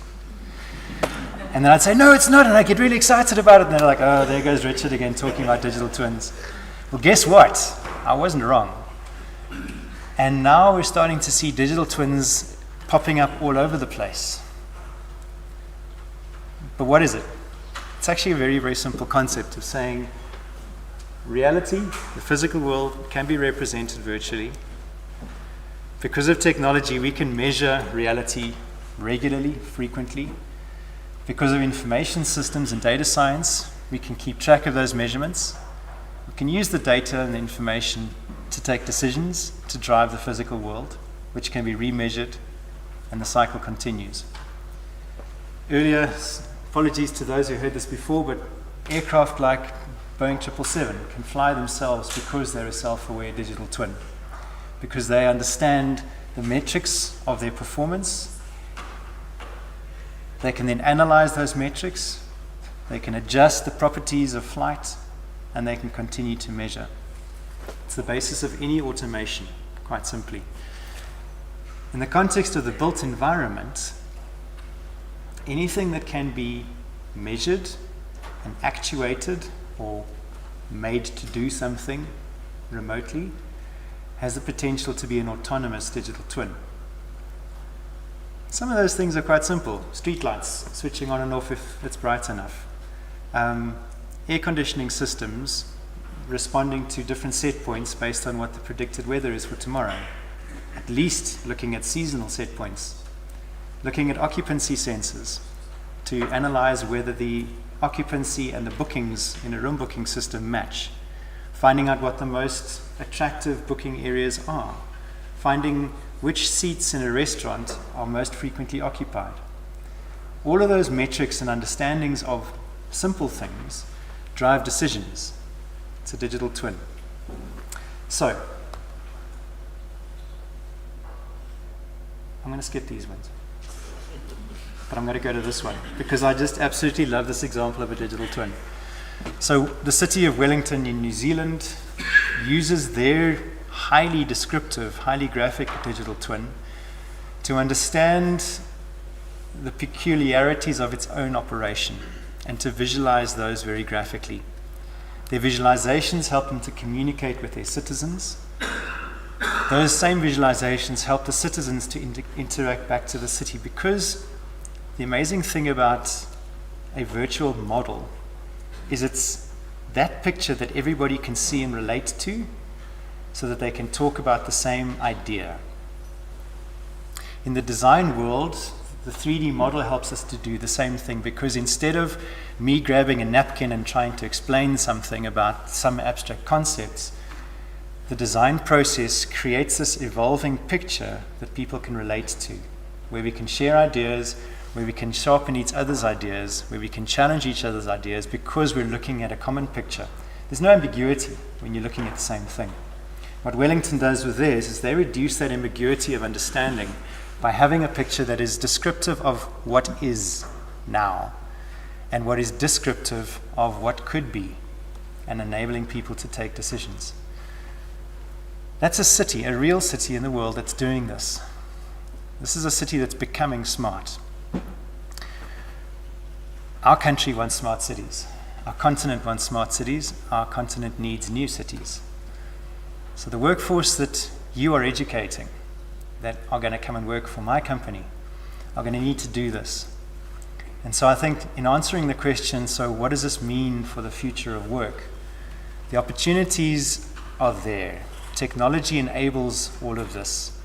And then I'd say, no, it's not, and I get really excited about it, and they're like, oh, there goes Richard again talking about digital twins. Well, guess what? I wasn't wrong. And now we're starting to see digital twins popping up all over the place. But what is it? It's actually a very, very simple concept of saying reality, the physical world, can be represented virtually. Because of technology, we can measure reality regularly, frequently. Because of information systems and data science, we can keep track of those measurements. We can use the data and the information to take decisions to drive the physical world, which can be remeasured, and the cycle continues. Earlier, apologies to those who heard this before, but aircraft like Boeing 777 can fly themselves because they're a self-aware digital twin, because they understand the metrics of their performance. They can then analyze those metrics, they can adjust the properties of flight, and they can continue to measure. It's the basis of any automation, quite simply. In the context of the built environment, anything that can be measured and actuated or made to do something remotely has the potential to be an autonomous digital twin. Some of those things are quite simple. Streetlights, switching on and off if it's bright enough. Air conditioning systems responding to different set points based on what the predicted weather is for tomorrow. At least looking at seasonal set points. Looking at occupancy sensors to analyze whether the occupancy and the bookings in a room booking system match. Finding out what the most attractive booking areas are. Finding which seats in a restaurant are most frequently occupied. All of those metrics and understandings of simple things drive decisions. It's a digital twin. So, I'm going to skip these ones. But I'm going to go to this one because I just absolutely love this example of a digital twin. So the city of Wellington in New Zealand uses their highly descriptive, highly graphic digital twin to understand the peculiarities of its own operation and to visualize those very graphically. Their visualizations help them to communicate with their citizens. Those same visualizations help the citizens to interact back to the city because the amazing thing about a virtual model is it's that picture that everybody can see and relate to so that they can talk about the same idea. In the design world, the 3D model helps us to do the same thing, because instead of me grabbing a napkin and trying to explain something about some abstract concepts, the design process creates this evolving picture that people can relate to, where we can share ideas, where we can sharpen each other's ideas, where we can challenge each other's ideas because we're looking at a common picture. There's no ambiguity when you're looking at the same thing. What Wellington does with theirs is they reduce that ambiguity of understanding by having a picture that is descriptive of what is now and what is descriptive of what could be, and enabling people to take decisions. That's a city, a real city in the world that's doing this. This is a city that's becoming smart. Our country wants smart cities. Our continent wants smart cities. Our continent needs new cities. So the workforce that you are educating, that are going to come and work for my company, are going to need to do this. And so I think in answering the question, so what does this mean for the future of work? The opportunities are there. Technology enables all of this.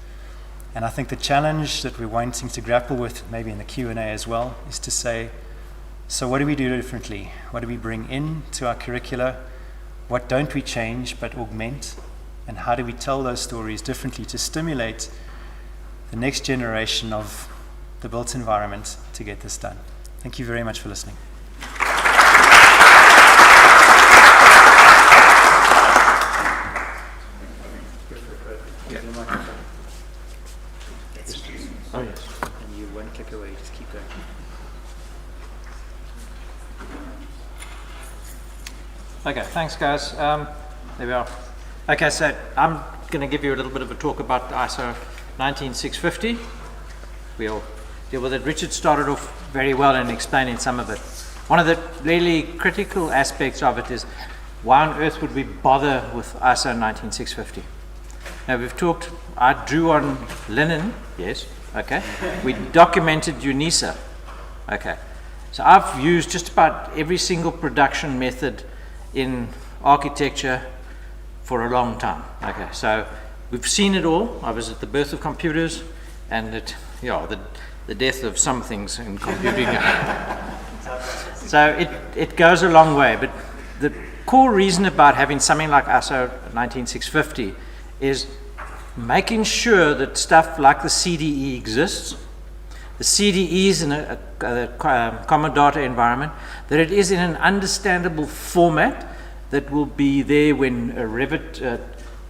And I think the challenge that we're wanting to grapple with, maybe in the Q&A as well, is to say, so what do we do differently? What do we bring in to our curricula? What don't we change but augment? And how do we tell those stories differently to stimulate the next generation of the built environment to get this done? Thank you very much for listening. Oh, yes. And you one click away, just keep going. Okay, thanks guys. There we are. Okay, so I'm going to give you a little bit of a talk about ISO 19650. We'll deal with it. Richard started off very well in explaining some of it. One of the really critical aspects of it is, why on earth would we bother with ISO 19650? Now we've talked, I drew on linen, yes, okay. We documented UNISA, okay. So I've used just about every single production method in architecture for a long time. Okay, so we've seen it all. I was at the birth of computers and the death of some things in computing. So it goes a long way, but the core reason about having something like ISO 19650 is making sure that stuff like the CDE exists. The CDE is in a common data environment, that it is in an understandable format that will be there when Revit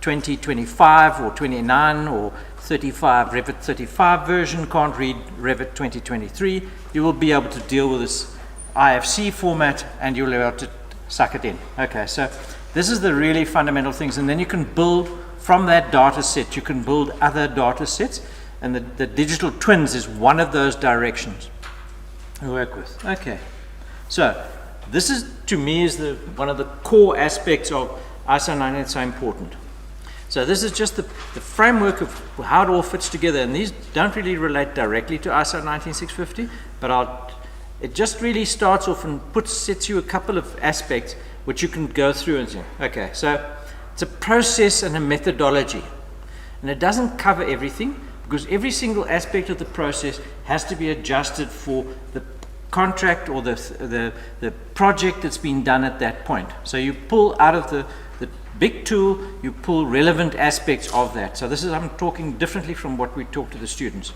2025 or 29 or 35, Revit 35 version can't read Revit 2023. You will be able to deal with this IFC format and you'll be able to suck it in. Okay, so this is the really fundamental things, and then you can build from that data set, you can build other data sets, and the digital twins is one of those directions to work with. Okay, so this is, to me, is one of the core aspects of ISO 9. It's so important. So this is just the framework of how it all fits together, and these don't really relate directly to ISO 19650, but it just really starts off and sets you a couple of aspects which you can go through and say, okay, so it's a process and a methodology, and it doesn't cover everything, because every single aspect of the process has to be adjusted for the contract or the project that's been done at that point. So you pull out of the big tool, you pull relevant aspects of that. So this is, I'm talking differently from what we talk to the students.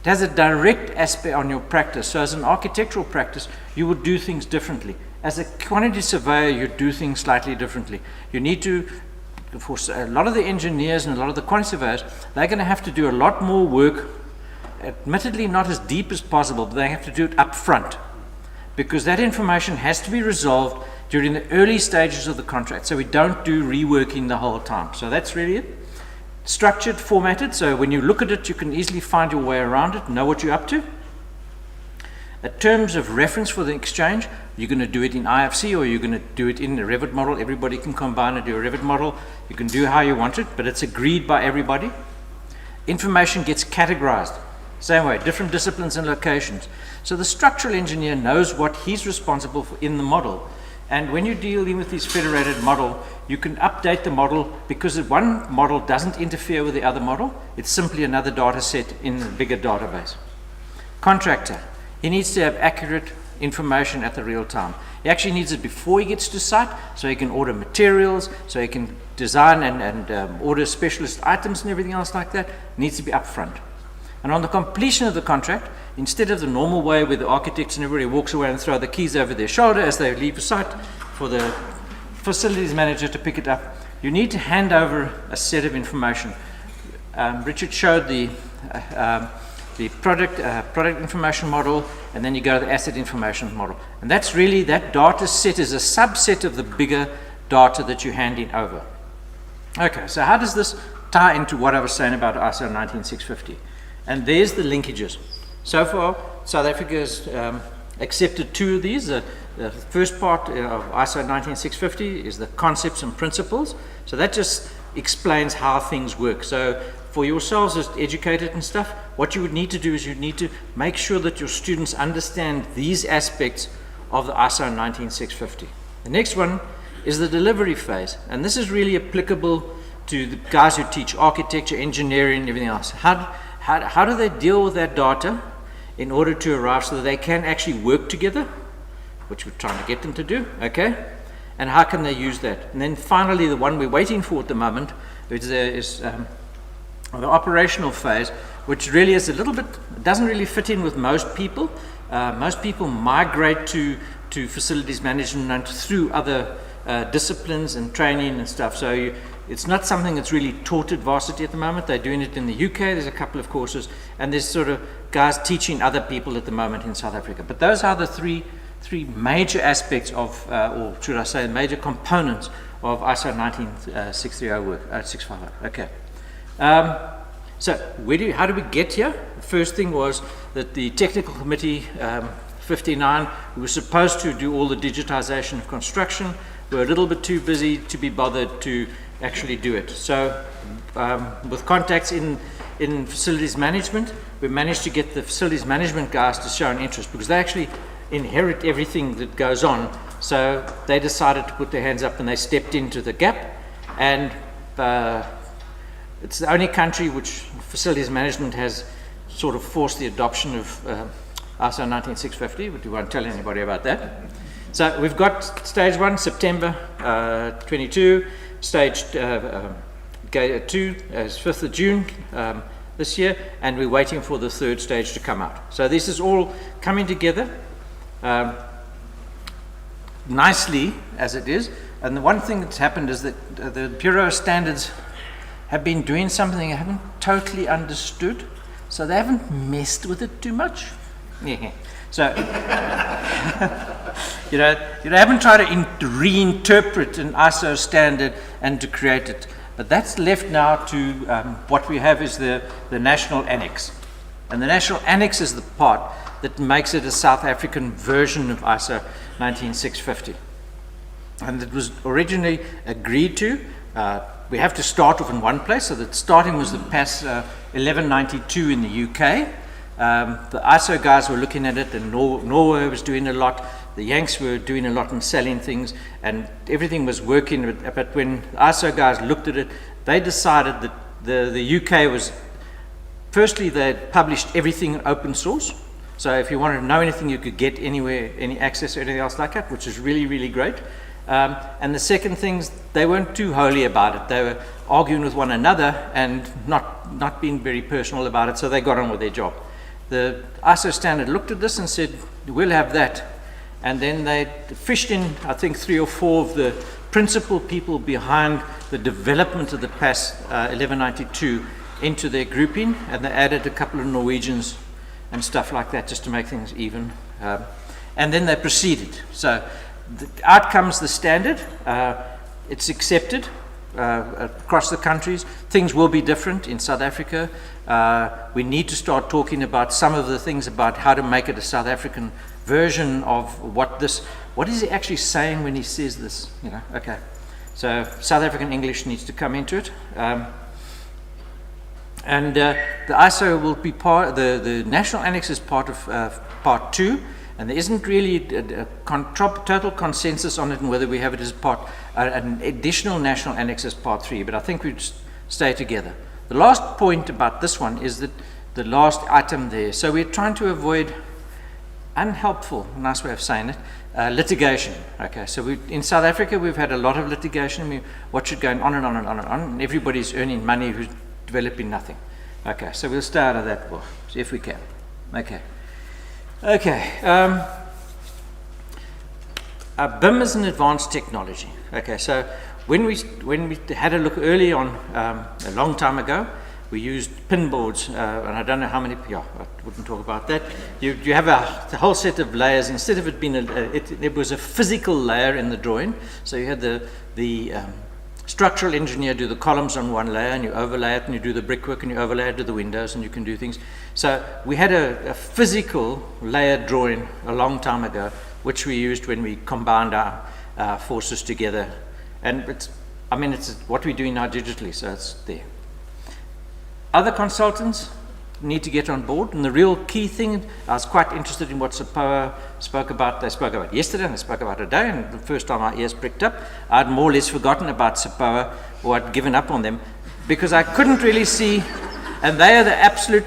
It has a direct aspect on your practice. So as an architectural practice, you would do things differently. As a quantity surveyor, you do things slightly differently. You need to, for a lot of the engineers and a lot of the quantity surveyors, they're going to have to do a lot more work, admittedly not as deep as possible, but they have to do it up front, because that information has to be resolved during the early stages of the contract, so we don't do reworking the whole time. So that's really it. Structured, formatted, so when you look at it, you can easily find your way around it, know what you're up to. Terms of reference for the exchange, you're going to do it in IFC or you're going to do it in the Revit model. Everybody can combine and do a Revit model. You can do how you want it, but it's agreed by everybody. Information gets categorized. Same way, different disciplines and locations. So the structural engineer knows what he's responsible for in the model. And when you're dealing with this federated model, you can update the model because one model doesn't interfere with the other model. It's simply another data set in a bigger database. Contractor, he needs to have accurate information at the real time. He actually needs it before he gets to site, so he can order materials, so he can design and order specialist items and everything else like that. It needs to be upfront. And on the completion of the contract, instead of the normal way where the architects and everybody walks away and throw the keys over their shoulder as they leave the site for the facilities manager to pick it up, you need to hand over a set of information. Richard showed the product information model, and then you go to the asset information model. And that's really, that data set is a subset of the bigger data that you're handing over. Okay, so how does this tie into what I was saying about ISO 19650? And there's the linkages. So far, South Africa has accepted 2 of these. The first part of ISO 19650 is the concepts and principles. So that just explains how things work. So for yourselves as educated and stuff, what you would need to do is you need to make sure that your students understand these aspects of the ISO 19650. The next one is the delivery phase. And this is really applicable to the guys who teach architecture, engineering, and everything else. How do they deal with that data in order to arrive so that they can actually work together, which we're trying to get them to do, okay? And how can they use that? And then finally, the one we're waiting for at the moment is the operational phase, which really is a little bit, doesn't really fit in with most people. Most people migrate to facilities management through other disciplines and training and stuff. So it's not something that's really taught at varsity at the moment. They're doing it in the UK. There's a couple of courses, and there's sort of guys teaching other people at the moment in South Africa. But those are the three major aspects of, or should I say, major components of ISO 19630 work, 650. Okay. So how do we get here? The first thing was that the technical committee 59, we were supposed to do all the digitization of construction. We're a little bit too busy to be bothered to actually do it. So with contacts in facilities management, we managed to get the facilities management guys to show an interest because they actually inherit everything that goes on. So they decided to put their hands up and they stepped into the gap. And it's the only country which facilities management has sort of forced the adoption of ISO 19650, but we won't tell anybody about that. So we've got stage 1, September 22, stage 2 is 5th of June this year, and we're waiting for the 3rd stage to come out. So this is all coming together nicely as it is. And the one thing that's happened is that the Bureau of Standards have been doing something I haven't totally understood, so they haven't messed with it too much. Yeah. So, you haven't tried to reinterpret an ISO standard and to create it. But that's left now to what we have is the National Annex. And the National Annex is the part that makes it a South African version of ISO 19650. And it was originally agreed to. We have to start off in one place, so that starting was the PAS 1192 in the UK. The ISO guys were looking at it, and Norway was doing a lot. The Yanks were doing a lot and selling things, and everything was working. But when the ISO guys looked at it, they decided that the UK was, firstly, they published everything in open source. So if you wanted to know anything, you could get anywhere, any access or anything else like that, which is really, really great. And the second things, they weren't too holy about it. They were arguing with one another and not being very personal about it, so they got on with their job. The ISO standard looked at this and said, we'll have that. And then they fished in, I think, 3 or 4 of the principal people behind the development of the PAS 1192 into their grouping, and they added a couple of Norwegians and stuff like that just to make things even. And then they proceeded. So out comes the standard. It's accepted across the countries. Things will be different in South Africa. We need to start talking about some of the things about how to make it a South African version of what is he actually saying when he says this, okay. So South African English needs to come into it. And the ISO will be part, the national annex is part of part 2, and there isn't really a total consensus on it and whether we have it as part, an additional national annex as part 3, but I think we'd stay together. The last point about this one is that the last item there, so we're trying to avoid unhelpful, nice way of saying it, litigation. Okay, so in South Africa we've had a lot of litigation, what should go on and on and on and on, and everybody's earning money who's developing nothing. Okay, so we'll stay out of that war, if we can. Okay. Okay. BIM is an advanced technology. Okay, so when we had a look early on, a long time ago, we used pin boards, and I don't know how many, I wouldn't talk about that. You have a whole set of layers. Instead of it being, it was a physical layer in the drawing. So you had the structural engineer do the columns on one layer, and you overlay it, and you do the brickwork, and you overlay it to the windows, and you can do things. So we had a physical layer drawing a long time ago, which we used when we combined our forces together. And it's what we're doing now digitally, so it's there. Other consultants need to get on board, and the real key thing, I was quite interested in what SAPOA spoke about. They spoke about yesterday, and they spoke about today, and the first time my ears pricked up, I'd more or less forgotten about SAPOA, or I'd given up on them, because I couldn't really see, and they are the absolute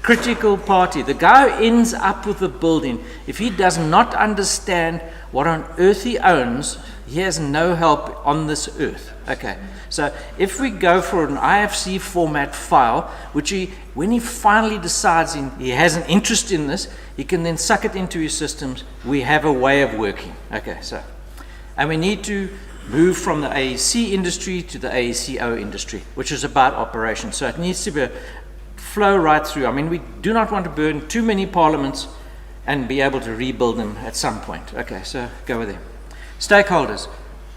critical party. The guy who ends up with the building, if he does not understand what on earth he owns, he has no help on this earth. Okay, so if we go for an IFC format file, which when he finally decides he has an interest in this, he can then suck it into his systems. We have a way of working. Okay, so, and we need to move from the AEC industry to the AECO industry, which is about operations. So it needs to be flow right through. I mean, we do not want to burn too many parliaments and be able to rebuild them at some point. Okay, so go with them. Stakeholders.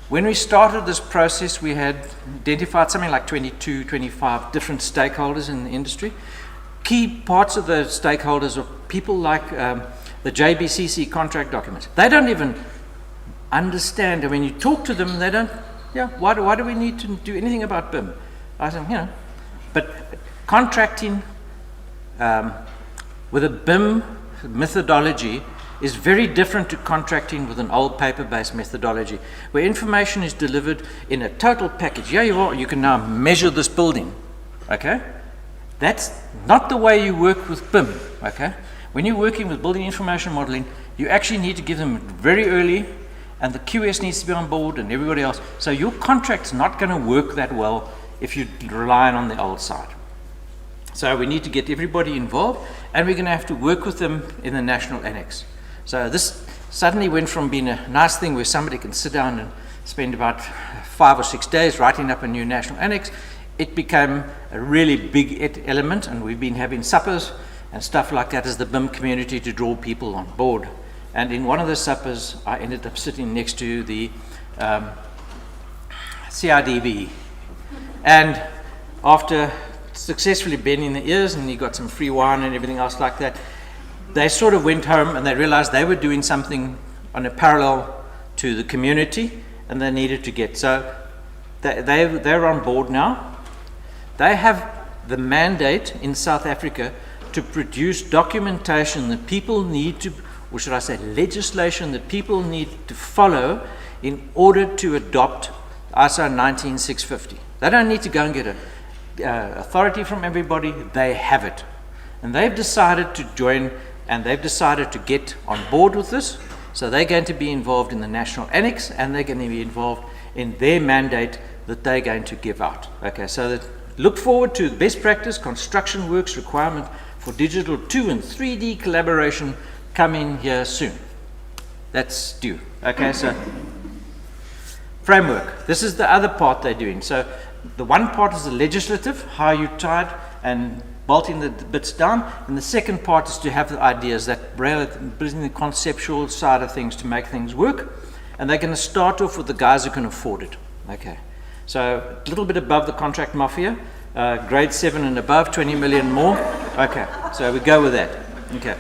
When we started this process, we had identified something like 22, 25 different stakeholders in the industry. Key parts of the stakeholders are people like the JBCC contract documents. They don't even understand, and when you talk to them, they don't, why do we need to do anything about BIM? I said, but contracting with a BIM methodology is very different to contracting with an old paper-based methodology, where information is delivered in a total package. Yeah, you can now measure this building, okay? That's not the way you work with BIM, okay? When you're working with building information modeling, you actually need to give them very early, and the QS needs to be on board and everybody else. So your contract's not going to work that well if you're relying on the old side. So we need to get everybody involved, and we're going to have to work with them in the national annex. So this suddenly went from being a nice thing where somebody can sit down and spend about 5 or 6 days writing up a new national annex. It became a really big element, and we've been having suppers and stuff like that as the BIM community to draw people on board. And in one of the suppers, I ended up sitting next to the CIDB. And after successfully bending the ears, and he got some free wine and everything else like that, they sort of went home and they realized they were doing something on a parallel to the community, and they needed to get. So they're on board now. They have the mandate in South Africa to produce documentation that people need to, or should I say legislation that people need to follow in order to adopt ISO 19650. They don't need to go and get a authority from everybody. They have it, and they've decided to join, and they've decided to get on board with this. So they're going to be involved in the national annex, and they're going to be involved in their mandate that they're going to give out. Okay, so that, look forward to best practice construction works requirement for digital 2 and 3D collaboration coming here soon. That's due. Okay, so framework. This is the other part they're doing. So the one part is the legislative, how you tie it and bolting the bits down, and the second part is to have the ideas, that bring the conceptual side of things to make things work, and they're going to start off with the guys who can afford it. Okay, so a little bit above the contract mafia, grade 7 and above, 20 million more. Okay, so we go with that. Okay,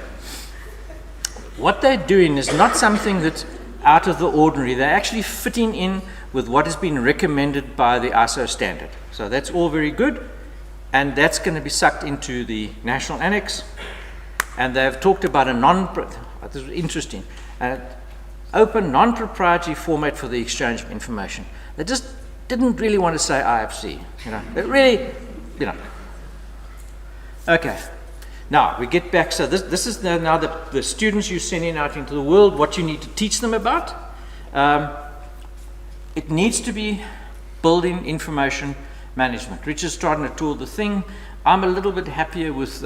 what they're doing is not something that's out of the ordinary. They're actually fitting in with what has been recommended by the ISO standard. So that's all very good. and that's going to be sucked into the national annex. And they've talked about a this is interesting, open non-proprietary format for the exchange of information. They just didn't really want to say IFC, you know. It really, you know. Okay. Now, we get back, so this is now the students you're sending out into the world, what you need to teach them about. It needs to be building information management. Richard's starting to tool the thing. I'm a little bit happier with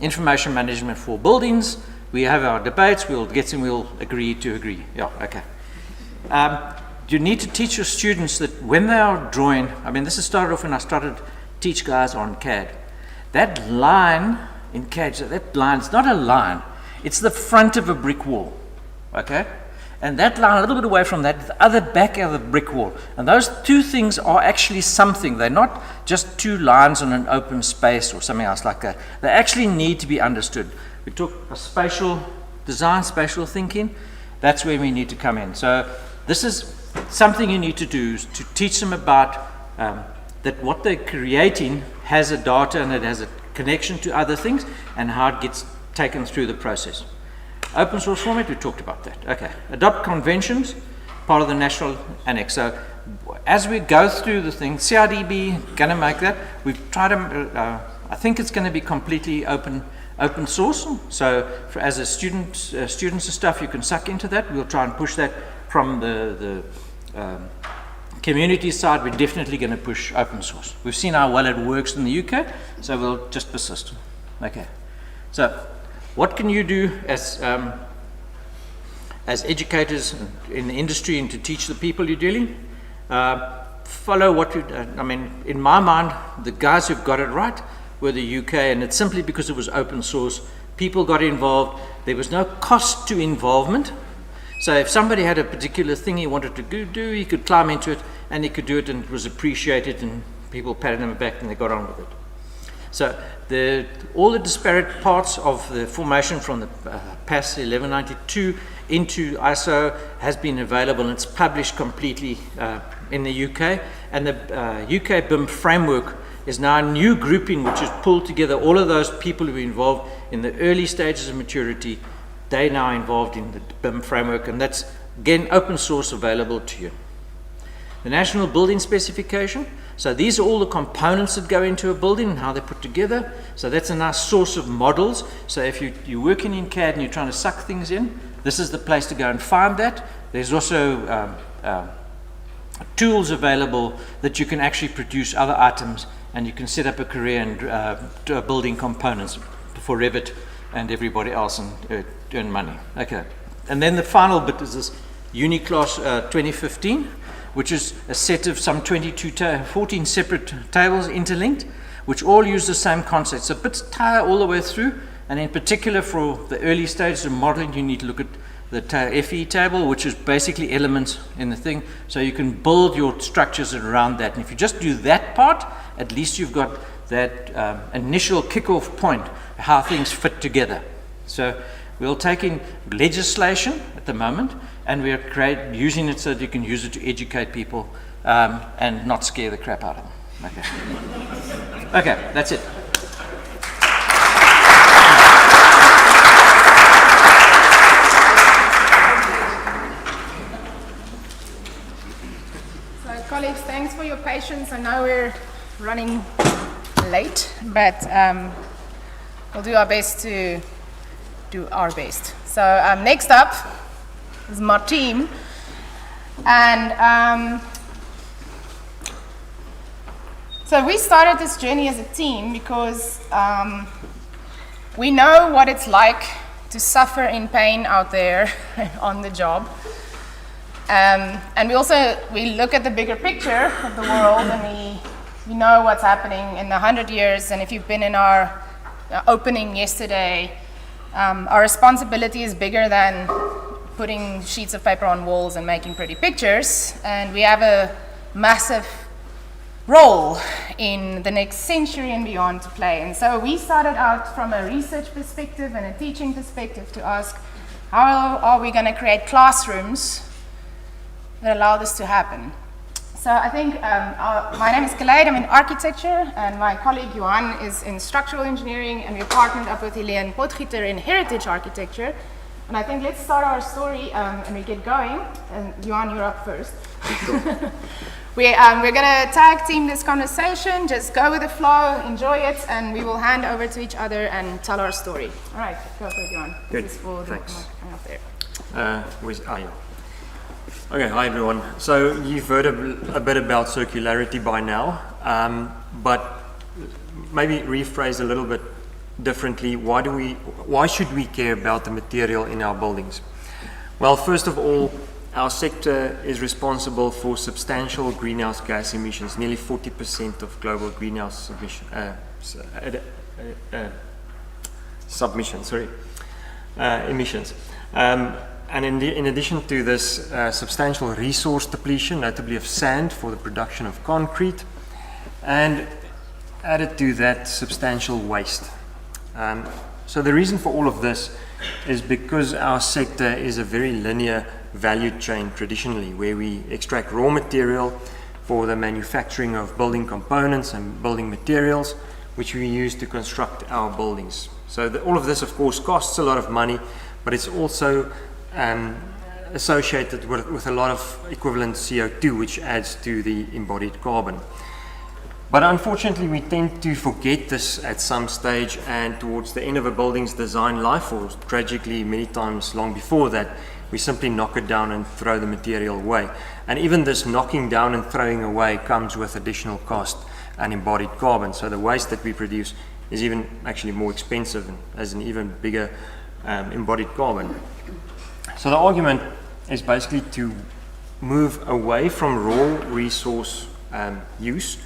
information management for buildings. We have our debates, we'll agree to agree. Yeah, okay. You need to teach your students that when they are drawing, I mean, this has started off when I started to teach guys on CAD. That line in CAD, that line's not a line, it's the front of a brick wall, okay? And that line a little bit away from that, the other back of the brick wall. And those two things are actually something. They're not just two lines on an open space or something else like that. They actually need to be understood. We took a spatial design, spatial thinking. That's where we need to come in. So this is something you need to do, is to teach them about that what they're creating has a data and it has a connection to other things and how it gets taken through the process. Open source format, we talked about that. Okay. Adopt conventions, part of the national annex. So as we go through the thing, CRDB going to make that. We've tried to, I think it's going to be completely open source. So as a students and stuff, you can suck into that. We'll try and push that from the community side. We're definitely going to push open source. We've seen how well it works in the UK, so we'll just persist. Okay. So what can you do as educators in the industry and to teach the people you're dealing? Follow what you, I mean, in my mind, the guys who've got it right were the UK, and it's simply because it was open source. People got involved. There was no cost to involvement. So if somebody had a particular thing he wanted to do, he could climb into it and he could do it, and it was appreciated, and people patted him back and they got on with it. So all the disparate parts of the formation from the PAS 1192 into ISO has been available, and it's published completely in the UK. And the UK BIM framework is now a new grouping which has pulled together all of those people who were involved in the early stages of maturity. They're now involved in the BIM framework, and that's, again, open source available to you. The National Building Specification. So these are all the components that go into a building and how they're put together. So that's a nice source of models. So if you're working in CAD and you're trying to suck things in, this is the place to go and find that. There's also tools available that you can actually produce other items, and you can set up a career and building components for Revit and everybody else and earn money. Okay. And then the final bit is this Uniclass 2015, which is a set of some 14 separate tables interlinked, which all use the same concept. So bits tie all the way through, and in particular for the early stages of modeling, you need to look at the FE table, which is basically elements in the thing, so you can build your structures around that. And if you just do that part, at least you've got that initial kickoff point, how things fit together. So we'll take in legislation at the moment, and we're using it so that you can use it to educate people and not scare the crap out of them. Okay, okay, that's it. So colleagues, thanks for your patience. I know we're running late, but we'll do our best to do our best. So next up is my team, and so we started this journey as a team because we know what it's like to suffer in pain out there on the job, and we look at the bigger picture of the world, and we know what's happening in 100 years. And if you've been in our opening yesterday, our responsibility is bigger than putting sheets of paper on walls and making pretty pictures, and we have a massive role in the next century and beyond to play. And so we started out from a research perspective and a teaching perspective to ask, how are we going to create classrooms that allow this to happen? So I think my name is Kaleid, I'm in architecture, and my colleague Johan is in structural engineering, and we're partnered up with Helene Potgieter in heritage architecture. And I think let's start our story and we get going. And Johan, you're up first. We're going to tag team this conversation, just go with the flow, enjoy it, and we will hand over to each other and tell our story. All right, go for it, Johan. Good, This is for the thanks. microphone up there. Yeah. Okay, hi everyone. So you've heard a bit about circularity by now, but maybe rephrase a little bit differently. Why should we care about the material in our buildings? Well, first of all, our sector is responsible for substantial greenhouse gas emissions, nearly 40% of global greenhouse emissions. And in addition to this, substantial resource depletion, notably of sand for the production of concrete, and added to that, substantial waste. So the reason for all of this is because our sector is a very linear value chain traditionally, where we extract raw material for the manufacturing of building components and building materials, which we use to construct our buildings. So all of this, of course, costs a lot of money, but it's also associated with a lot of equivalent CO2, which adds to the embodied carbon. But unfortunately, we tend to forget this at some stage, and towards the end of a building's design life, or tragically many times long before that, we simply knock it down and throw the material away. And even this knocking down and throwing away comes with additional cost and embodied carbon. So the waste that we produce is even actually more expensive and has an even bigger embodied carbon. So the argument is basically to move away from raw resource use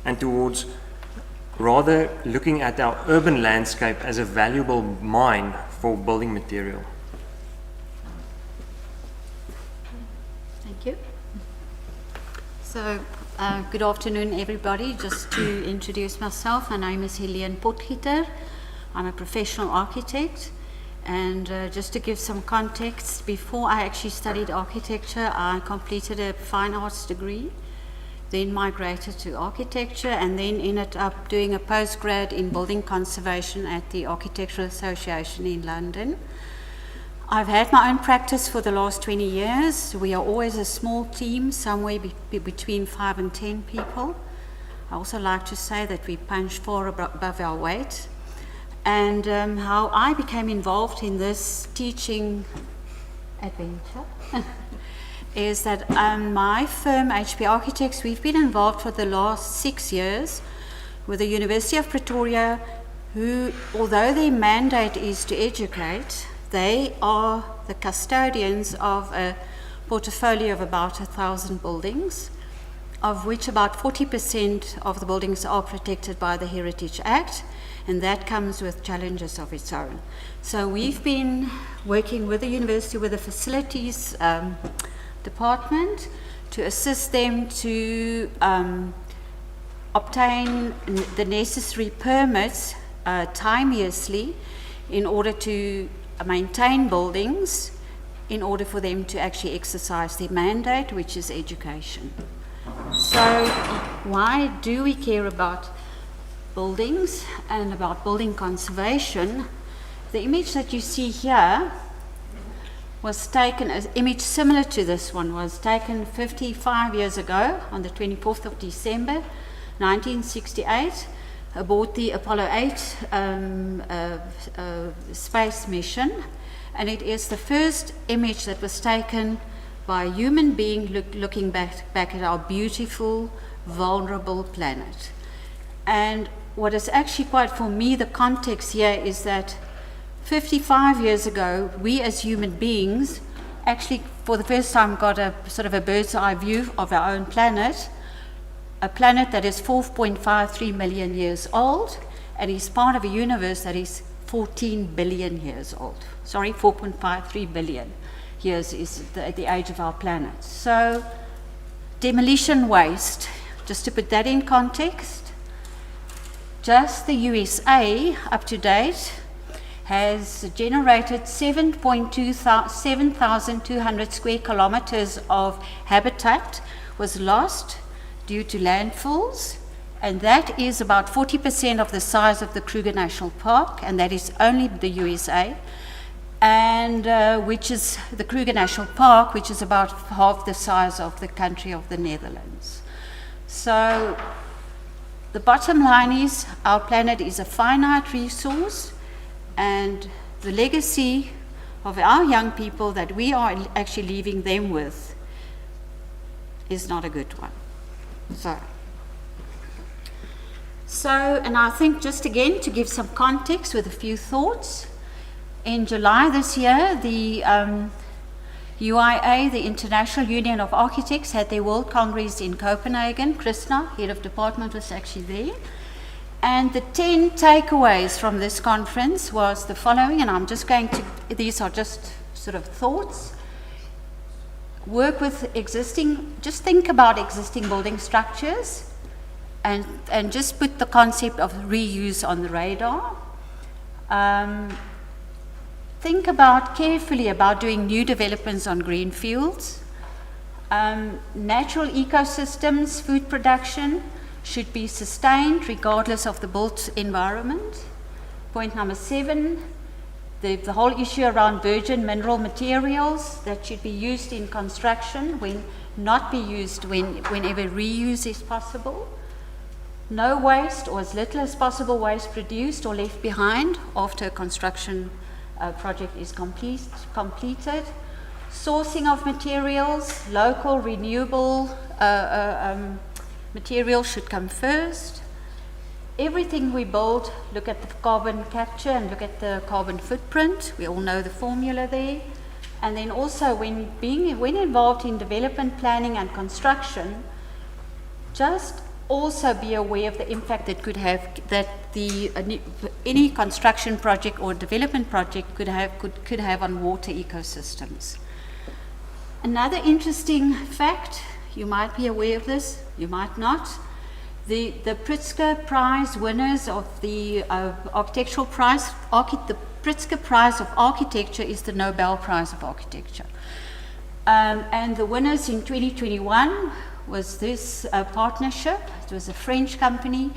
and towards rather looking at our urban landscape as a valuable mine for building material. Thank you. So, good afternoon, everybody. Just to introduce myself, my name is Helene Potgieter. I'm a professional architect. And just to give some context, before I actually studied architecture, I completed a fine arts degree, then migrated to architecture, and then ended up doing a postgrad in building conservation at the Architectural Association in London. I've had my own practice for the last 20 years. We are always a small team, somewhere between 5 and 10 people. I also like to say that we punch far above our weight. And how I became involved in this teaching adventure is that my firm, HP Architects, we've been involved for the last 6 years with the University of Pretoria, who, although their mandate is to educate, they are the custodians of a portfolio of about 1,000 buildings, of which about 40% of the buildings are protected by the Heritage Act, and that comes with challenges of its own. So we've been working with the university, with the facilities department, to assist them to obtain the necessary permits timeously in order to maintain buildings, in order for them to actually exercise their mandate, which is education. So why do we care about buildings and about building conservation? The image that you see here was taken, an image similar to this one, was taken 55 years ago on the 24th of December 1968 aboard the Apollo 8 space mission, and it is the first image that was taken by a human being looking back at our beautiful, vulnerable planet. And what is actually quite, for me, the context here is that 55 years ago, we as human beings actually for the first time got a sort of a bird's eye view of our own planet, a planet that is 4.53 million years old and is part of a universe that is 14 billion years old. Sorry, 4.53 billion years is the age of our planet. So demolition waste, just to put that in context, just the USA up to date has generated 7,200 square kilometers of habitat, was lost due to landfalls, and that is about 40% of the size of the Kruger National Park, and that is only the USA, and which is the Kruger National Park, which is about half the size of the country of the Netherlands. So the bottom line is our planet is a finite resource, and the legacy of our young people that we are actually leaving them with is not a good one. So, and I think just again to give some context with a few thoughts, in July this year, the UIA, the International Union of Architects, had their World Congress in Copenhagen. Krishna, head of department, was actually there. And the 10 takeaways from this conference was the following, and I'm just going to, these are just sort of thoughts. Work with existing, just think about existing building structures and just put the concept of reuse on the radar. Think carefully about doing new developments on green fields. Natural ecosystems, food production should be sustained regardless of the built environment. Point number 7, the whole issue around virgin mineral materials that should be used in construction when not be used whenever reuse is possible. No waste, or as little as possible waste produced or left behind after a construction project is completed. Sourcing of materials, local renewable materials should come first. Everything we build, look at the carbon capture and look at the carbon footprint. We all know the formula there. And then also when involved in development planning and construction, just also be aware of the impact that could have, that any construction project or development project could have on water ecosystems. Another interesting fact, you might be aware of this, you might not. The Pritzker Prize winners of the architectural prize, the Pritzker Prize of Architecture is the Nobel Prize of Architecture. And the winners in 2021 was this partnership. It was a French company,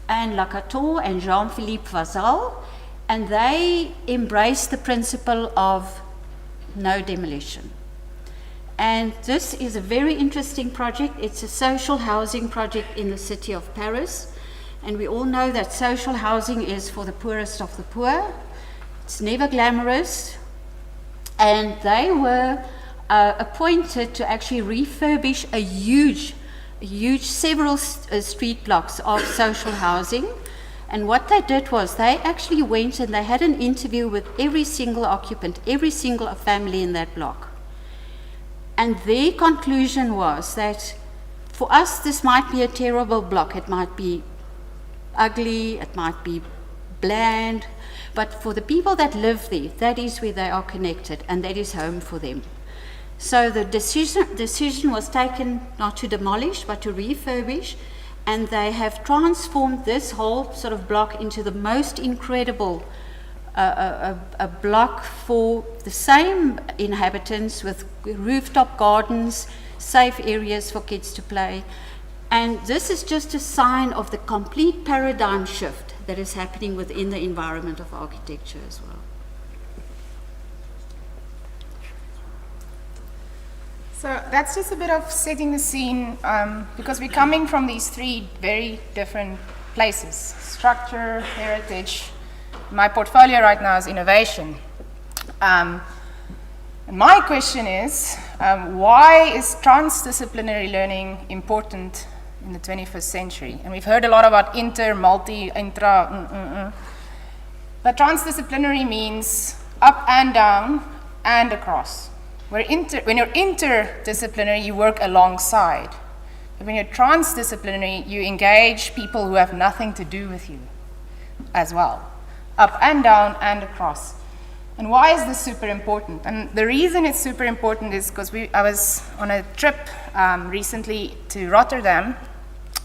and Lacaton and Jean-Philippe Vazal, and they embraced the principle of no demolition. And this is a very interesting project. It's a social housing project in the city of Paris. And we all know that social housing is for the poorest of the poor. It's never glamorous. And they were appointed to actually refurbish a huge several street blocks of social housing. And what they did was they actually went and they had an interview with every single occupant, every single family in that block. And their conclusion was that for us, this might be a terrible block. It might be ugly, it might be bland, but for the people that live there, that is where they are connected, and that is home for them. So the decision was taken not to demolish, but to refurbish, and they have transformed this whole sort of block into the most incredible a block for the same inhabitants, with rooftop gardens, safe areas for kids to play. And this is just a sign of the complete paradigm shift that is happening within the environment of architecture as well. So that's just a bit of setting the scene, because we're coming from these 3 very different places: structure, heritage. My portfolio right now is innovation. And my question is, why is transdisciplinary learning important in the 21st century? And we've heard a lot about inter, multi, intra, But transdisciplinary means up and down and across. When you're interdisciplinary, you work alongside. But when you're transdisciplinary, you engage people who have nothing to do with you as well. Up and down and across. And why is this super important? And the reason it's super important is because I was on a trip recently to Rotterdam,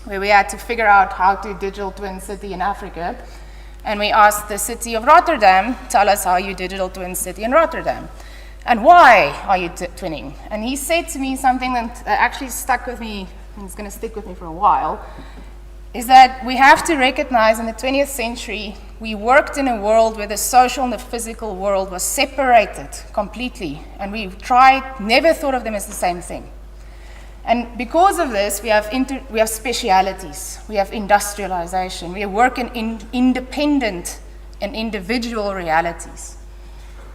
where we had to figure out how to digital twin city in Africa. And we asked the city of Rotterdam, tell us how you digital twin city in Rotterdam. And why are you twinning? And he said to me something that actually stuck with me, and it's going to stick with me for a while, is that we have to recognize in the 20th century, we worked in a world where the social and the physical world was separated completely, and we never thought of them as the same thing. And because of this, we have specialities, we have industrialization, we work in independent and individual realities.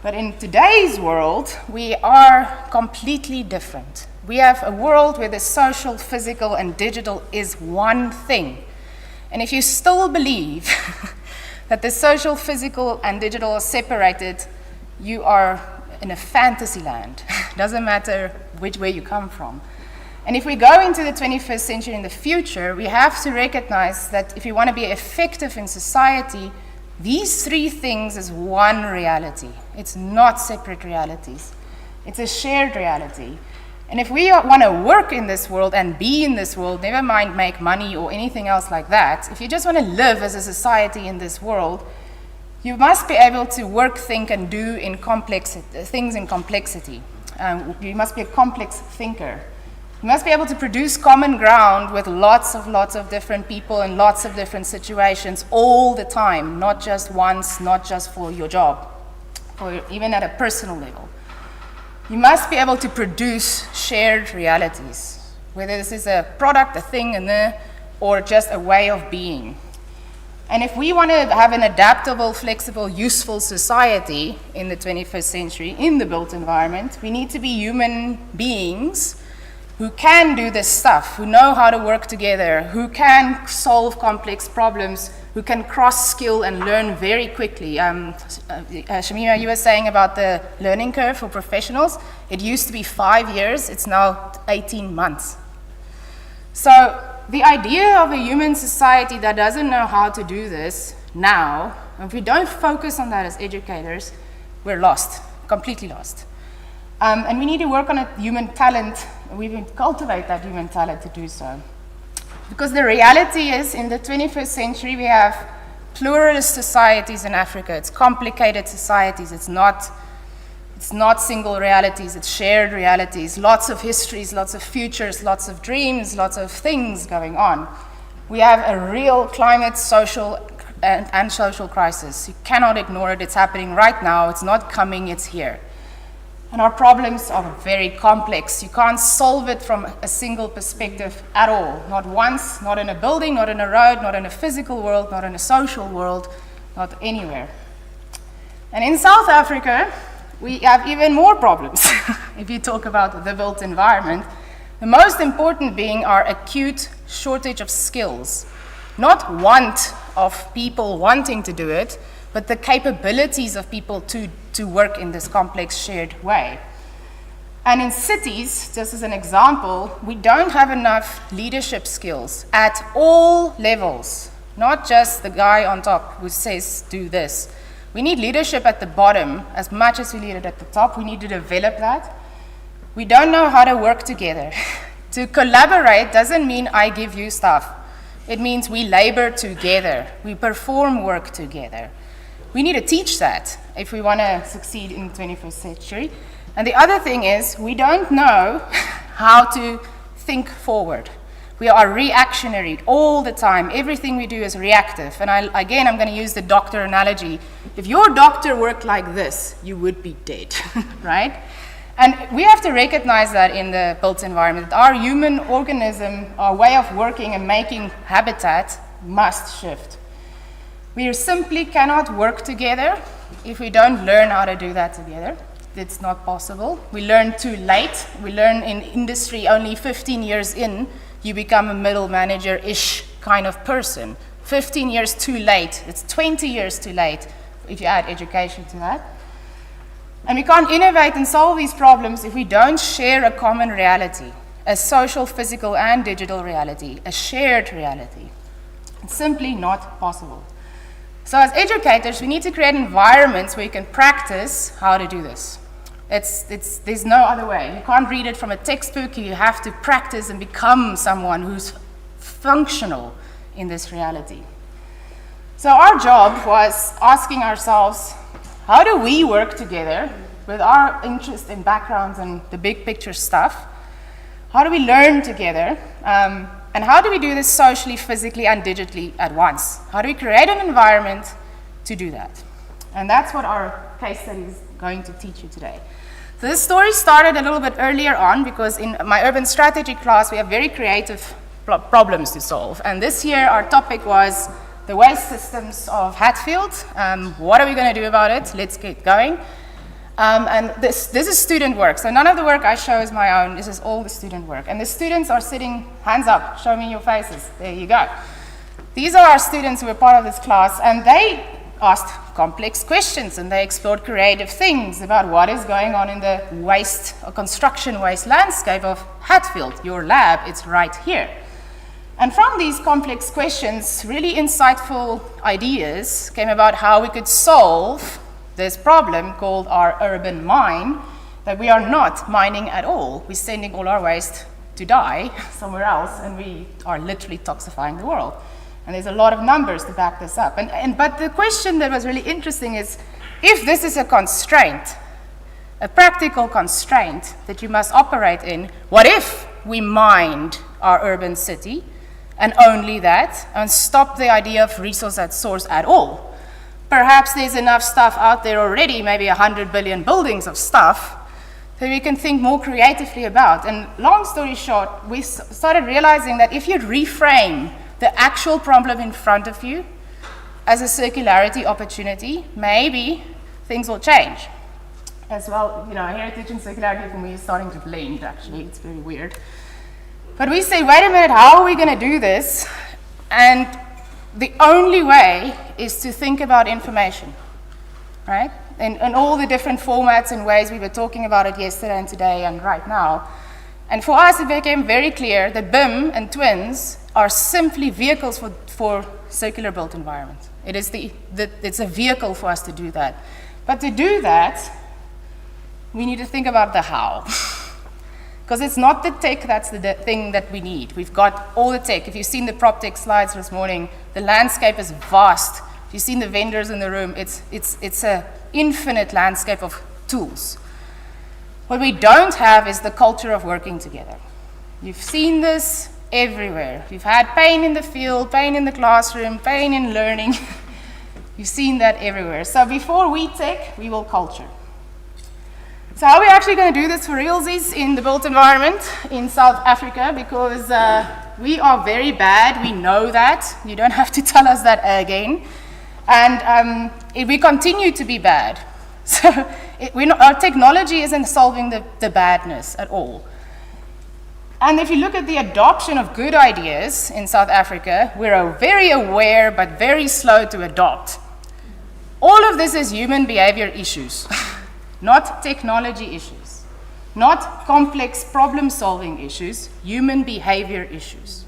But in today's world, we are completely different. We have a world where the social, physical, and digital is one thing. And if you still believe that the social, physical, and digital are separated, you are in a fantasy land. Doesn't matter which way you come from. And if we go into the 21st century in the future, we have to recognize that if you want to be effective in society, these three things is one reality. It's not separate realities. It's a shared reality. And if we want to work in this world and be in this world, never mind make money or anything else like that, if you just want to live as a society in this world, you must be able to work, think, and do things in complexity. You must be a complex thinker. You must be able to produce common ground with lots of different people and lots of different situations all the time, not just once, not just for your job, or even at a personal level. You must be able to produce shared realities, whether this is a product, a thing, or just a way of being. And if we want to have an adaptable, flexible, useful society in the 21st century, in the built environment, we need to be human beings who can do this stuff, who know how to work together, who can solve complex problems, who can cross-skill and learn very quickly. Shamima, you were saying about the learning curve for professionals. It used to be 5 years, it's now 18 months. So the idea of a human society that doesn't know how to do this now, if we don't focus on that as educators, we're lost, completely lost. And we need to work on a human talent. We need to cultivate that human talent to do so. Because the reality is, in the 21st century, we have pluralist societies in Africa. It's complicated societies. It's not single realities. It's shared realities. Lots of histories, lots of futures, lots of dreams, lots of things going on. We have a real climate, social, and social crisis. You cannot ignore it. It's happening right now. It's not coming. It's here. And our problems are very complex. You can't solve it from a single perspective at all. Not once, not in a building, not in a road, not in a physical world, not in a social world, not anywhere. And in South Africa, we have even more problems. If you talk about the built environment, the most important being our acute shortage of skills. Not want of people wanting to do it, but the capabilities of people to work in this complex shared way. And in cities, just as an example, we don't have enough leadership skills at all levels, not just the guy on top who says, do this. We need leadership at the bottom as much as we need it at the top. We need to develop that. We don't know how to work together. To collaborate doesn't mean I give you stuff. It means we labor together. We perform work together. We need to teach that if we want to succeed in the 21st century. And the other thing is, we don't know how to think forward. We are reactionary all the time. Everything we do is reactive. And I'm going to use the doctor analogy. If your doctor worked like this, you would be dead, right? And we have to recognize that in the built environment. Our human organism, our way of working and making habitat must shift. We simply cannot work together if we don't learn how to do that together. It's not possible. We learn too late. We learn in industry only 15 years in, you become a middle manager-ish kind of person. 15 years too late. It's 20 years too late if you add education to that. And we can't innovate and solve these problems if we don't share a common reality, a social, physical, and digital reality, a shared reality. It's simply not possible. So as educators, we need to create environments where you can practice how to do this. There's no other way. You can't read it from a textbook. You have to practice and become someone who's functional in this reality. So our job was asking ourselves, how do we work together with our interest in backgrounds and the big picture stuff, how do we learn together? And how do we do this socially, physically, and digitally at once? How do we create an environment to do that? And that's what our case study is going to teach you today. So this story started a little bit earlier on because in my urban strategy class, we have very creative problems to solve. And this year, our topic was the waste systems of Hatfield. What are we going to do about it? Let's get going. And this is student work. So none of the work I show is my own. This is all the student work. And the students are sitting, hands up, show me your faces. There you go. These are our students who were part of this class, and they asked complex questions, and they explored creative things about what is going on in the waste, or construction waste landscape of Hatfield. Your lab, it's right here. And from these complex questions, really insightful ideas came about how we could solve this problem called our urban mine, that we are not mining at all. We're sending all our waste to die somewhere else, and we are literally toxifying the world. And there's a lot of numbers to back this up. But the question that was really interesting is, if this is a constraint, a practical constraint that you must operate in, what if we mined our urban city, and only that, and stop the idea of resource at source at all? Perhaps there's enough stuff out there already, maybe 100 billion buildings of stuff, that we can think more creatively about. And long story short, we started realizing that if you reframe the actual problem in front of you as a circularity opportunity, maybe things will change. As well, you know, heritage and circularity for me is starting to blend, actually. It's very weird. But we say, wait a minute, how are we going to do this? And the only way is to think about information, right? In all the different formats and ways we were talking about it yesterday and today and right now. And for us, it became very clear that BIM and twins are simply vehicles for circular built environment. It's a vehicle for us to do that. But to do that, we need to think about the how. Because it's not the tech that's the thing that we need. We've got all the tech. If you've seen the prop tech slides this morning, the landscape is vast. If you've seen the vendors in the room, it's an infinite landscape of tools. What we don't have is the culture of working together. You've seen this everywhere. You've had pain in the field, pain in the classroom, pain in learning. You've seen that everywhere. So before we tech, we will culture. So how are we actually going to do this for realsies in the built environment in South Africa? Because we are very bad. We know that. You don't have to tell us that again. And we continue to be bad. So our technology isn't solving the badness at all. And if you look at the adoption of good ideas in South Africa, we're very aware but very slow to adopt. All of this is human behavior issues, not technology issues, not complex problem-solving issues, human behavior issues.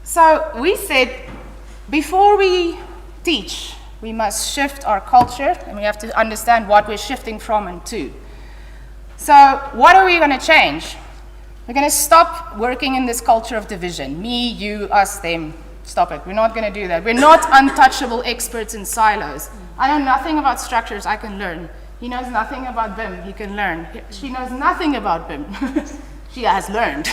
So we said, before we teach, we must shift our culture, and we have to understand what we're shifting from and to. So what are we going to change? We're going to stop working in this culture of division. Me, you, us, them. Stop it. We're not going to do that. We're not untouchable experts in silos. I know nothing about structures. I can learn. He knows nothing about BIM. He can learn. She knows nothing about BIM. She has learned.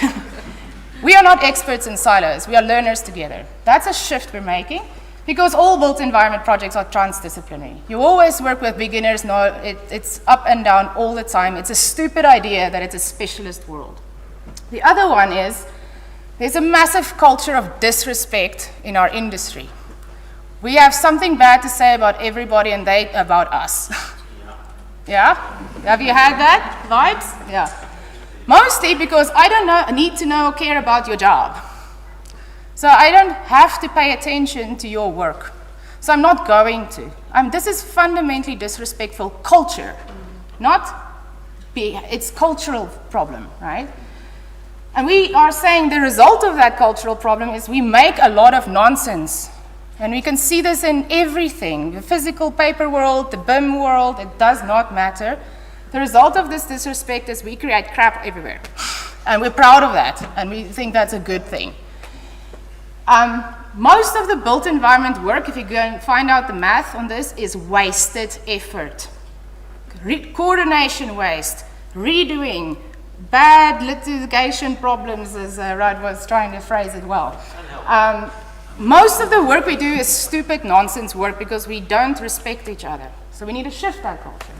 We are not experts in silos. We are learners together. That's a shift we're making. Because all built environment projects are transdisciplinary. You always work with beginners. No, it's up and down all the time. It's a stupid idea that it's a specialist world. The other one is, there's a massive culture of disrespect in our industry. We have something bad to say about everybody and they about us. Yeah? Have you had that vibes? Yeah. Mostly because I don't need to know or care about your job. So I don't have to pay attention to your work. So I'm not going to. This is fundamentally disrespectful culture, it's cultural problem, right? And we are saying the result of that cultural problem is we make a lot of nonsense. And we can see this in everything, the physical paper world, the BIM world, it does not matter. The result of this disrespect is we create crap everywhere. And we're proud of that, and we think that's a good thing. Most of the built environment work, if you go and find out the math on this, is wasted effort. coordination waste, redoing, bad litigation problems, as Rod was trying to phrase it well. Most of the work we do is stupid nonsense work because we don't respect each other. So we need to shift that culture.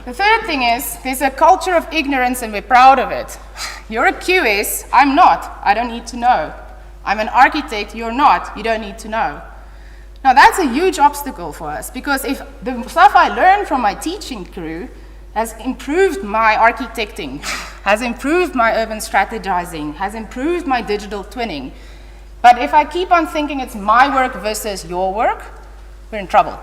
The third thing is, there's a culture of ignorance and we're proud of it. You're a QS, I'm not, I don't need to know. I'm an architect, you're not, you don't need to know. Now that's a huge obstacle for us, because if the stuff I learned from my teaching crew has improved my architecting, has improved my urban strategizing, has improved my digital twinning, but if I keep on thinking it's my work versus your work, we're in trouble.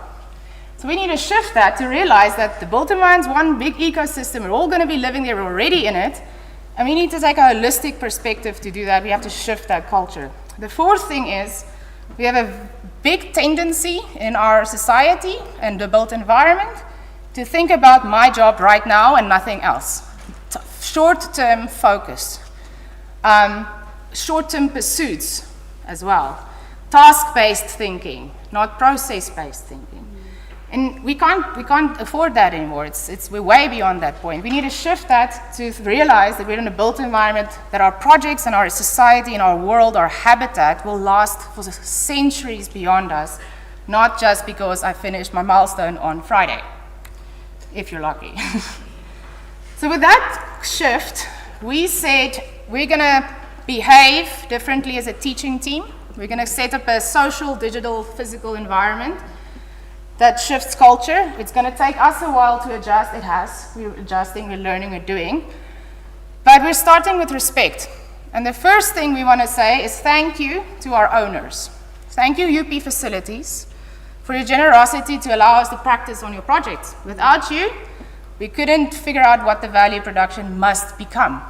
So we need to shift that to realize that the built environment's one big ecosystem, we're all going to be living there, we're already in it, and we need to take a holistic perspective to do that. We have to shift that culture. The fourth thing is, we have a big tendency in our society and the built environment to think about my job right now and nothing else. Short-term focus. Short-term pursuits as well. Task-based thinking, not process-based thinking. And we can't afford that anymore. We're way beyond that point. We need to shift that to realize that we're in a built environment, that our projects and our society and our world, our habitat will last for centuries beyond us, not just because I finished my milestone on Friday, if you're lucky. So with that shift, we said we're going to behave differently as a teaching team. We're going to set up a social, digital, physical environment that shifts culture. It's going to take us a while to adjust. It has. We're adjusting, we're learning, we're doing. But we're starting with respect. And the first thing we want to say is thank you to our owners. Thank you, UP Facilities, for your generosity to allow us to practice on your projects. Without you, we couldn't figure out what the value production must become.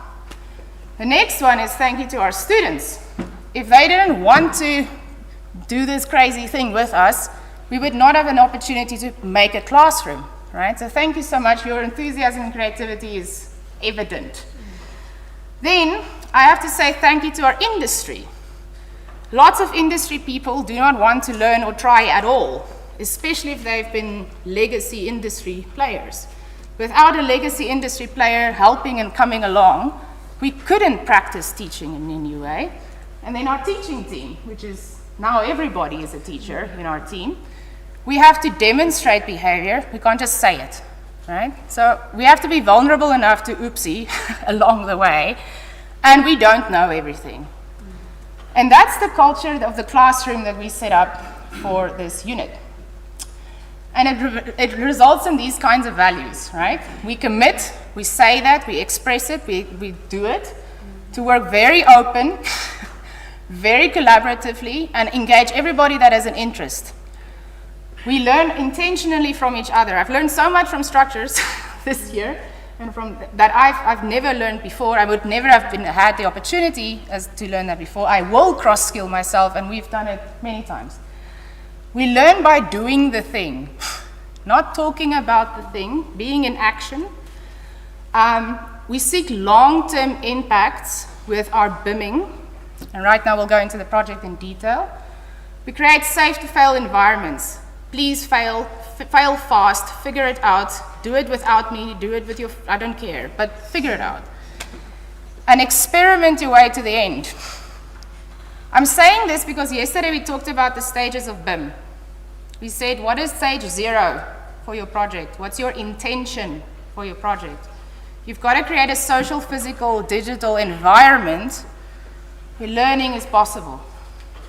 The next one is thank you to our students. If they didn't want to do this crazy thing with us, we would not have an opportunity to make a classroom, right? So thank you so much. Your enthusiasm and creativity is evident. Then I have to say thank you to our industry. Lots of industry people do not want to learn or try at all, especially if they've been legacy industry players. Without a legacy industry player helping and coming along, we couldn't practice teaching in any way. And then our teaching team, which is now everybody is a teacher in our team, we have to demonstrate behavior. We can't just say it, right? So we have to be vulnerable enough to oopsie along the way, and we don't know everything. And that's the culture of the classroom that we set up for this unit. And it results in these kinds of values, right? We commit, we say that, we express it, we do it, to work very open, very collaboratively, and engage everybody that has an interest. We learn intentionally from each other. I've learned so much from structures this year, and from that I've never learned before. I would never have had the opportunity to learn that before. I will cross-skill myself, and we've done it many times. We learn by doing the thing, not talking about the thing, being in action. We seek long-term impacts with our BIMing, and right now we'll go into the project in detail. We create safe-to-fail environments. Please fail fast, figure it out, do it without me, do it with your, I don't care, but figure it out. And experiment your way to the end. I'm saying this because yesterday we talked about the stages of BIM. We said, what is stage 0 for your project? What's your intention for your project? You've got to create a social, physical, digital environment where learning is possible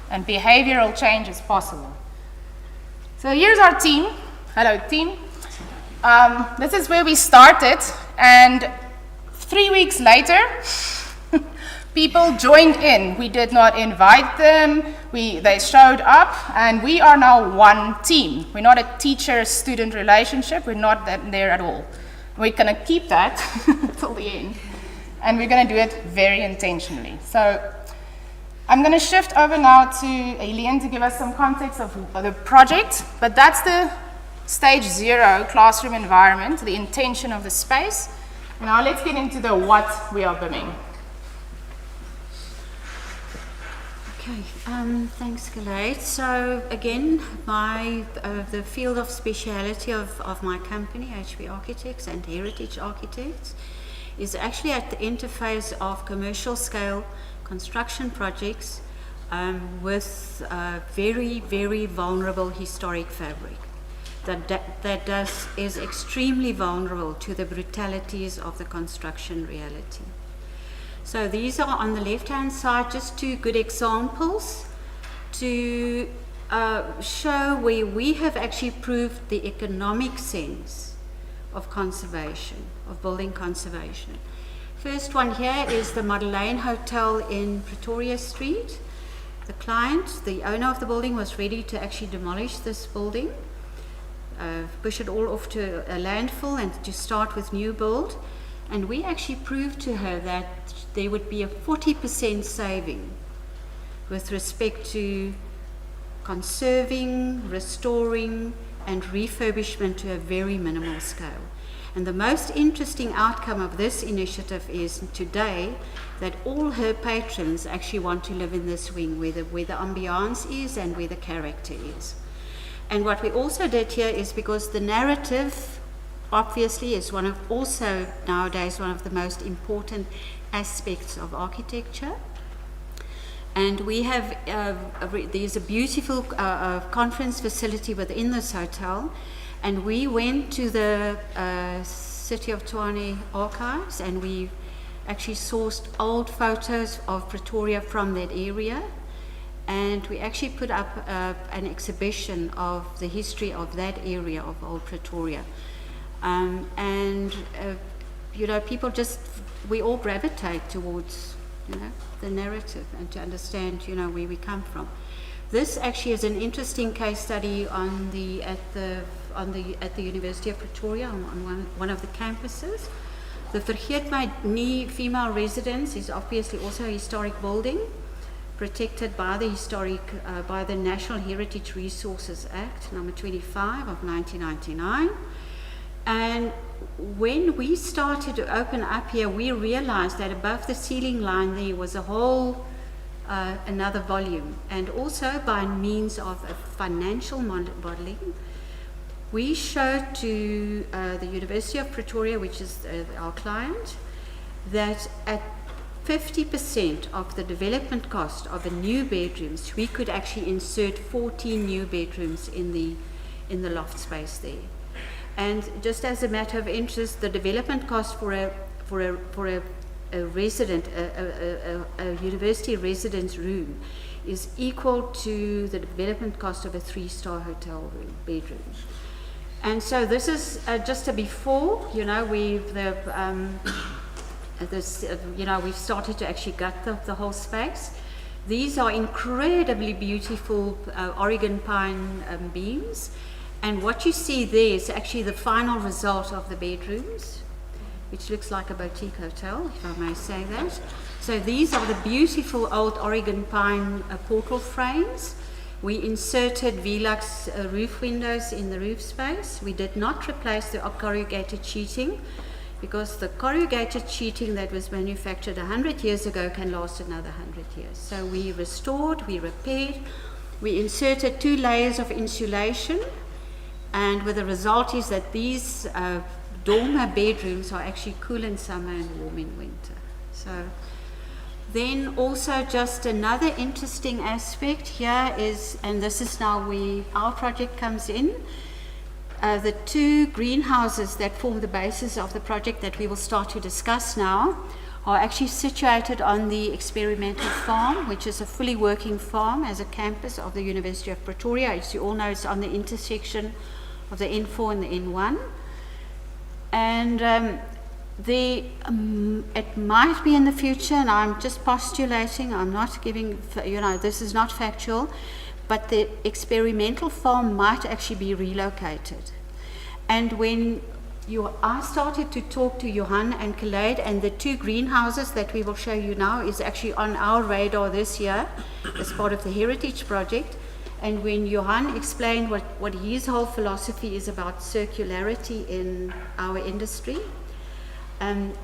and behavioral change is possible. So here's our team. Hello, team. This is where we started, and 3 weeks later, people joined in. We did not invite them. They showed up, and we are now one team. We're not a teacher-student relationship. We're not there at all. We're going to keep that till the end, and we're going to do it very intentionally. So I'm going to shift over now to Elian to give us some context of the project, but that's the stage 0 classroom environment, the intention of the space. Now let's get into the what we are BIMing. Okay, thanks, Galeed. So again, the field of speciality of my company, HB Architects and Heritage Architects, is actually at the interface of commercial scale construction projects with very, very vulnerable historic fabric is extremely vulnerable to the brutalities of the construction reality. So these are on the left-hand side just two good examples to show where we have actually proved the economic sense of conservation, of building conservation. First one here is the Madeleine Hotel in Pretoria Street. The client, the owner of the building, was ready to actually demolish this building, push it all off to a landfill and to start with new build. And we actually proved to her that there would be a 40% saving with respect to conserving, restoring, and refurbishment to a very minimal scale. And the most interesting outcome of this initiative is today that all her patrons actually want to live in this wing where the ambiance is and where the character is. And what we also did here is, because the narrative obviously is also nowadays one of the most important aspects of architecture. And we have, there's a beautiful conference facility within this hotel, and we went to the City of Tshwane archives and we actually sourced old photos of Pretoria from that area, and we actually put up an exhibition of the history of that area of old Pretoria. You know, people we all gravitate towards, you know, the narrative and to understand, you know, where we come from. This actually is an interesting case study at the University of Pretoria on one of the campuses. The Vergeet My Nie female residence is obviously also a historic building, protected by the National Heritage Resources Act, number 25 of 1999. And when we started to open up here, we realized that above the ceiling line there was a whole another volume. And also by means of a financial modeling, we showed to the University of Pretoria, which is our client, that at 50% of the development cost of a new bedrooms, we could actually insert 14 new bedrooms in the loft space there. And just as a matter of interest, the development cost for a resident, a university residence room, is equal to the development cost of a 3-star hotel room bedroom. And so this is just a before. You know, we've started to actually gut the whole space. These are incredibly beautiful Oregon pine beams. And what you see there is actually the final result of the bedrooms, which looks like a boutique hotel, if I may say that. So these are the beautiful old Oregon pine portal frames. We inserted Velux roof windows in the roof space. We did not replace the corrugated sheeting, because the corrugated sheeting that was manufactured 100 years ago can last another 100 years. So we restored, we repaired, we inserted 2 layers of insulation, and with the result is that these dormer bedrooms are actually cool in summer and warm in winter. So then also just another interesting aspect here is, and this is now where our project comes in, the 2 greenhouses that form the basis of the project that we will start to discuss now are actually situated on the experimental farm, which is a fully working farm as a campus of the University of Pretoria. As you all know, it's on the intersection of the N4 and the N1. And it might be in the future, and I'm just postulating, I'm not giving, you know, this is not factual, but the experimental farm might actually be relocated. And when I started to talk to Johan and Galeed, and the 2 greenhouses that we will show you now is actually on our radar this year as part of the Heritage Project. And when Johan explained what his whole philosophy is about circularity in our industry,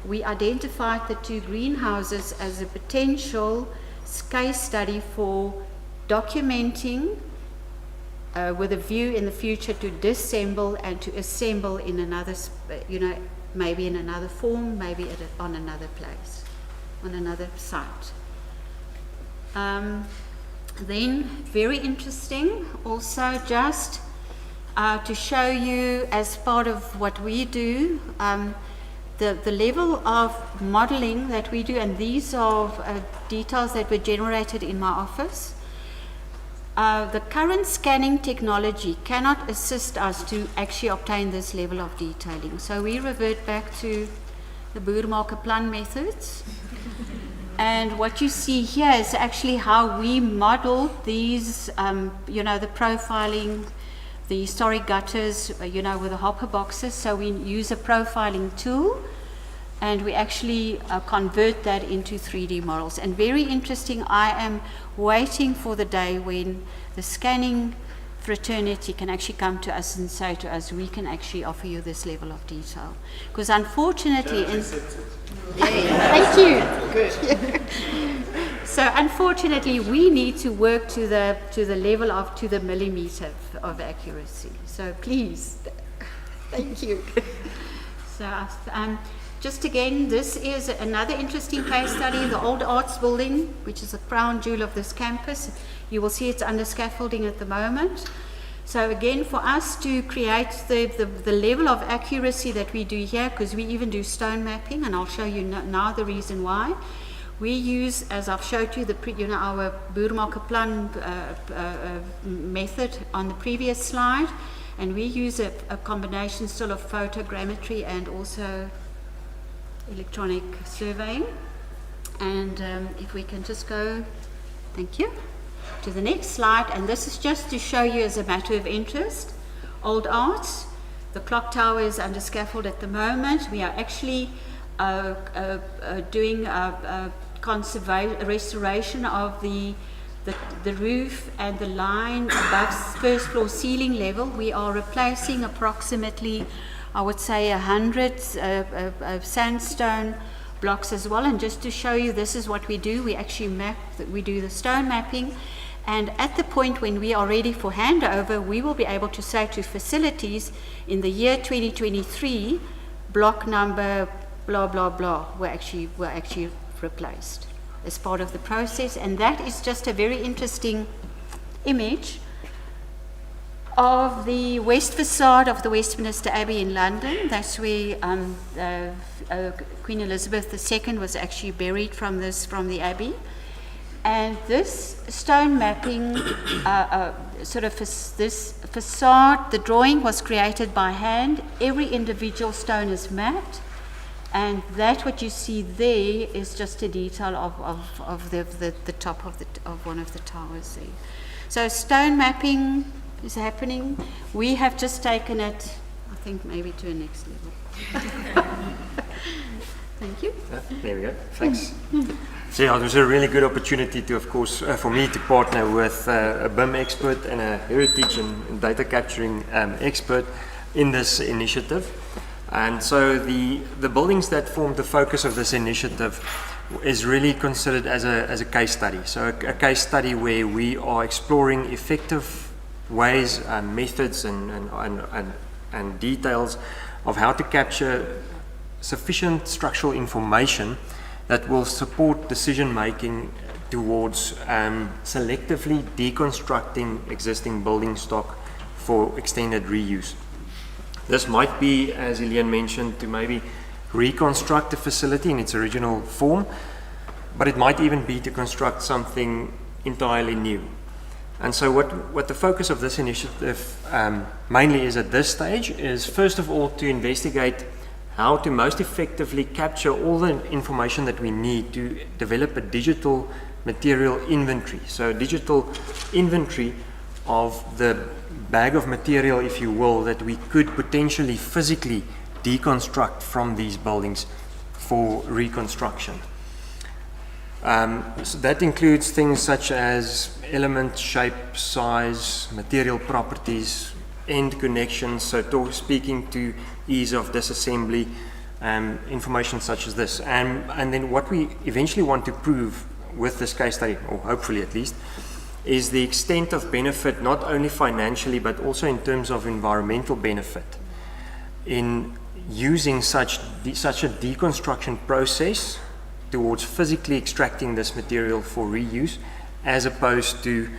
we identified the 2 greenhouses as a potential case study for documenting with a view in the future to disassemble and to assemble in another, maybe in another form, maybe on another place, on another site. Then, very interesting, also just to show you as part of what we do, the level of modeling that we do, and these are details that were generated in my office. The current scanning technology cannot assist us to actually obtain this level of detailing. So we revert back to the Boermakerplan methods. And what you see here is actually how we modeled these, the profiling, the historic gutters, with the hopper boxes. So we use a profiling tool and we actually convert that into 3D models. And very interesting, I am waiting for the day when the scanning fraternity can actually come to us and say to us, we can actually offer you this level of detail. Because unfortunately, thank you. Good. So unfortunately, we need to work to the level of to the millimeter of accuracy. So please, thank you. So just again, this is another interesting case study, the Old Arts Building, which is a crown jewel of this campus. You will see it's under scaffolding at the moment. So again, for us to create the level of accuracy that we do here, because we even do stone mapping, and I'll show you now the reason why. We use, as I've showed you, our Boermakerplan method on the previous slide, and we use a combination still of photogrammetry and also electronic surveying. And if we can just go, thank you, to the next slide, and this is just to show you as a matter of interest, Old Arts. The clock tower is under scaffold at the moment. We are actually doing a restoration of the roof and the line above first floor ceiling level. We are replacing approximately, I would say, 100 sandstone blocks as well. And just to show you, this is what we do. We actually we do the stone mapping. And at the point when we are ready for handover, we will be able to say to facilities, in the year 2023, block number blah, blah, blah were actually replaced as part of the process. And that is just a very interesting image of the west facade of the Westminster Abbey in London. That's where Queen Elizabeth II was actually buried from the Abbey. And this stone mapping, this facade, the drawing was created by hand. Every individual stone is mapped, and that what you see there is just a detail of the top of one of the towers there. So stone mapping is happening. We have just taken it, I think, maybe to a next level. Thank you. There we go. Thanks. So yeah, it was a really good opportunity to, of course, for me to partner with a BIM expert and a heritage and data capturing expert in this initiative. And so the buildings that form the focus of this initiative is really considered as a case study. So a case study where we are exploring effective ways and methods and details of how to capture sufficient structural information that will support decision making towards selectively deconstructing existing building stock for extended reuse. This might be, as Eliane mentioned, to maybe reconstruct the facility in its original form, but it might even be to construct something entirely new. And so what the focus of this initiative mainly is at this stage is, first of all, to investigate how to most effectively capture all the information that we need to develop a digital material inventory. So digital inventory of the bag of material, if you will, that we could potentially physically deconstruct from these buildings for reconstruction. So that includes things such as element, shape, size, material properties, end connections, so speaking to ease of disassembly, information such as this. And then what we eventually want to prove with this case study, or hopefully at least, is the extent of benefit, not only financially, but also in terms of environmental benefit in using such a deconstruction process towards physically extracting this material for reuse, as opposed to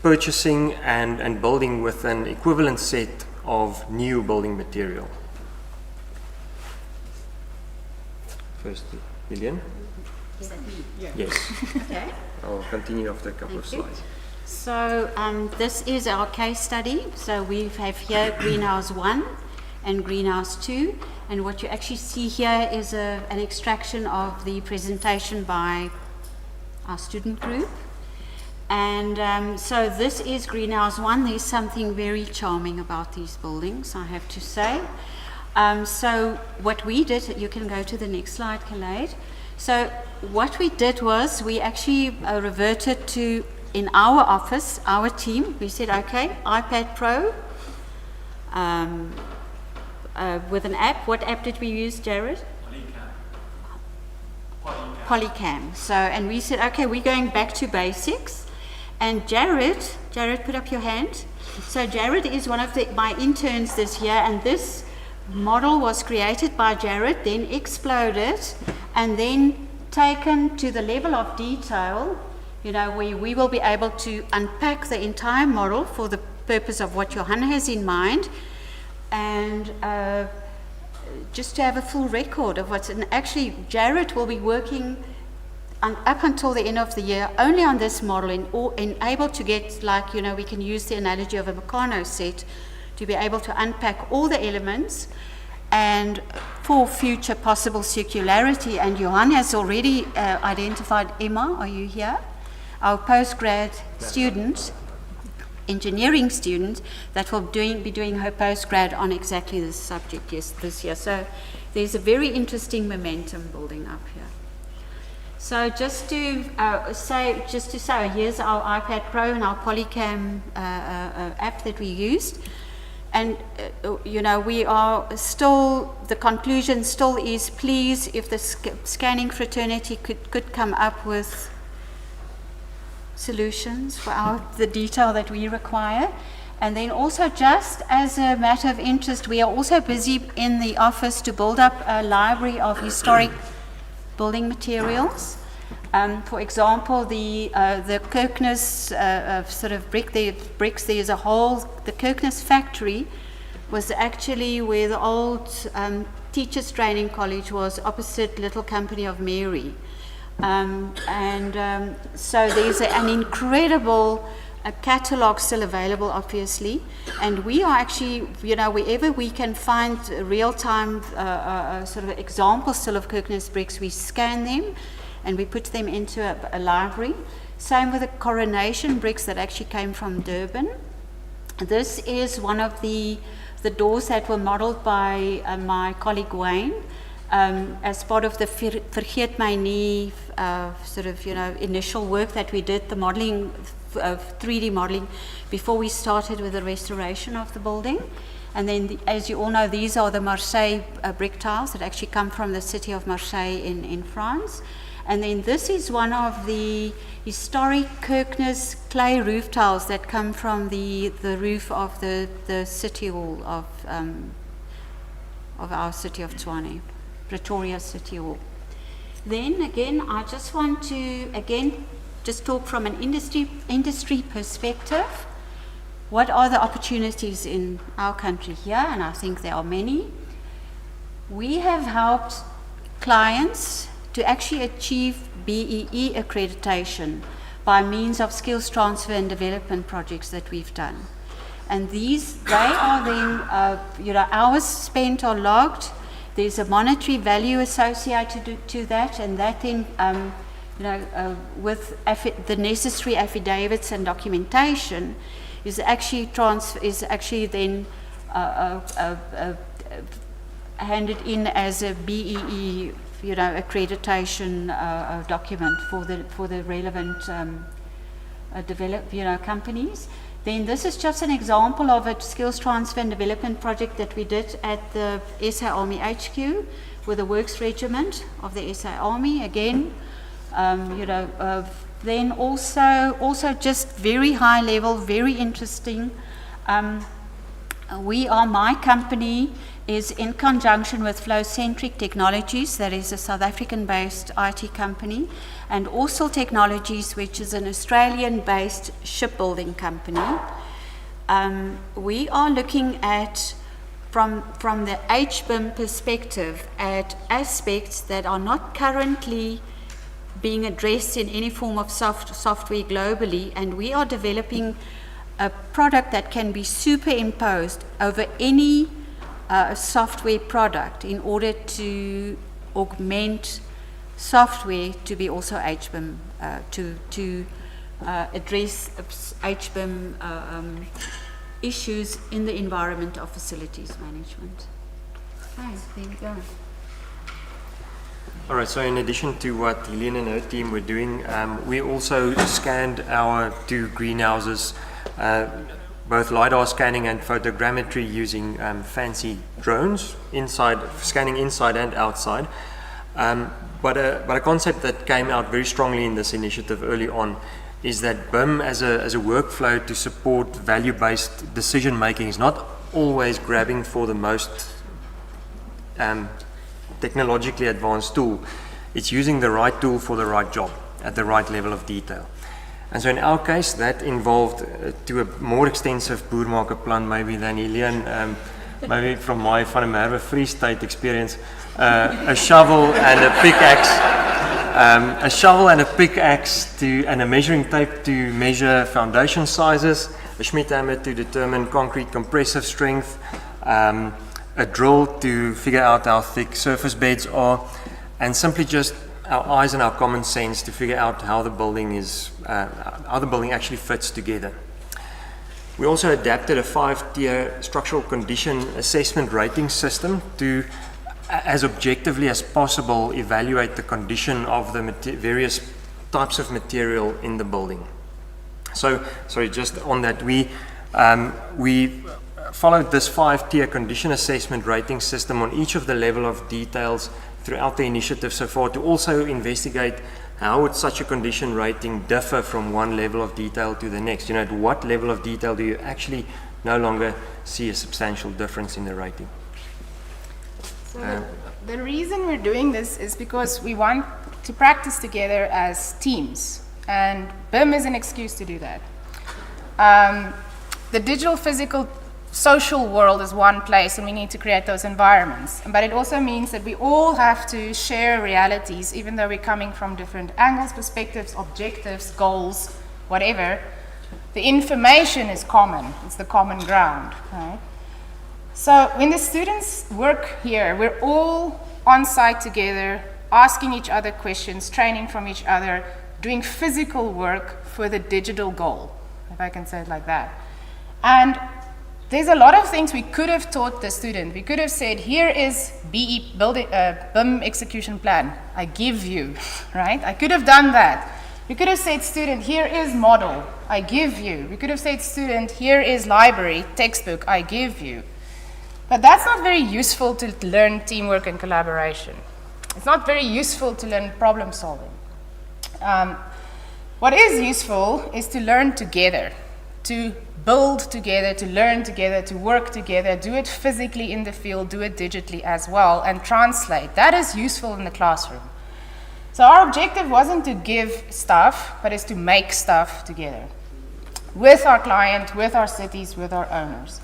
purchasing and building with an equivalent set of new building material. First, Lillian? Is that me? Yes. Okay. I'll continue after a couple of Thank you. slides. So this is our case study. So we have here greenhouse 1 and greenhouse 2. And what you actually see here is an extraction of the presentation by our student group. And so this is greenhouse 1. There's something very charming about these buildings, I have to say. So what we did, you can go to the next slide, Khaled. So what we did was we actually reverted to, in our office, our team, we said, okay, iPad Pro with an app. What app did we use, Jared? Polycam. So, and we said, okay, we're going back to basics. And Jared, put up your hand. So Jared is one of my interns this year, and this model was created by Jared, then exploded, and then taken to the level of detail, you know, where we will be able to unpack the entire model for the purpose of what Johan has in mind, and just to have a full record of what's, and actually Jared will be working up until the end of the year only on this model, and able to get, like, you know, we can use the analogy of a Meccano set to be able to unpack all the elements and for future possible circularity. And Johan has already identified Emma, are you here? Our postgrad student, engineering student, that will be doing her postgrad on exactly this subject this year. So there's a very interesting momentum building up here. So just to say, here's our iPad Pro and our Polycam app that we used. And, you know, we are still, the conclusion still is, please, if the scanning fraternity could come up with solutions for the detail that we require. And then also, just as a matter of interest, we are also busy in the office to build up a library of historic building materials. For example, the Kirkness sort of bricks, there's a whole, the Kirkness factory was actually where the old teachers training college was, opposite Little Company of Mary. So there's an incredible catalogue still available, obviously, and we are actually, you know, wherever we can find real-time sort of examples still of Kirkness bricks, we scan them and we put them into a library. Same with the coronation bricks that actually came from Durban. This is one of the doors that were modeled by my colleague Wayne as part of the Vergeet My Nie sort of, you know, initial work that we did, the modeling, 3D modeling, before we started with the restoration of the building. And then, as you all know, these are the Marseille brick tiles that actually come from the city of Marseille in France. And then this is one of the historic Kirkness clay roof tiles that come from the roof of the city hall of our city of Tshwane, Pretoria City Hall. Then again, I just want to just talk from an industry perspective. What are the opportunities in our country here? And I think there are many. We have helped clients to actually achieve BEE accreditation by means of skills transfer and development projects that we've done. And they are then, you know, hours spent or logged. There's a monetary value associated to that, and that then, you know, with the necessary affidavits and documentation, is actually then handed in as a BEE, you know, accreditation document for the relevant companies. Then this is just an example of a skills transfer and development project that we did at the SA Army HQ with the Works Regiment of the SA Army. Again, Then also just very high level, very interesting. My company is in conjunction with Flow-Centric Technologies, that is a South African-based IT company, and also Technologies, which is an Australian-based shipbuilding company. We are looking at, from the HBIM perspective, at aspects that are not currently being addressed in any form of software globally, and we are developing a product that can be superimposed over any software product in order to augment software to be also HBIM, to address HBIM issues in the environment of facilities management. Okay, there you go. All right, so in addition to what Helene and her team were doing, we also scanned our 2 greenhouses, both LiDAR scanning and photogrammetry using fancy drones, scanning inside and outside. But a concept that came out very strongly in this initiative early on is that BIM as a workflow to support value-based decision making is not always grabbing for the most technologically advanced tool. It's using the right tool for the right job at the right level of detail. And so in our case, that involved, to a more extensive boermaker plan maybe than Helene, maybe from my Van der Merwe Free State experience, a shovel and a pickaxe, and a measuring tape to measure foundation sizes, a Schmidt hammer to determine concrete compressive strength, a drill to figure out how thick surface beds are, and simply just our eyes and our common sense to figure out how the building actually fits together. We also adapted a 5-tier structural condition assessment rating system to, as objectively as possible, evaluate the condition of the various types of material in the building. So, sorry, just on that, we followed this 5-tier condition assessment rating system on each of the level of details throughout the initiative so far, to also investigate how would such a condition rating differ from one level of detail to the next. At what level of detail do you actually no longer see a substantial difference in the rating? So the reason we're doing this is because we want to practice together as teams, and BIM is an excuse to do that. The digital, physical, social world is one place, and we need to create those environments. But it also means that we all have to share realities, even though we're coming from different angles, perspectives, objectives, goals, whatever. The information is common. It's the common ground, right? So when the students work here, we're all on site together, asking each other questions, training from each other, doing physical work for the digital goal, if I can say it like that. And there's a lot of things we could have taught the student. We could have said, here is BIM execution plan, I give you, right? I could have done that. We could have said, student, here is model, I give you. We could have said, student, here is library, textbook, I give you. But that's not very useful to learn teamwork and collaboration. It's not very useful to learn problem solving. What is useful is to learn together, to build together, to learn together, to work together, do it physically in the field, do it digitally as well, and translate. That is useful in the classroom. So our objective wasn't to give stuff, but is to make stuff together with our client, with our cities, with our owners.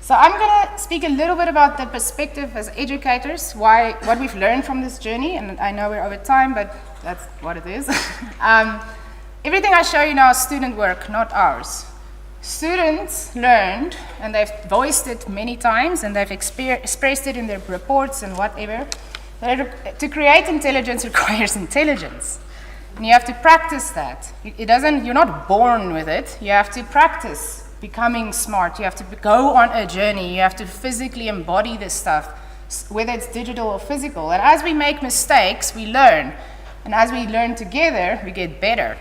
So I'm going to speak a little bit about the perspective as educators, what we've learned from this journey, and I know we're over time, but that's what it is. Everything I show you now is student work, not ours. Students learned, and they've voiced it many times, and they've expressed it in their reports and whatever, that to create intelligence requires intelligence. And you have to practice that. You're not born with it, you have to practice becoming smart, you have to go on a journey, you have to physically embody this stuff, whether it's digital or physical. And as we make mistakes, we learn. And as we learn together, we get better.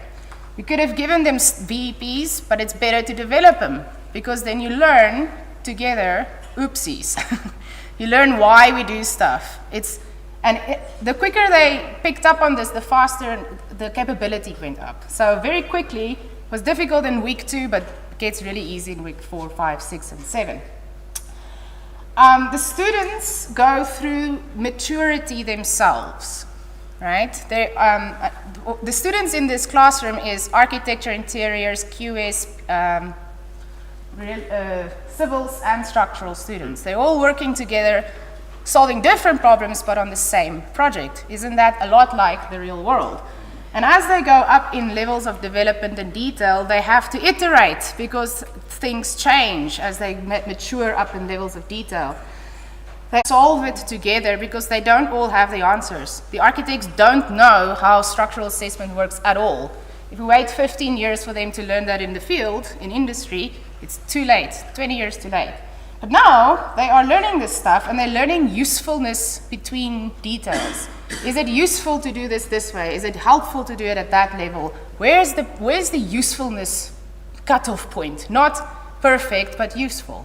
We could have given them VEPs, but it's better to develop them, because then you learn together, oopsies. You learn why we do stuff. And the quicker they picked up on this, the faster the capability went up. So very quickly, it was difficult in week 2, but gets really easy in week 4, 5, 6, and 7. The students go through maturity themselves, right? The students in this classroom is architecture, interiors, QS, civils, and structural students. They're all working together, solving different problems, but on the same project. Isn't that a lot like the real world? And as they go up in levels of development and detail, they have to iterate because things change as they mature up in levels of detail. They solve it together because they don't all have the answers. The architects don't know how structural assessment works at all. If we wait 15 years for them to learn that in the field, in industry, it's too late, 20 years too late. But now they are learning this stuff and they're learning usefulness between details. Is it useful to do this way? Is it helpful to do it at that level? Where's the usefulness cutoff point? Not perfect, but useful.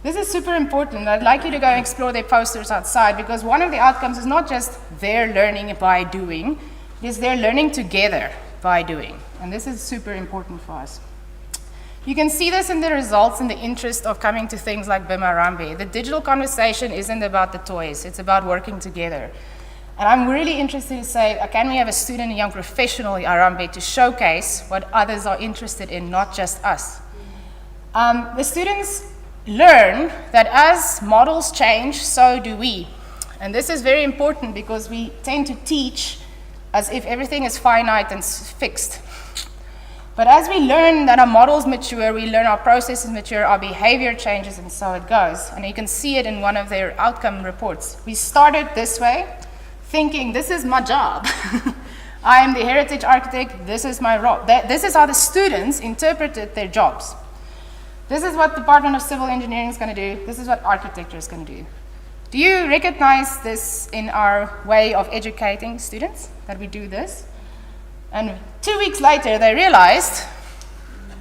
This is super important. I'd like you to go and explore their posters outside because one of the outcomes is not just their learning by doing, it is their learning together by doing. And this is super important for us. You can see this in the results and the interest of coming to things like BIMHarambee. The digital conversation isn't about the toys, it's about working together. And I'm really interested to say, can we have a student, a young professional at Harambee to showcase what others are interested in, not just us. The students learn that as models change, so do we. And this is very important because we tend to teach as if everything is finite and fixed. But as we learn that our models mature, we learn our processes mature, our behavior changes, and so it goes. And you can see it in one of their outcome reports. We started this way, thinking this is my job. I am the heritage architect, this is my role. This is how the students interpreted their jobs. This is what the Department of Civil Engineering is going to do. This is what architecture is going to do. Do you recognize this in our way of educating students, that we do this? And 2 weeks later, they realized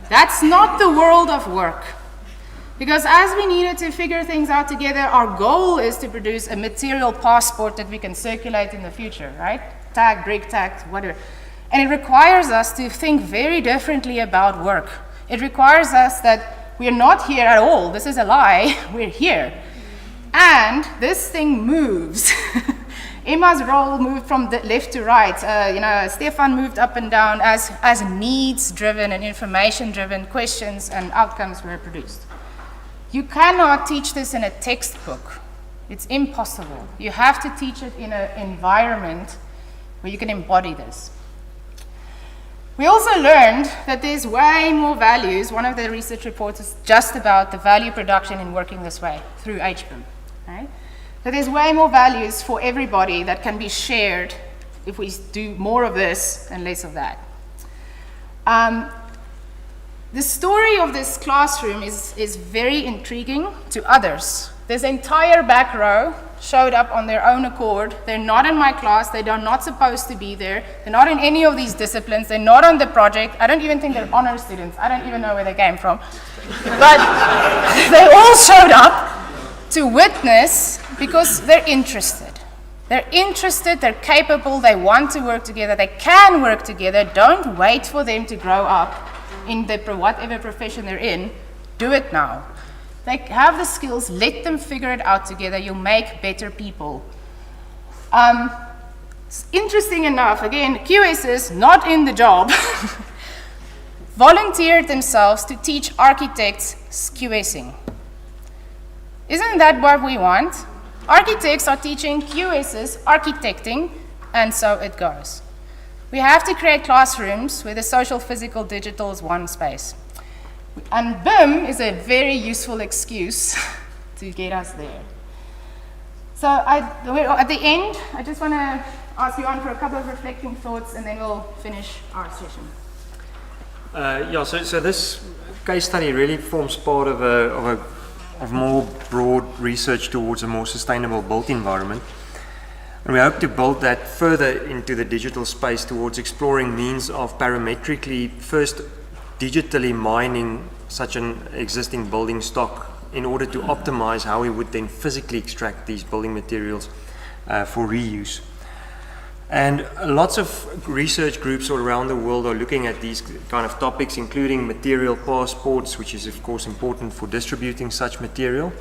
that's not the world of work. Because as we needed to figure things out together, our goal is to produce a material passport that we can circulate in the future, right? Tag, brick tag, whatever. And it requires us to think very differently about work. It requires us that we're not here at all. This is a lie. We're here. And this thing moves. Emma's role moved from the left to right. Stefan moved up and down as needs-driven and information-driven questions and outcomes were produced. You cannot teach this in a textbook. It's impossible. You have to teach it in an environment where you can embody this. We also learned that there's way more values. One of the research reports is just about the value production in working this way through HBIM. Right? That there's way more values for everybody that can be shared if we do more of this and less of that. The story of this classroom is very intriguing to others. This entire back row showed up on their own accord. They're not in my class. They are not supposed to be there. They're not in any of these disciplines. They're not on the project. I don't even think they're honor students. I don't even know where they came from. But they all showed up to witness because they're interested. They're interested, they're capable, they want to work together, they can work together. Don't wait for them to grow up in whatever profession they're in. Do it now. They have the skills, let them figure it out together. You'll make better people. Interesting enough, again, QSs, not in the job, volunteered themselves to teach architects QSing. Isn't that what we want? Architects are teaching QSs architecting, and so it goes. We have to create classrooms where the social, physical, digital is one space. And BIM is a very useful excuse to get us there. So at the end, I just want to ask you on for a couple of reflecting thoughts, and then we'll finish our session. So this case study really forms part of more broad research towards a more sustainable built environment. And we hope to build that further into the digital space towards exploring means of parametrically, first digitally mining such an existing building stock in order to optimize how we would then physically extract these building materials for reuse. And lots of research groups all around the world are looking at these kind of topics, including material passports, which is of course important for distributing such material.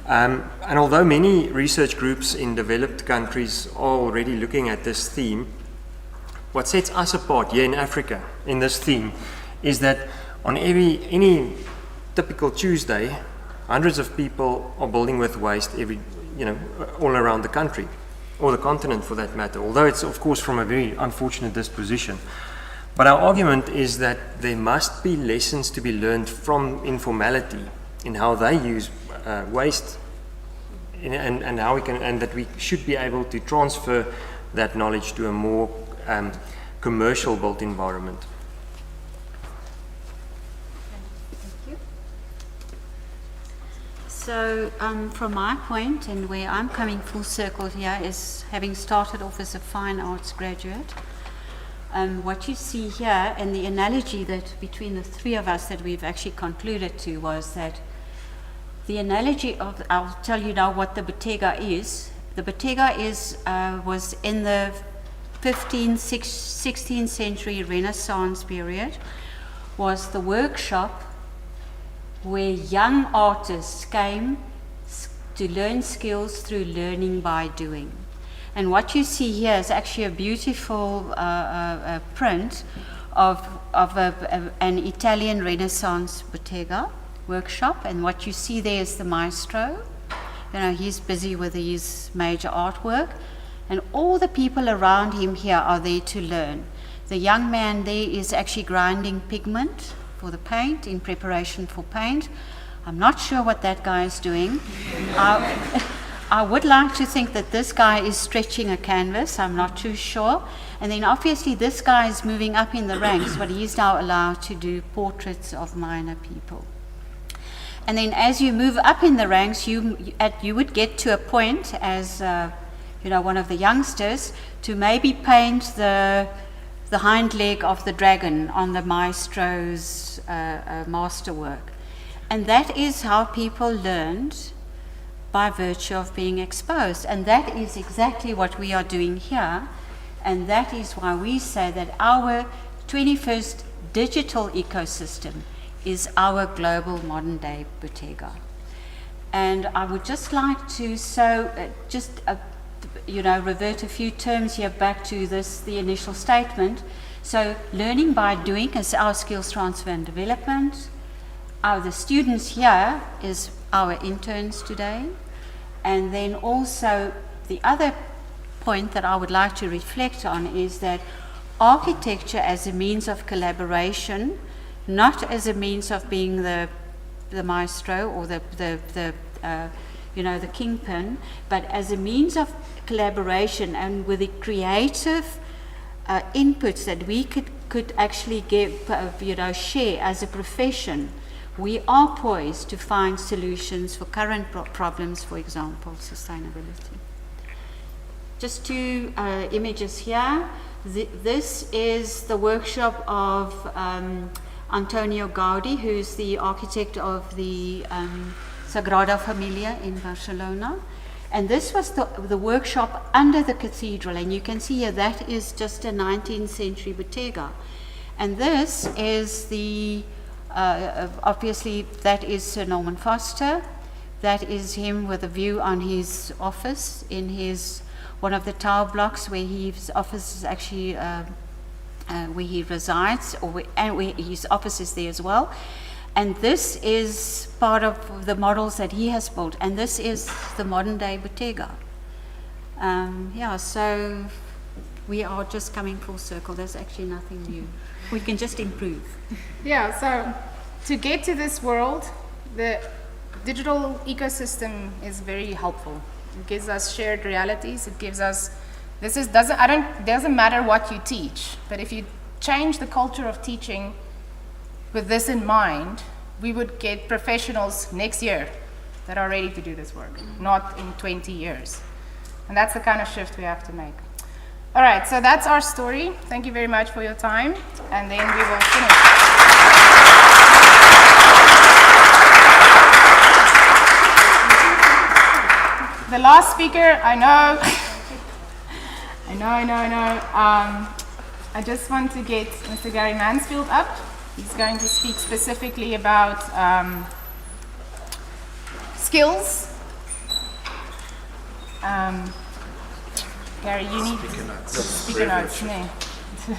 And although many research groups in developed countries are already looking at this theme, what sets us apart here in Africa in this theme is that on any typical Tuesday, hundreds of people are building with waste all around the country, or the continent for that matter, although it's of course from a very unfortunate disposition. But our argument is that there must be lessons to be learned from informality in how they use waste, and how we can, and that we should be able to transfer that knowledge to a more commercial built environment. So from my point, and where I'm coming full circle here, is having started off as a fine arts graduate, what you see here, and the analogy that between the three of us that we've actually concluded to, was that the analogy of, I'll tell you now what the Bottega is. The Bottega was in the 15th, 16th century Renaissance period, was the workshop where young artists came to learn skills through learning by doing. And what you see here is actually a beautiful print of an Italian Renaissance Bottega workshop. And what you see there is the maestro. He's busy with his major artwork. And all the people around him here are there to learn. The young man there is actually grinding pigment for the paint, in preparation for paint. I'm not sure what that guy is doing. I would like to think that this guy is stretching a canvas. I'm not too sure. And then obviously this guy is moving up in the ranks, but he's now allowed to do portraits of minor people. And then as you move up in the ranks, you would get to a point as one of the youngsters to maybe paint the hind leg of the dragon on the maestro's masterwork. And that is how people learned, by virtue of being exposed. And that is exactly what we are doing here. And that is why we say that our 21st digital ecosystem is our global modern day Bottega. And I would just like to revert a few terms here back to the initial statement. So learning by doing is our skills transfer and development. The students here is our interns today. And then also the other point that I would like to reflect on is that architecture as a means of collaboration, not as a means of being the maestro or the kingpin, but as a means of collaboration and with the creative inputs that we could actually share as a profession. We are poised to find solutions for current problems, for example, sustainability. Just two images here. This is the workshop of Antonio Gaudi, who's the architect of the Sagrada Familia in Barcelona. And this was the workshop under the cathedral. And you can see here that is just a 19th century Bottega. And this is obviously that is Sir Norman Foster. That is him with a view on his office in one of the tower blocks where his office is actually where he resides, and where his office is there as well. And this is part of the models that he has built, and this is the modern day Bottega. So we are just coming full circle. There's actually nothing new. We can just improve. Yeah, so to get to this world, the digital ecosystem is very helpful. It gives us shared realities. It gives us, doesn't matter what you teach, but if you change the culture of teaching with this in mind, we would get professionals next year that are ready to do this work, not in 20 years. And that's the kind of shift we have to make. All right, so that's our story. Thank you very much for your time, and then we will finish. The last speaker, I know, I know. I just want to get Mr. Gary Mansfield up. He's going to speak specifically about skills. Gary, you need speaker notes. No.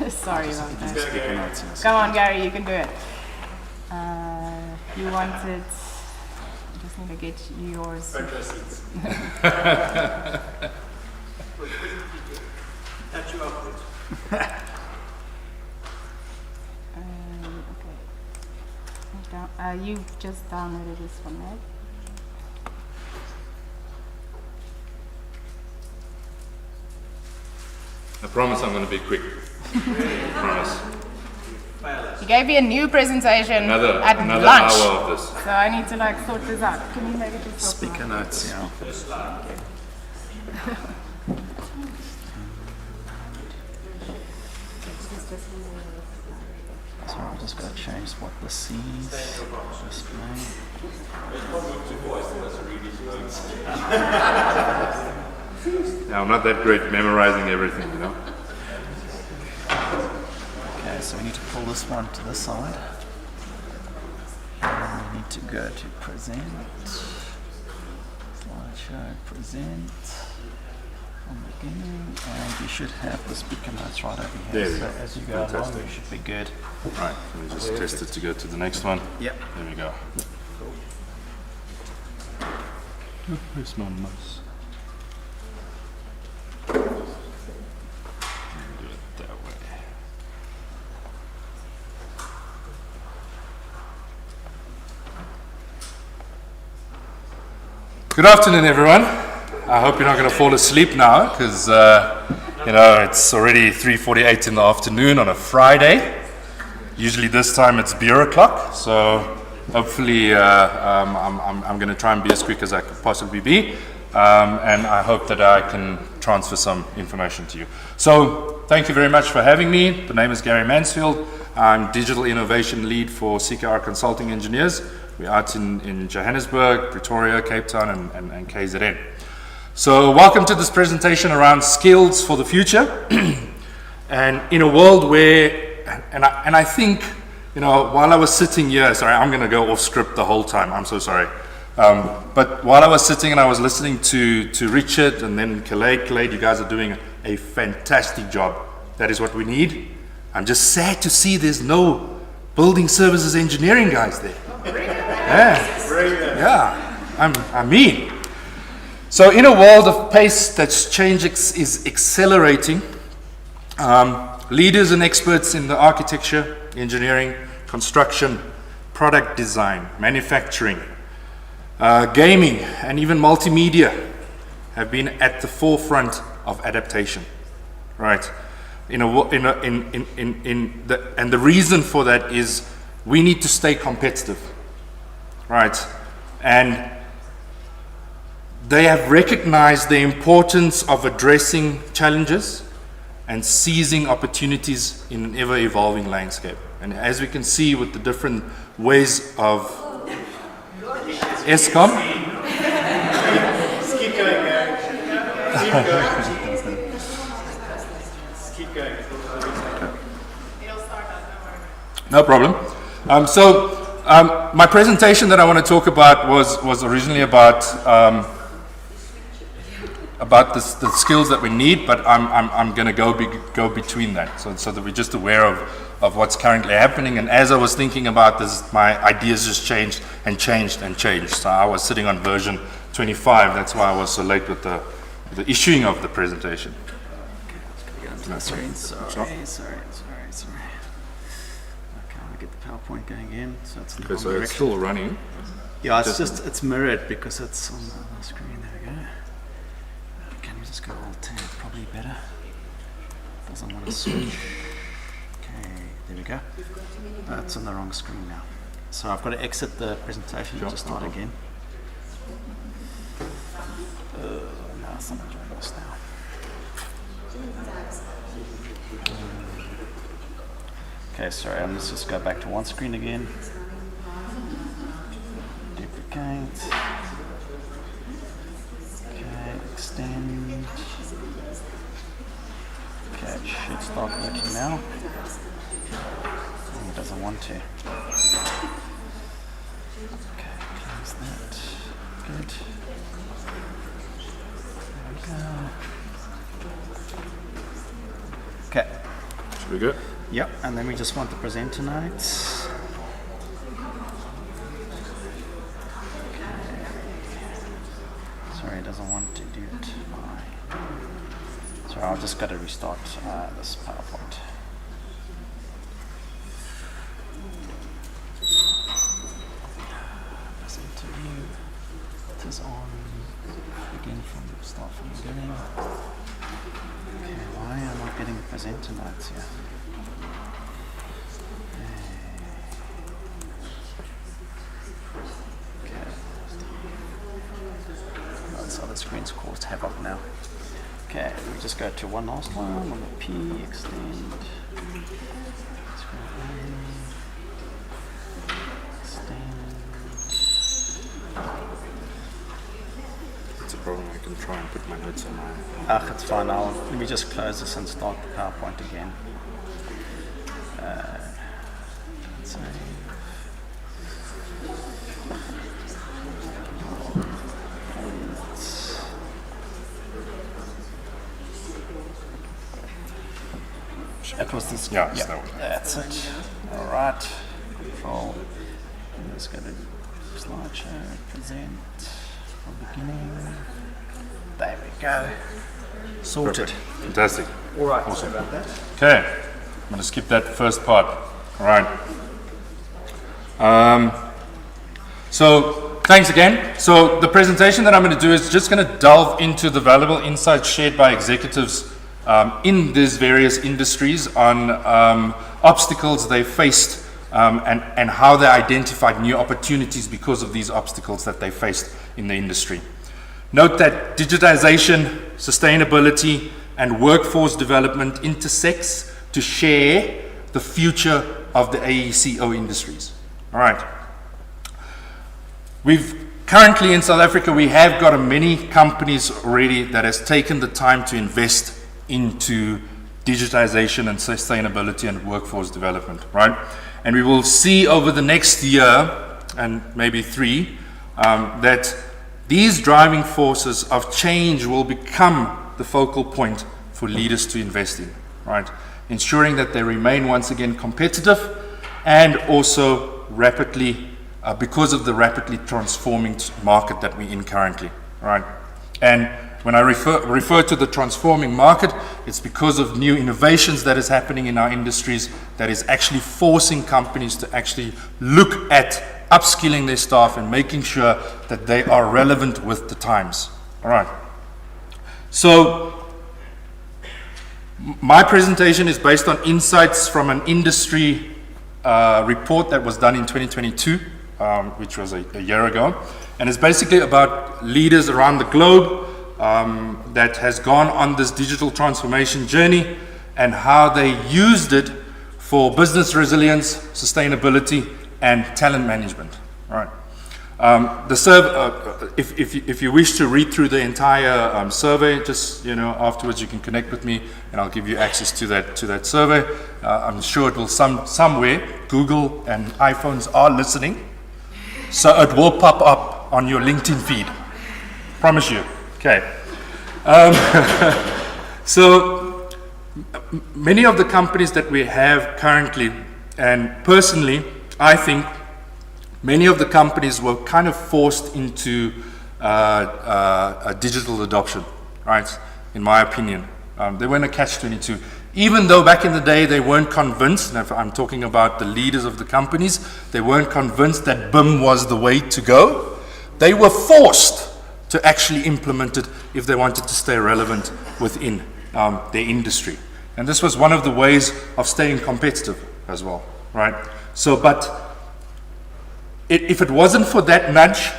Sorry about that. Come on, Gary, you can do it. You wanted. I just need to get yours. Catch you up with. Okay. You just downloaded this one, right? I promise I'm going to be quick. Promise. You gave me a new presentation Another lunch. hour of this. So I need to like sort this out. Can you maybe just Speaker notes, yeah. So I'm just going to change what this sees. Display. Yeah, I'm not that great at memorizing everything, you know. Okay, so we need to pull this one to the side. And we need to go to present. Slideshow, present. From beginning, and you should have the speaker notes right over here. There we So go. as you go along, Fantastic. you should be good. Right, let me just test it to go to the next one. Yep. There we go. Oh, where's my mouse? Do it that way. Good afternoon, everyone. I hope you're not going to fall asleep now, because you know it's already 3:48 in the afternoon on a Friday. Usually this time it's beer o'clock, so hopefully I'm going to try and be as quick as I could possibly be, and I hope that I can transfer some information to you. So thank you very much for having me. The name is Gary Mansfield. I'm Digital Innovation Lead for CKR Consulting Engineers. We're out in Johannesburg, Pretoria, Cape Town, and KZN. So welcome to this presentation around skills for the future. And in a world where, and I think, you know, while I was sitting here, sorry, I'm going to go off script the whole time, I'm so sorry. But while I was sitting and I was listening to Richard and then Khaled, you guys are doing a fantastic job. That is what we need. I'm just sad to see there's no building services engineering guys there. I mean. So in a world of pace that's change is accelerating, leaders and experts in the architecture, engineering, construction, product design, manufacturing, gaming, and even multimedia have been at the forefront of adaptation, right? And the reason for that is we need to stay competitive, right? And they have recognized the importance of addressing challenges and seizing opportunities in an ever-evolving landscape. And as we can see with the different ways of ESCOM, Keep going, Gary. Keep going. no problem. My presentation that I want to talk about was originally about the skills that we need, but I'm going to go between that, so that we're just aware of what's currently happening. And as I was thinking about this, my ideas just changed. So I was sitting on version 25. That's why I was so late with the issuing of the presentation. Sorry. Okay, I'll get the PowerPoint going again. So it's in the Okay, wrong so it's direction. still running. Yeah, it's mirrored because it's on the screen. There we go. Can we just go Alt-Tab? Probably better. Doesn't want to switch. Okay, there we go. It's on the wrong screen now. So I've got to exit the presentation and just start again. Now it's not enjoying this now. Okay, sorry, let's just go back to one screen again. Duplicate. Okay, extend. Should start working now. It doesn't want to. Okay, close that. Good. There we go. Okay. Should we go? Yep, and then we just want the presenter notes. Sorry, it doesn't want to do it. Sorry, I'll just got to restart this PowerPoint. Presenter view. It is on. Begin from start from the beginning. Okay, why am I not getting the presenter notes here? So the screen's caused havoc now. Okay, we just go to one last one on the P, extend. It's a problem. I can try and put my notes on my. It's fine. Let me just close this and start the PowerPoint again. Save. Across this. Yeah, yeah, that's it. All right. Control. Let's go to slideshow. Present. From beginning. There we go. Sorted. Perfect. Fantastic. All right. Awesome. Sorry about that. Okay. I'm going to skip that first part. All right. So thanks again. So the presentation that I'm going to do is just going to delve into the valuable insights shared by executives in these various industries on obstacles they faced and how they identified new opportunities because of these obstacles that they faced in the industry. Note that digitization, sustainability, and workforce development intersects to share the future of the AECO industries. All right. We've currently in South Africa, we have got many companies already that has taken the time to invest into digitization and sustainability and workforce development, right? And we will see over the next year and maybe 3 that these driving forces of change will become the focal point for leaders to invest in, right? Ensuring that they remain once again competitive and also rapidly, because of the rapidly transforming market that we're in currently, right? And when I refer to the transforming market, it's because of new innovations that is happening in our industries that is actually forcing companies to actually look at upskilling their staff and making sure that they are relevant with the times. All right. So my presentation is based on insights from an industry report that was done in 2022, which was a year ago. And it's basically about leaders around the globe that has gone on this digital transformation journey and how they used it for business resilience, sustainability, and talent management. All right. If you wish to read through the entire survey, just afterwards you can connect with me and I'll give you access to that survey. I'm sure it will somewhere. Google and iPhones are listening, so it will pop up on your LinkedIn feed. Promise you. Okay. So many of the companies that we have currently, and personally, I think many of the companies were kind of forced into a digital adoption, right? In my opinion, they were in a catch-22. Even though back in the day they weren't convinced, and if I'm talking about the leaders of the companies, they weren't convinced that BIM was the way to go. They were forced to actually implement it if they wanted to stay relevant within their industry. And this was one of the ways of staying competitive as well, right? So, but if it wasn't for that nudge,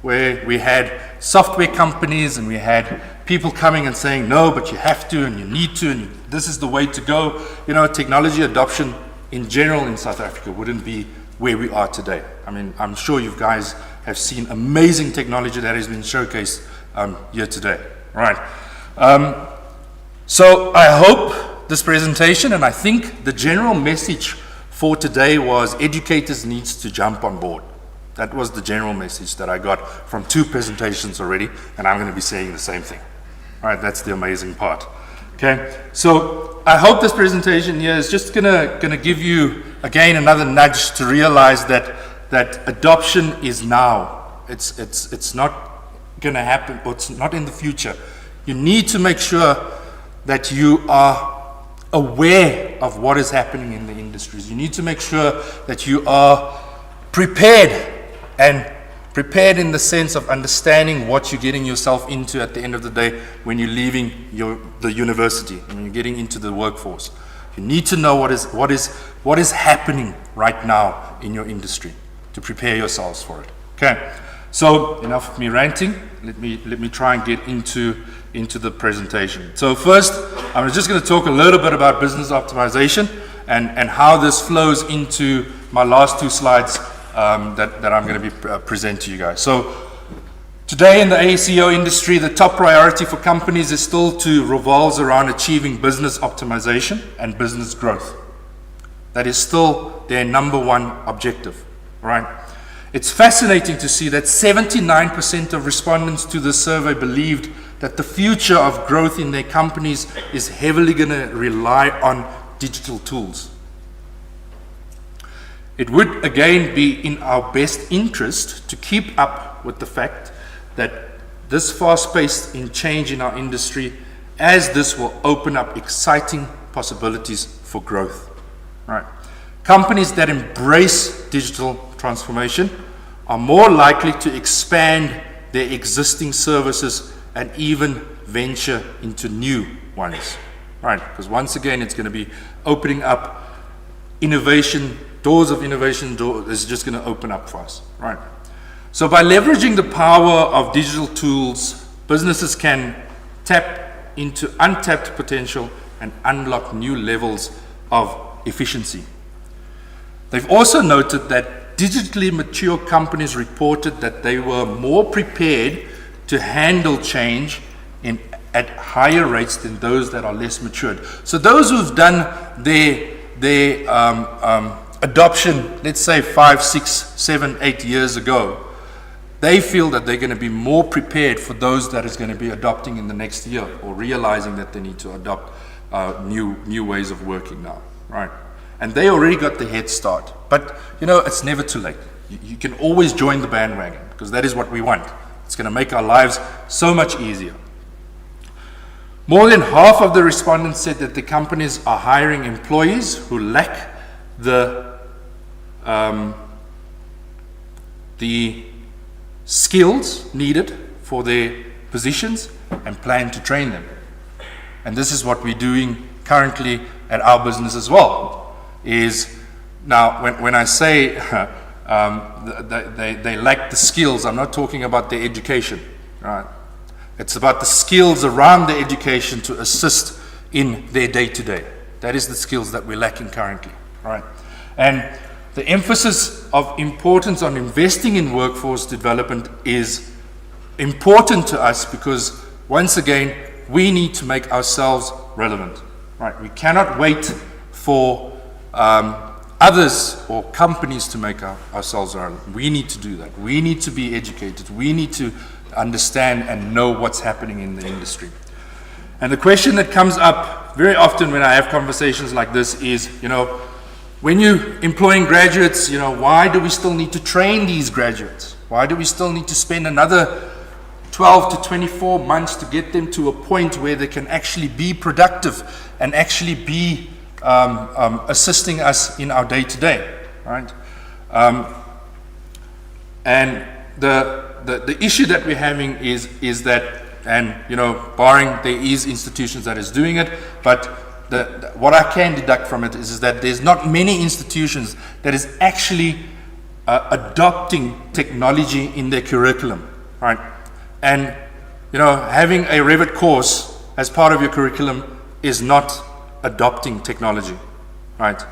where we had software companies and we had people coming and saying, no, but you have to and you need to, and this is the way to go, technology adoption in general in South Africa wouldn't be where we are today. I mean, I'm sure you guys have seen amazing technology that has been showcased here today, right? So I hope this presentation, and I think the general message for today was educators needs to jump on board. That was the general message that I got from 2 presentations already, and I'm going to be saying the same thing. All right, that's the amazing part. Okay, so I hope this presentation here is just gonna give you again another nudge to realize that adoption is now. It's not gonna happen, or it's not in the future. You need to make sure that you are aware of what is happening in the industries. You need to make sure that you are prepared, and prepared in the sense of understanding what you're getting yourself into at the end of the day when you're leaving the university and when you're getting into the workforce. You need to know what is happening right now in your industry to prepare yourselves for it. Okay, so enough of me ranting. Let me try and get into the presentation. So first, I'm just going to talk a little bit about business optimization and how this flows into my last 2 slides that I'm going to be present to you guys. So today in the AECO industry, the top priority for companies is still revolves around achieving business optimization and business growth. That is still their number 1 objective, right? It's fascinating to see that 79% of respondents to this survey believed that the future of growth in their companies is heavily going to rely on digital tools. It would again be in our best interest to keep up with the fact that this fast pace in change in our industry, as this will open up exciting possibilities for growth. Right. Companies that embrace digital transformation are more likely to expand their existing services and even venture into new ones. Right, because once again it's going to be opening up innovation. Doors of innovation is just going to open up for us, right? So by leveraging the power of digital tools, businesses can tap into untapped potential and unlock new levels of efficiency. They've also noted that digitally mature companies reported that they were more prepared to handle change at higher rates than those that are less matured. So those who've done their adoption, let's say 5, 6, 7, 8 years ago, they feel that they're going to be more prepared for those that is going to be adopting in the next year, or realizing that they need to adopt new ways of working now, right? And they already got the head start. But, you know, it's never too late. You can always join the bandwagon, because that is what we want. It's going to make our lives so much easier. More than half of the respondents said that the companies are hiring employees who lack the skills needed for their positions and plan to train them. And this is what we're doing currently at our business as well. Is now when I say they lack the skills, I'm not talking about their education, right? It's about the skills around the education to assist in their day-to-day. That is the skills that we're lacking currently, right? And the emphasis of importance on investing in workforce development is important to us because, once again, we need to make ourselves relevant, right? We cannot wait for others or companies to make ourselves relevant. We need to do that. We need to be educated. We need to understand and know what's happening in the industry. And the question that comes up very often when I have conversations like this is, you know, when you're employing graduates, you know, why do we still need to train these graduates? Why do we still need to spend another 12 to 24 months to get them to a point where they can actually be productive and actually be assisting us in our day-to-day, right? And the issue that we're having is that, and you know, barring there is institutions that is doing it, but what I can deduct from it is that there's not many institutions that is actually adopting technology in their curriculum, right? And you know, having a Revit course as part of your curriculum is not adopting technology, right?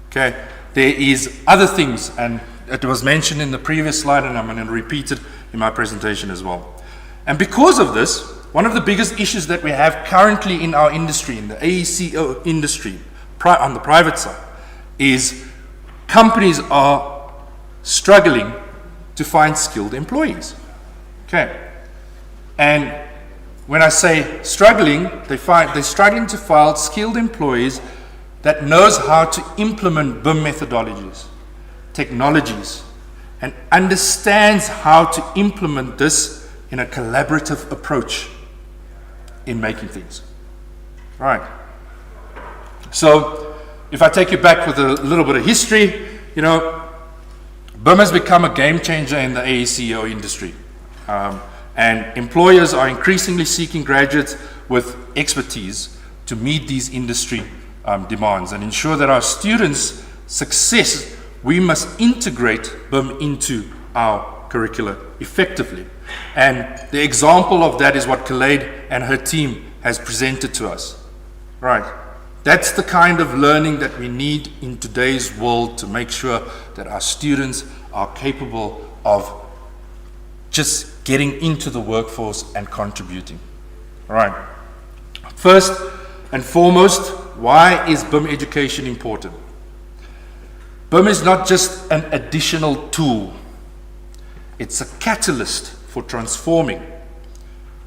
Okay, there is other things, and it was mentioned in the previous slide, and I'm going to repeat it in my presentation as well. And because of this, one of the biggest issues that we have currently in our industry, in the AECO industry, on the private side, is companies are struggling to find skilled employees. Okay. And when I say struggling, they're struggling to find skilled employees that knows how to implement BIM methodologies, technologies, and understands how to implement this in a collaborative approach in making things. Right. So, if I take you back with a little bit of history, you know, BIM has become a game changer in the AECO industry. And employers are increasingly seeking graduates with expertise to meet these industry demands and ensure that our students' success. We must integrate BIM into our curricula effectively. And the example of that is what Khaled and her team has presented to us. Right. That's the kind of learning that we need in today's world to make sure that our students are capable of just getting into the workforce and contributing. All right. First and foremost, why is BIM education important? BIM is not just an additional tool. It's a catalyst for transforming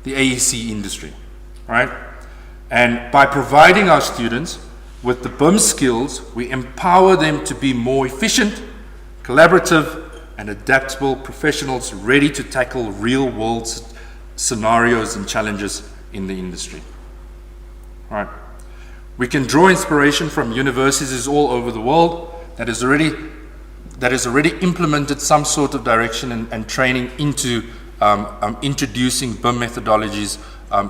the AEC industry, right? And by providing our students with the BIM skills, we empower them to be more efficient, collaborative, and adaptable professionals ready to tackle real-world scenarios and challenges in the industry. Right. We can draw inspiration from universities all over the world that has already implemented some sort of direction and training into introducing BIM methodologies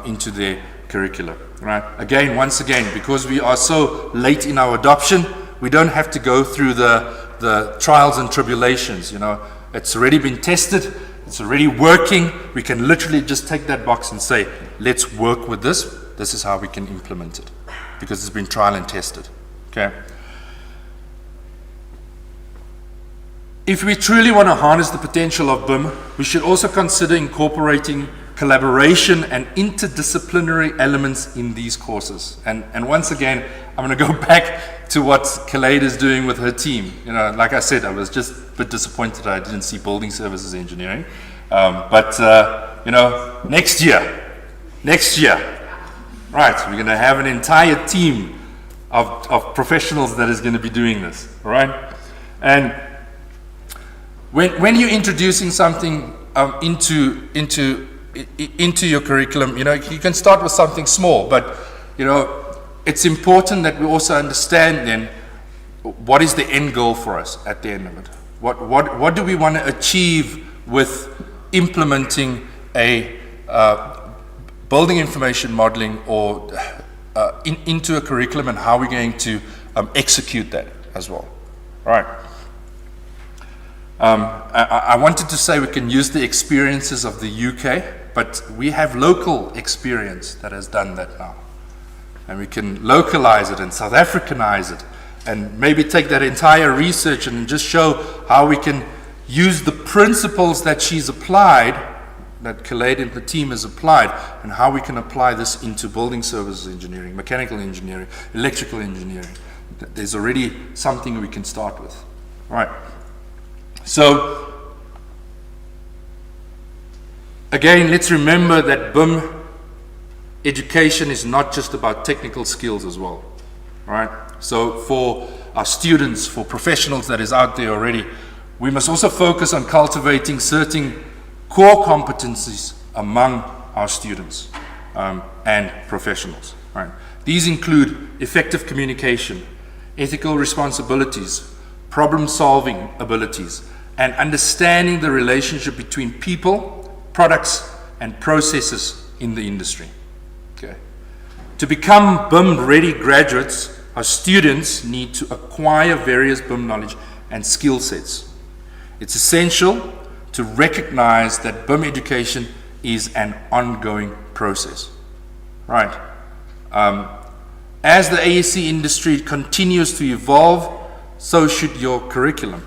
into their curricula. Right. Again, once again, because we are so late in our adoption, we don't have to go through the trials and tribulations. You know, it's already been tested. It's already working. We can literally just take that box and say, let's work with this. This is how we can implement it, because it's been trial and tested. Okay. If we truly want to harness the potential of BIM, we should also consider incorporating collaboration and interdisciplinary elements in these courses. And once again, I'm going to go back to what Khaled is doing with her team. You know, like I said, I was just a bit disappointed I didn't see building services engineering. You know, next year, right, we're going to have an entire team of professionals that is going to be doing this, all right? And when you're introducing something into your curriculum, you know, you can start with something small, but, you know, it's important that we also understand then what is the end goal for us at the end of it. What do we want to achieve with implementing a building information modeling or into a curriculum, and how we're going to execute that as well. Right. I wanted to say we can use the experiences of the UK, but we have local experience that has done that now. And we can localize it and South Africanize it, and maybe take that entire research and just show how we can use the principles that she's applied, that Khaled and the team has applied, and how we can apply this into building services engineering, mechanical engineering, electrical engineering. There's already something we can start with. All right. So, again, let's remember that BIM education is not just about technical skills as well. All right. So for our students, for professionals that is out there already, we must also focus on cultivating certain core competencies among our students and professionals. Right. These include effective communication, ethical responsibilities, problem-solving abilities, and understanding the relationship between people, products, and processes in the industry. Okay. To become BIM-ready graduates, our students need to acquire various BIM knowledge and skill sets. It's essential to recognize that BIM education is an ongoing process. Right. As the AEC industry continues to evolve, so should your curriculum.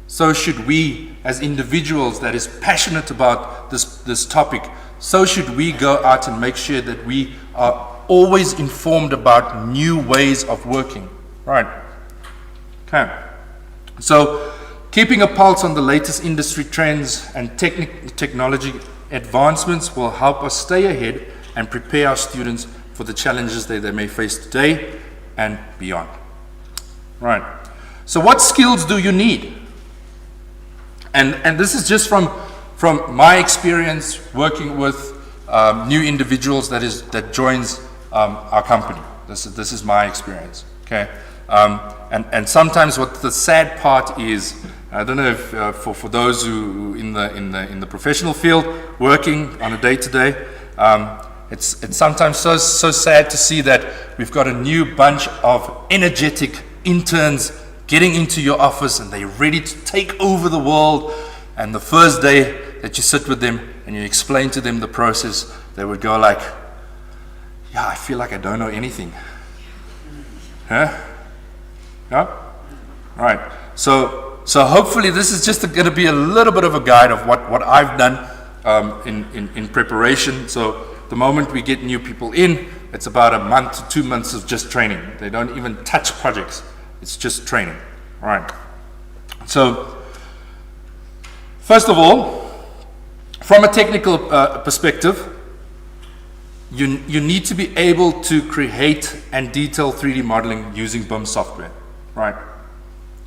So should we, as individuals that is passionate about this topic, so should we go out and make sure that we are always informed about new ways of working, right? Okay. So, keeping a pulse on the latest industry trends and technology advancements will help us stay ahead and prepare our students for the challenges that they may face today and beyond. Right. So what skills do you need? And this is just from my experience working with new individuals that joins our company. This is my experience. Okay. And sometimes what the sad part is, I don't know if for those who in the professional field working on a day-to-day, it's sometimes so sad to see that we've got a new bunch of energetic interns getting into your office and they're ready to take over the world, and the first day that you sit with them and you explain to them the process, they would go like, yeah, I feel like I don't know anything. Huh? Yeah? Right. So hopefully this is just going to be a little bit of a guide of what I've done in preparation. So the moment we get new people in, it's about a month to 2 months of just training. They don't even touch projects. It's just training. All right. So first of all, from a technical perspective, you need to be able to create and detail 3D modeling using BIM software, right?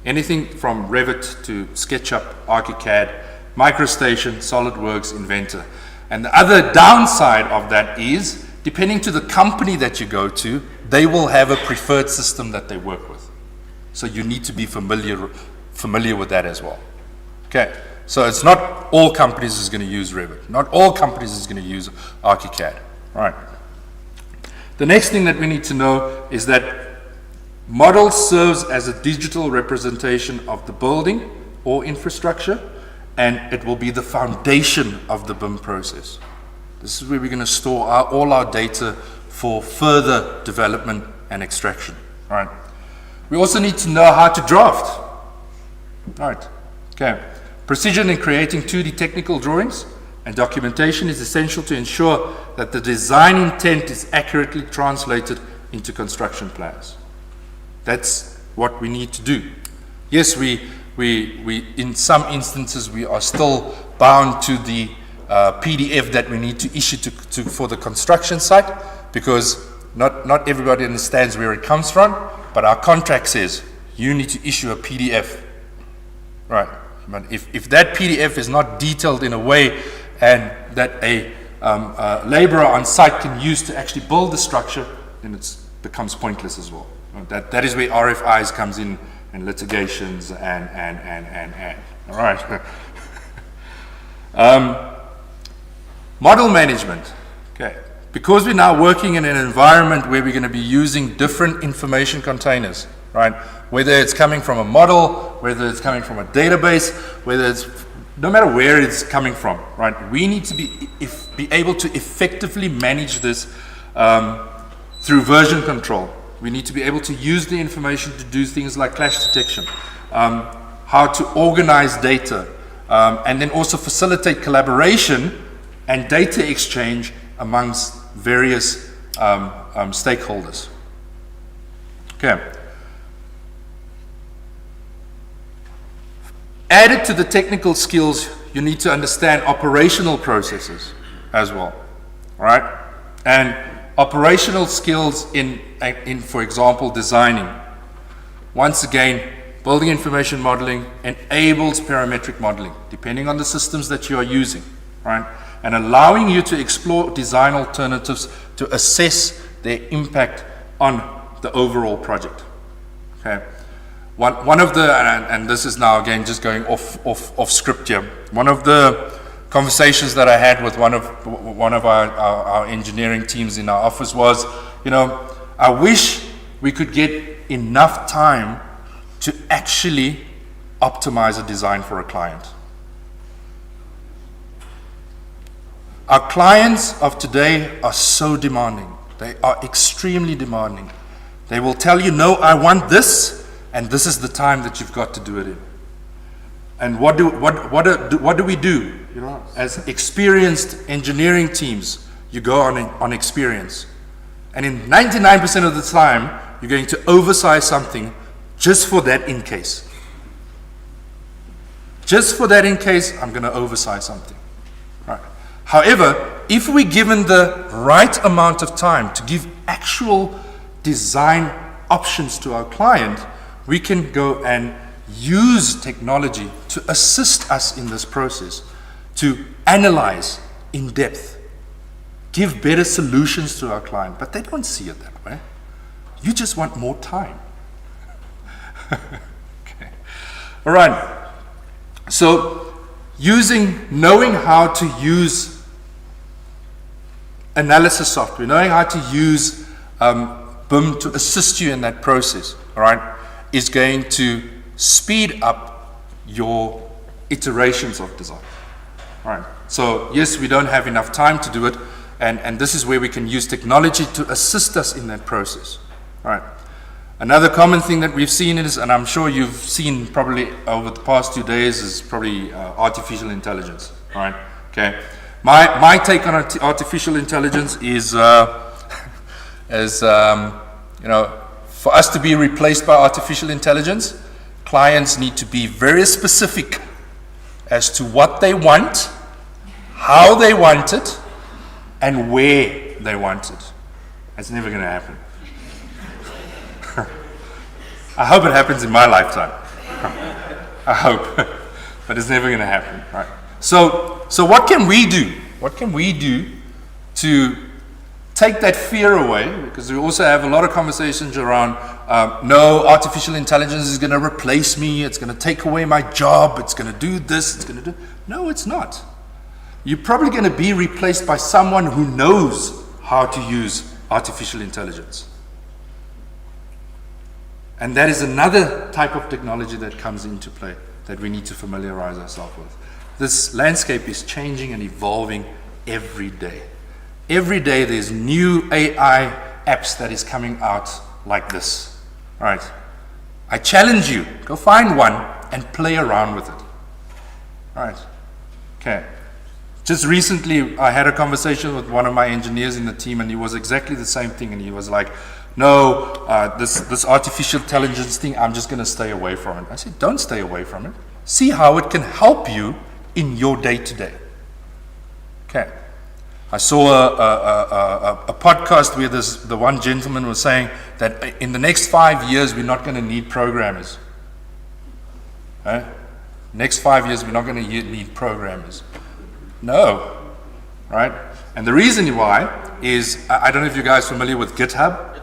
Anything from Revit to SketchUp, ArchiCAD, MicroStation, SolidWorks, Inventor. And the other downside of that is, depending to the company that you go to, they will have a preferred system that they work with. So you need to be familiar with that as well. Okay, so it's not all companies is going to use Revit. Not all companies is going to use ArchiCAD. Right. The next thing that we need to know is that model serves as a digital representation of the building or infrastructure, and it will be the foundation of the BIM process. This is where we're going to store all our data for further development and extraction. Right. We also need to know how to draft. Right. Okay. Precision in creating 2D technical drawings and documentation is essential to ensure that the design intent is accurately translated into construction plans. That's what we need to do. Yes, we in some instances we are still bound to the PDF that we need to issue for the construction site, because not everybody understands where it comes from, but our contract says you need to issue a PDF. Right. But if that PDF is not detailed in a way and that a laborer on site can use to actually build the structure, then it becomes pointless as well. That is where RFIs comes in, and litigations and all right. Model management. Okay, because we're now working in an environment where we're going to be using different information containers, right? Whether it's coming from a model, whether it's coming from a database, whether it's no matter where it's coming from, right? We need to be able to effectively manage this through version control. We need to be able to use the information to do things like clash detection, how to organize data, and then also facilitate collaboration and data exchange amongst various stakeholders. Okay. Added to the technical skills, you need to understand operational processes as well, right? And operational skills in, for example, designing. Once again, building information modeling enables parametric modeling, depending on the systems that you are using, right? And allowing you to explore design alternatives to assess their impact on the overall project. Okay. One of the, and this is now again just going off script here, one of the conversations that I had with one of our engineering teams in our office was, you know, I wish we could get enough time to actually optimize a design for a client. Our clients of today are so demanding. They are extremely demanding. They will tell you, no, I want this, and this is the time that you've got to do it in. And what do we do? You know, as experienced engineering teams, you go on experience. And in 99% of the time, you're going to oversize something just for that in case. Just for that in case, I'm going to oversize something. Right. However, if we're given the right amount of time to give actual design options to our client, we can go and use technology to assist us in this process, to analyze in depth, give better solutions to our client. But they don't see it that way. You just want more time. Okay. All right. So knowing how to use analysis software, knowing how to use BIM to assist you in that process, all right, is going to speed up your iterations of design. All right. So yes, we don't have enough time to do it, and this is where we can use technology to assist us in that process. All right. Another common thing that we've seen is, and I'm sure you've seen probably over the past 2 days, is probably artificial intelligence. All right. Okay. My take on artificial intelligence is, you know, for us to be replaced by artificial intelligence, clients need to be very specific as to what they want, how they want it, and where they want it. That's never going to happen. I hope it happens in my lifetime. I hope. But it's never going to happen. Right? So what can we do? What can we do to take that fear away? Because we also have a lot of conversations around, no, artificial intelligence is going to replace me, it's going to take away my job, it's going to do this, it's going to do... No, it's not. You're probably going to be replaced by someone who knows how to use artificial intelligence. And that is another type of technology that comes into play that we need to familiarize ourselves with. This landscape is changing and evolving every day. Every day there's new AI apps that is coming out like this. All right. I challenge you, go find one and play around with it. All right. Okay. Just recently I had a conversation with one of my engineers in the team, and he was exactly the same thing, and he was like, no, this artificial intelligence thing, I'm just going to stay away from it. I said, don't stay away from it. See how it can help you in your day-to-day. Okay. I saw a podcast where the one gentleman was saying that in the next 5 years, we're not going to need programmers. Okay? Next 5 years, we're not going to need programmers. No. Right? And the reason why is, I don't know if you guys are familiar with GitHub.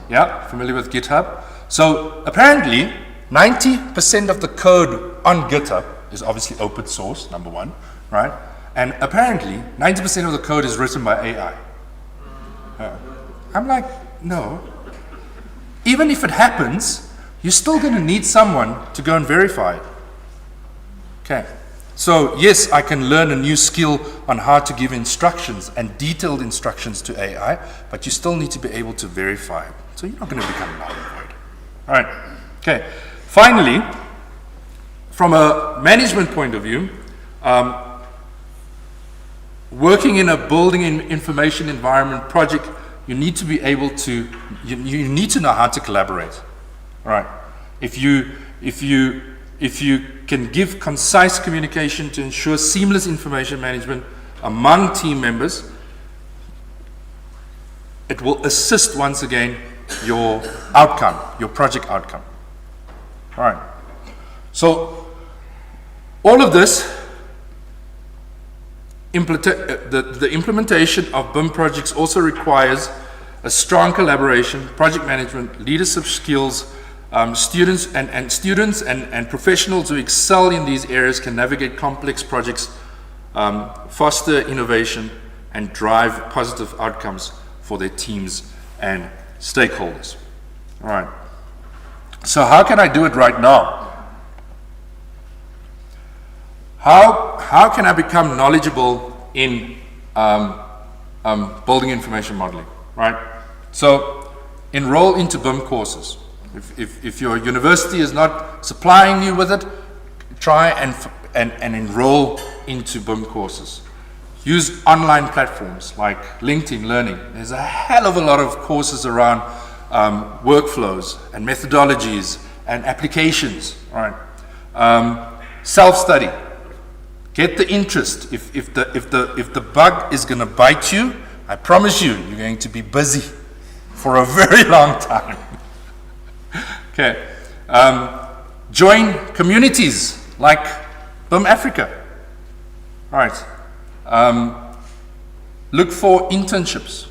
Yeah, familiar with GitHub? So apparently, 90% of the code on GitHub is obviously open source, number one, right? And apparently, 90% of the code is written by AI. I'm like, no. Even if it happens, you're still going to need someone to go and verify it. Okay. So yes, I can learn a new skill on how to give instructions and detailed instructions to AI, but you still need to be able to verify it. So you're not going to become null and void. All right. Okay. Finally, from a management point of view, working in a building information environment project, you need to be able to, you need to know how to collaborate. All right. If you can give concise communication to ensure seamless information management among team members, it will assist once again your outcome, your project outcome. All right. So all of this, the implementation of BIM projects also requires a strong collaboration, project management, leadership skills. Students and professionals who excel in these areas can navigate complex projects, foster innovation, and drive positive outcomes for their teams and stakeholders. All right. So how can I do it right now? How can I become knowledgeable in building information modeling? Right. So enroll into BIM courses. If your university is not supplying you with it, try and enroll into BIM courses. Use online platforms like LinkedIn Learning. There's a hell of a lot of courses around workflows and methodologies and applications. All right. Self-study. Get the interest. If the bug is going to bite you, I promise you, you're going to be busy for a very long time. Okay. Join communities like BIM Africa. All right. Look for internships,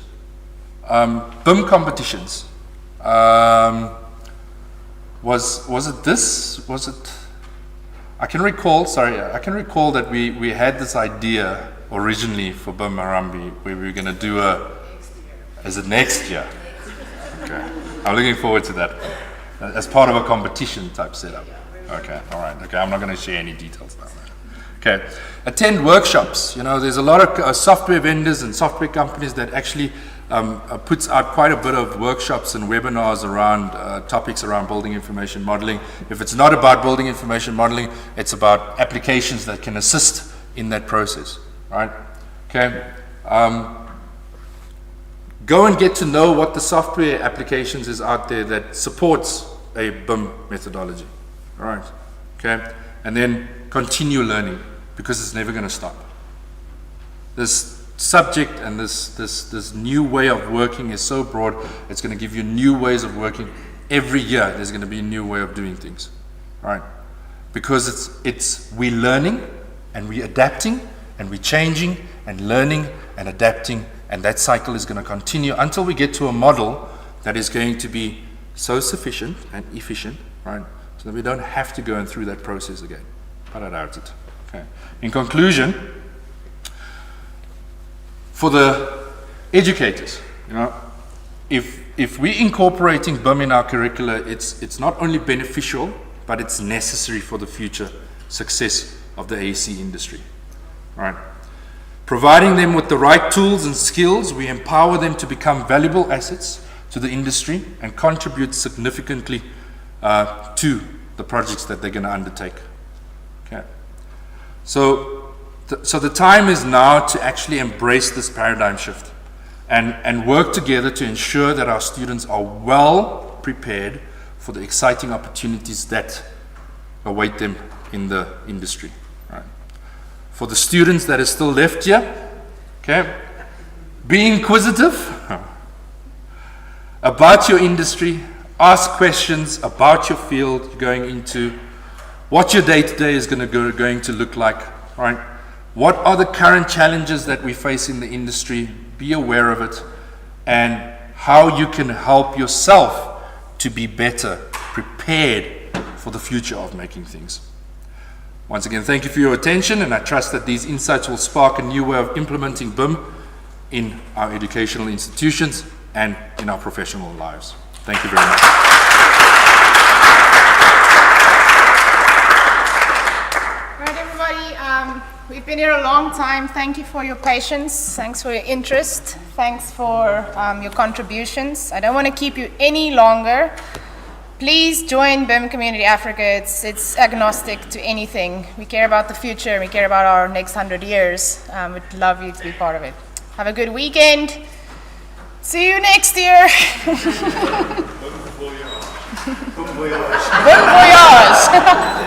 BIM competitions. Was it this? Was it? I can recall that we had this idea originally for BIMHarambee where we were going to do is it next year? Okay. I'm looking forward to that. As part of a competition type setup. Okay, all right. Okay, I'm not going to share any details about that. Okay, attend workshops. You know, there's a lot of software vendors and software companies that actually puts out quite a bit of workshops and webinars around topics around building information modeling. If it's not about building information modeling, it's about applications that can assist in that process. Right? Okay. Go and get to know what the software applications is out there that supports a BIM methodology. All right. Okay. And then continue learning because it's never going to stop. This subject and this new way of working is so broad, it's going to give you new ways of working. Every year there's going to be a new way of doing things. All right. Because we're learning and we're adapting and we're changing and learning and adapting. And that cycle is going to continue until we get to a model that is going to be so sufficient and efficient, right? So that we don't have to go through that process again. But I doubt it. Okay. In conclusion, for the educators, you know, if we're incorporating BIM in our curricula, it's not only beneficial, but it's necessary for the future success of the AEC industry, right? Providing them with the right tools and skills, we empower them to become valuable assets to the industry and contribute significantly to the projects that they're going to undertake. Okay. So the time is now to actually embrace this paradigm shift and work together to ensure that our students are well prepared for the exciting opportunities that await them in the industry. For the students that are still left here, okay, be inquisitive about your industry, ask questions about your field you're going into, what your day-to-day is going to look like, right? What are the current challenges that we face in the industry? Be aware of it, and how you can help yourself to be better prepared for the future of making things. Once again, thank you for your attention, and I trust that these insights will spark a new way of implementing BIM in our educational institutions and in our professional lives. Thank you very much. Right, everybody, we've been here a long time. Thank you for your patience. Thanks for your interest. Thanks for your contributions. I don't want to keep you any longer. Please join BIM Community Africa. It's agnostic to anything. We care about the future. We care about our next 100 years. We'd love you to be part of it. Have a good weekend. See you next year. Bon voyage. Bon voyage.